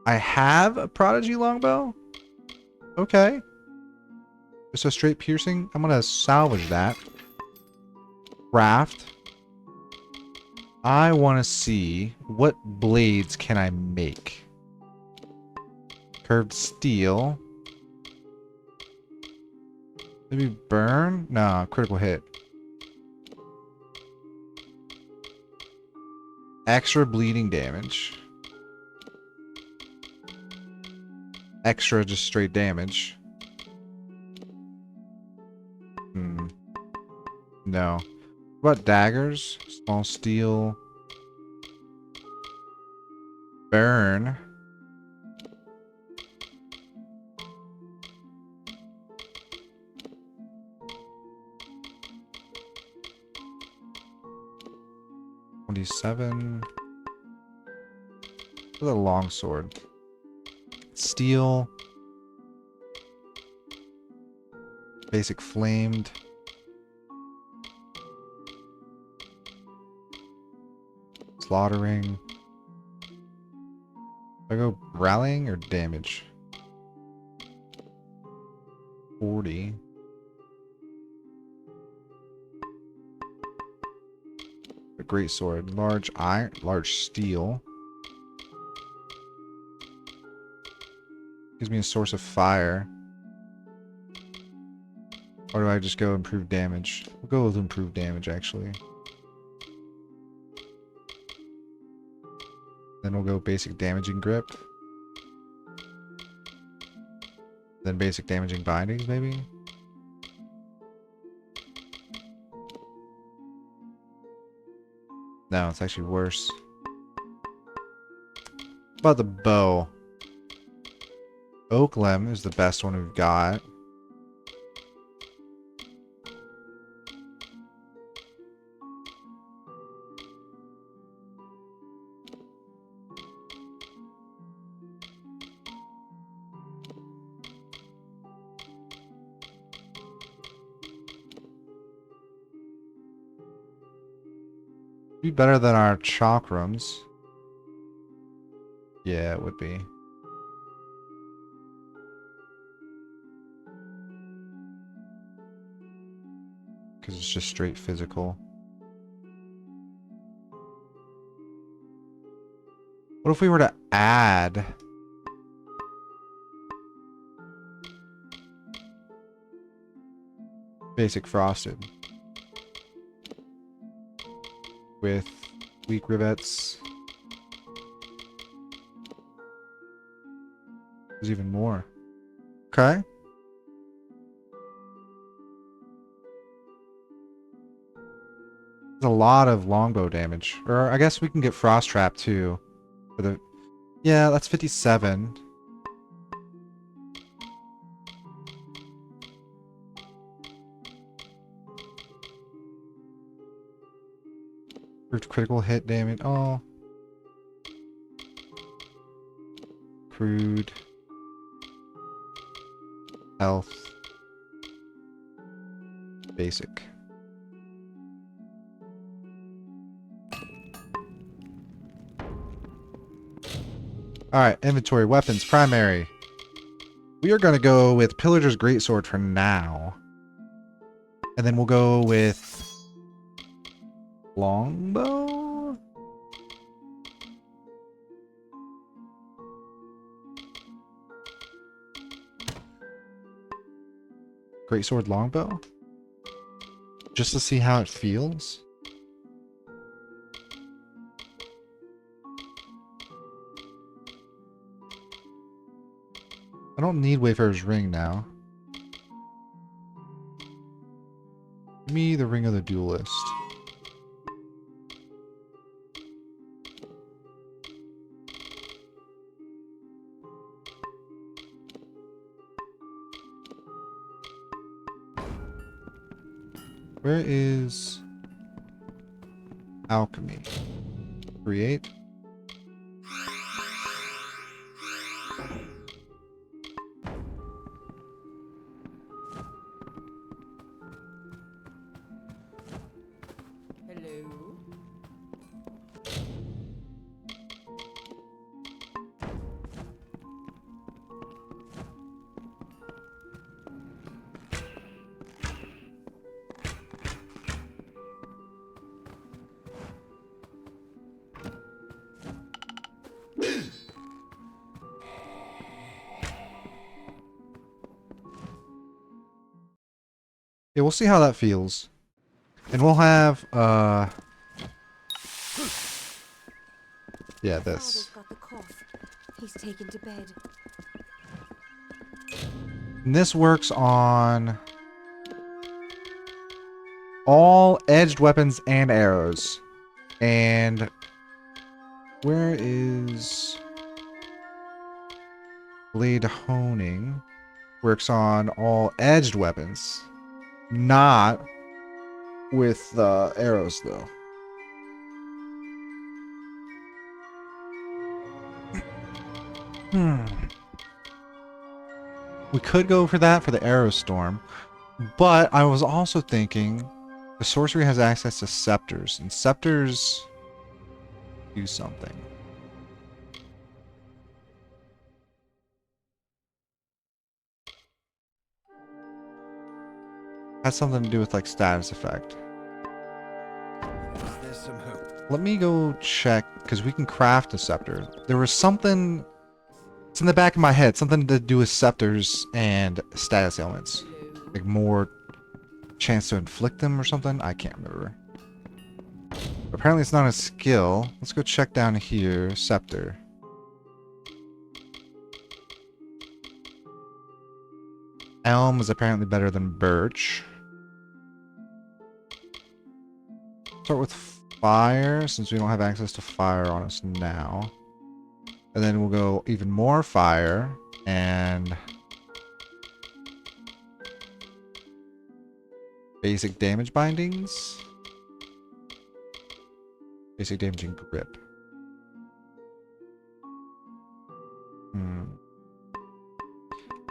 I have a Prodigy Longbow. Okay. Just a straight piercing. I'm gonna salvage that. Craft. I want to see what blades can I make. Curved steel. Maybe burn? No, critical hit. Extra bleeding damage. Extra just straight damage. No. What about daggers? Small steel. Burn. $27. With a longsword. Steel. Basic flamed. slaughtering. I go rallying or damage? 40. A great sword. Large iron, large steel. Gives me a source of fire. Or do I just go improve damage? We'll go with improved damage, actually. Then we'll go basic damaging grip. Then basic damaging bindings, maybe? No, it's actually worse. What about the bow? Oak limb is the best one we've got. Be better than our chakrams. Yeah, it would be. Because it's just straight physical. What if we were to add basic frosted with weak rivets? There's even more. Okay. There's a lot of longbow damage. Or I guess we can get frost trap too. For the yeah, that's 57. Critical hit damage. Oh. Crude. Health. Basic. Alright, inventory, weapons, primary. We are going to go with Pillager's Greatsword for now. And then we'll go with longbow? Greatsword longbow? Just to see how it feels? I don't need Wayfarer's Ring now. Give me the Ring of the Duelist. Where is alchemy? Create. Hello. Yeah, we'll see how that feels. And we'll have, yeah, this. Father's got the cough. He's taken to bed. And this works on all edged weapons and arrows. And where is blade honing? Works on all edged weapons. Not with arrows, though. We could go for that for the Arrow Storm, but I was also thinking the sorcery has access to scepters, and scepters do something. Has something to do with like status effect. There's some hope. Let me go check, because we can craft a scepter. There was something, it's in the back of my head, something to do with scepters and status ailments. Like more chance to inflict them or something? I can't remember. Apparently it's not a skill. Let's go check down here. Scepter. Elm is apparently better than birch. Start with fire, since we don't have access to fire on us now. And then we'll go even more fire, and basic damage bindings. Basic damage and grip.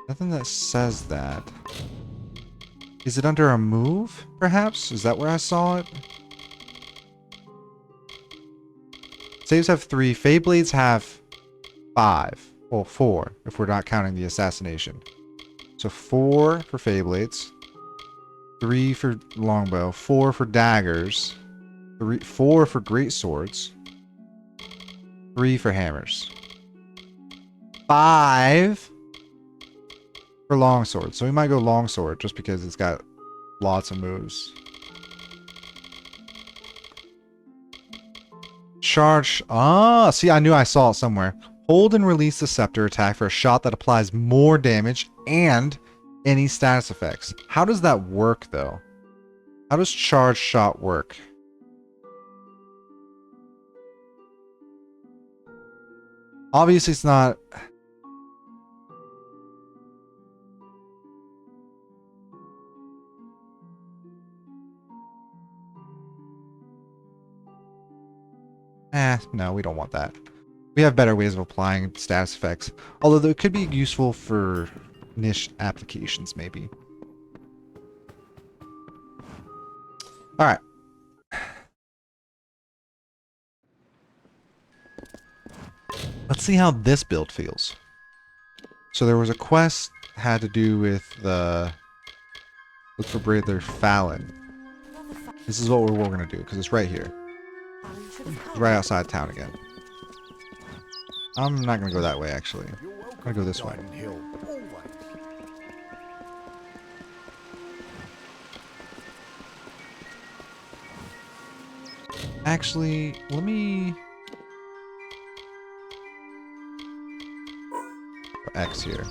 Nothing that says that. Is it under a move, perhaps? Is that where I saw it? Saves have 3. Feyblades have 5. Well, 4, if we're not counting the assassination. So 4 for Feyblades. 3 for longbow. 4 for daggers. 4 for great swords. 3 for hammers. 5 for longsword. So we might go longsword just because it's got lots of moves. Charge. Ah, see, I knew I saw it somewhere. Hold and release the scepter attack for a shot that applies more damage and any status effects. How does that work, though? How does charge shot work? Obviously, it's not... No, we don't want that. We have better ways of applying status effects. Although it could be useful for niche applications, maybe. Alright. Let's see how this build feels. So there was a quest had to do with the... Look for Brother Fallon. This is what we're going to do, because it's right here. It's right outside town again. I'm not going to go that way, actually. I'm going to go this way. Actually, let me... X here.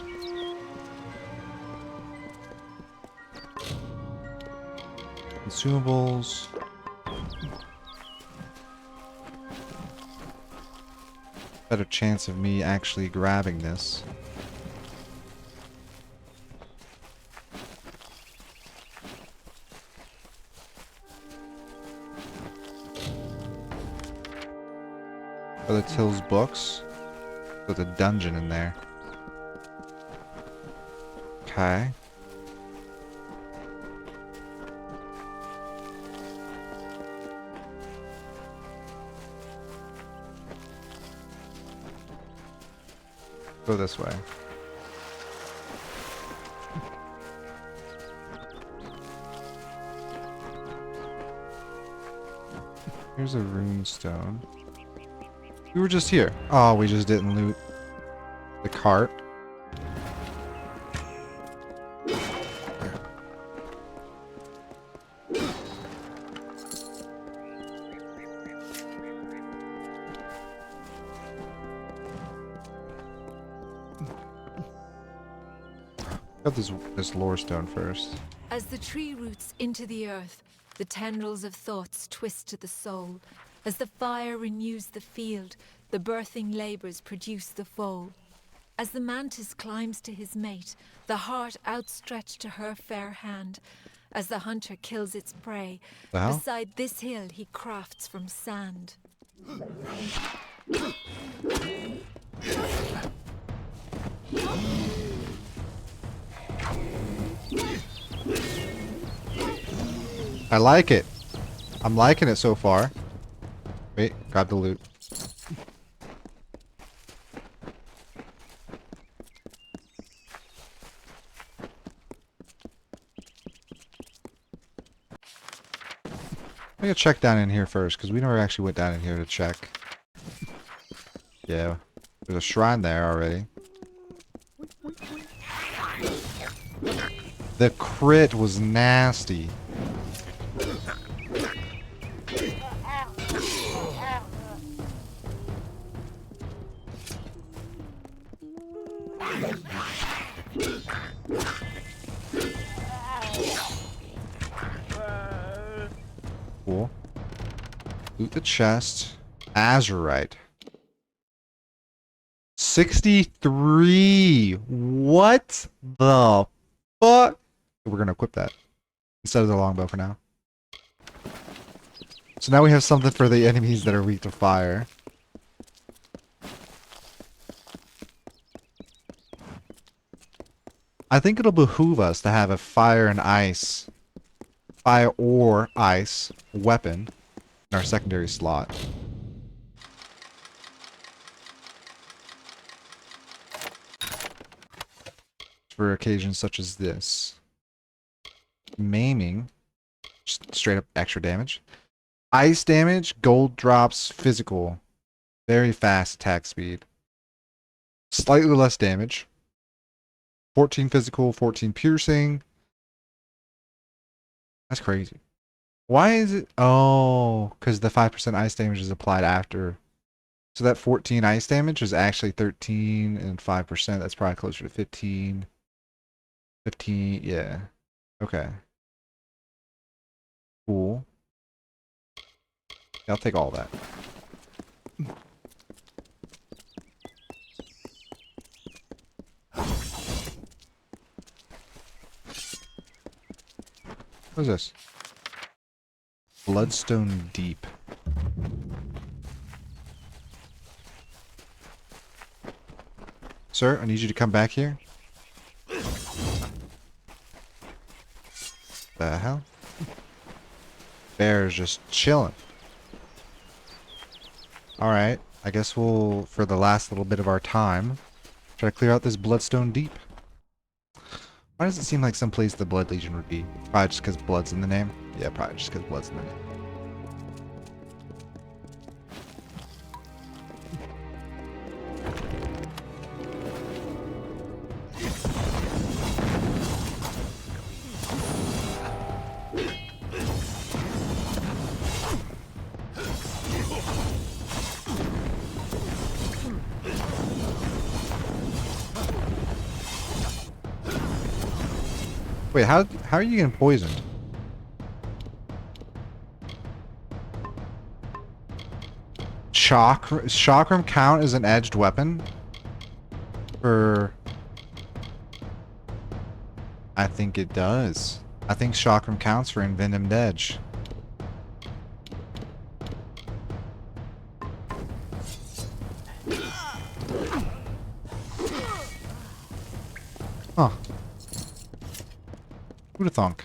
Consumables. Better chance of me actually grabbing this. Brother Till's books. There's a dungeon in there. Okay. Go this way. Here's a rune stone. We were just here. Oh, we just didn't loot the cart. Got this lore stone first. As the tree roots into the earth, the tendrils of thoughts twist to the soul. As the fire renews the field, the birthing labors produce the foal. As the mantis climbs to his mate, the heart outstretched to her fair hand. As the hunter kills its prey, beside this hill he crafts from sand. I like it. I'm liking it so far. Wait, grab the loot. me go check down in here first, because we never actually went down in here to check. Yeah. There's a shrine there already. The crit was nasty. Cool. Loot the chest. Azurite. 63. What the fuck? We're gonna equip that instead of the longbow for now. So now we have something for the enemies that are weak to fire. I think it'll behoove us to have a fire or ice weapon in our secondary slot. For occasions such as this. Maiming, just straight up extra damage. Ice damage, gold drops, physical. Very fast attack speed. Slightly less damage. 14 physical, 14 piercing. That's crazy. Why is it? Oh, because the 5% ice damage is applied after. So that 14 ice damage is actually 13 and 5%. That's probably closer to 15. 15, yeah. Okay. Cool. Yeah, I'll take all that. What is this? Bloodstone Deep. Sir, I need you to come back here. The hell? Bear's just chilling. Alright, I guess we'll, for the last little bit of our time, try to clear out this Bloodstone Deep. Why does it seem like someplace the Blood Legion would be? Probably just because blood's in the name? Yeah, probably just because blood's in the name. Wait, how are you getting poisoned? Chakram count as an edged weapon? For... I think it does. I think Chakram counts for Envenomed Edge. Huh. Who'd have thunk?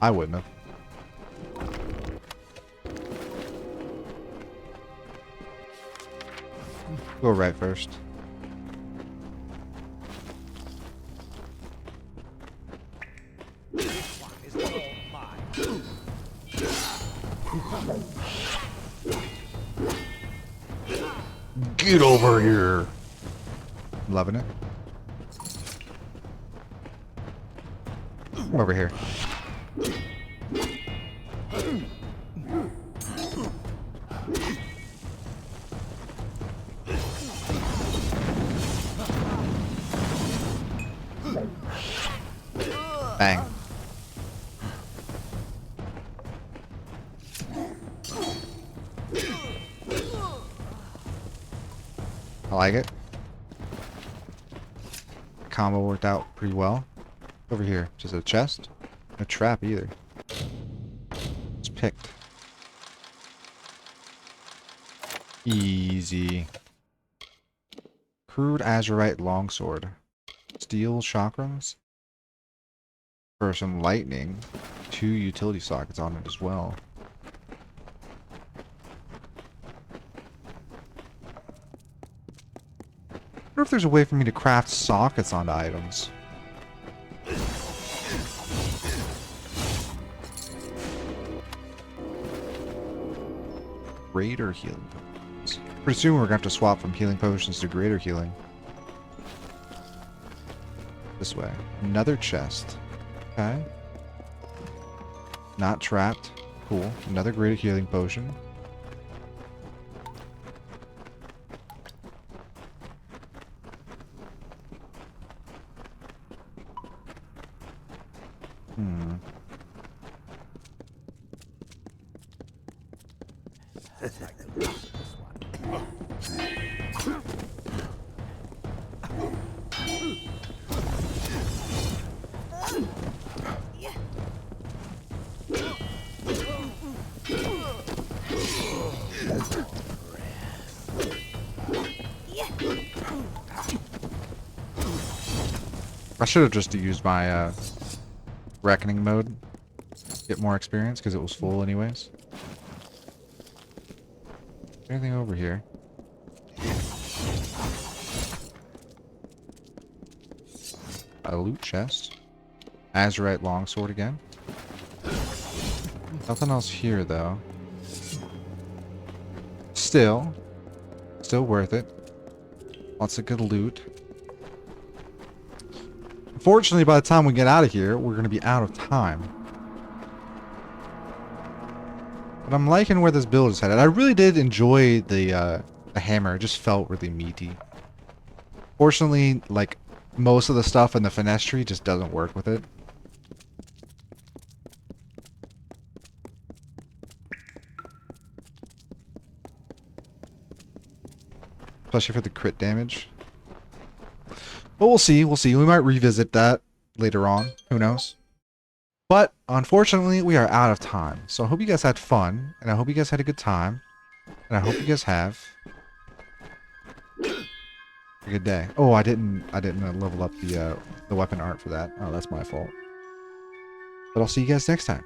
I wouldn't have. Go right first. Get over here. Loving it. Come over here. Bang. I like it. Combo worked out pretty well. Over here, just a chest. No trap either. It's picked. Easy. Crude azurite longsword. Steel chakrams. For some lightning. 2 utility sockets on it as well. wonder if there's a way for me to craft sockets onto items. Greater healing potions. Pretty soon we're gonna have to swap from healing potions to greater healing. This way. Another chest. Okay. Not trapped. Cool. Another greater healing potion. Hmm. I should have just used my reckoning mode. Get more experience because it was full anyways. Anything over here? A loot chest. Azurite longsword again. Nothing else here though. Still worth it. Lots of good loot. Unfortunately, by the time we get out of here, we're going to be out of time. But I'm liking where this build is headed. I really did enjoy the hammer. It just felt really meaty. Fortunately, like, most of the stuff in the finesse tree just doesn't work with it. Especially for the crit damage. But we'll see. We'll see. We might revisit that later on. Who knows? But unfortunately, we are out of time. So I hope you guys had fun, and I hope you guys had a good time, and I hope you guys have a good day. Oh, I didn't level up the weapon art for that. Oh, that's my fault. But I'll see you guys next time.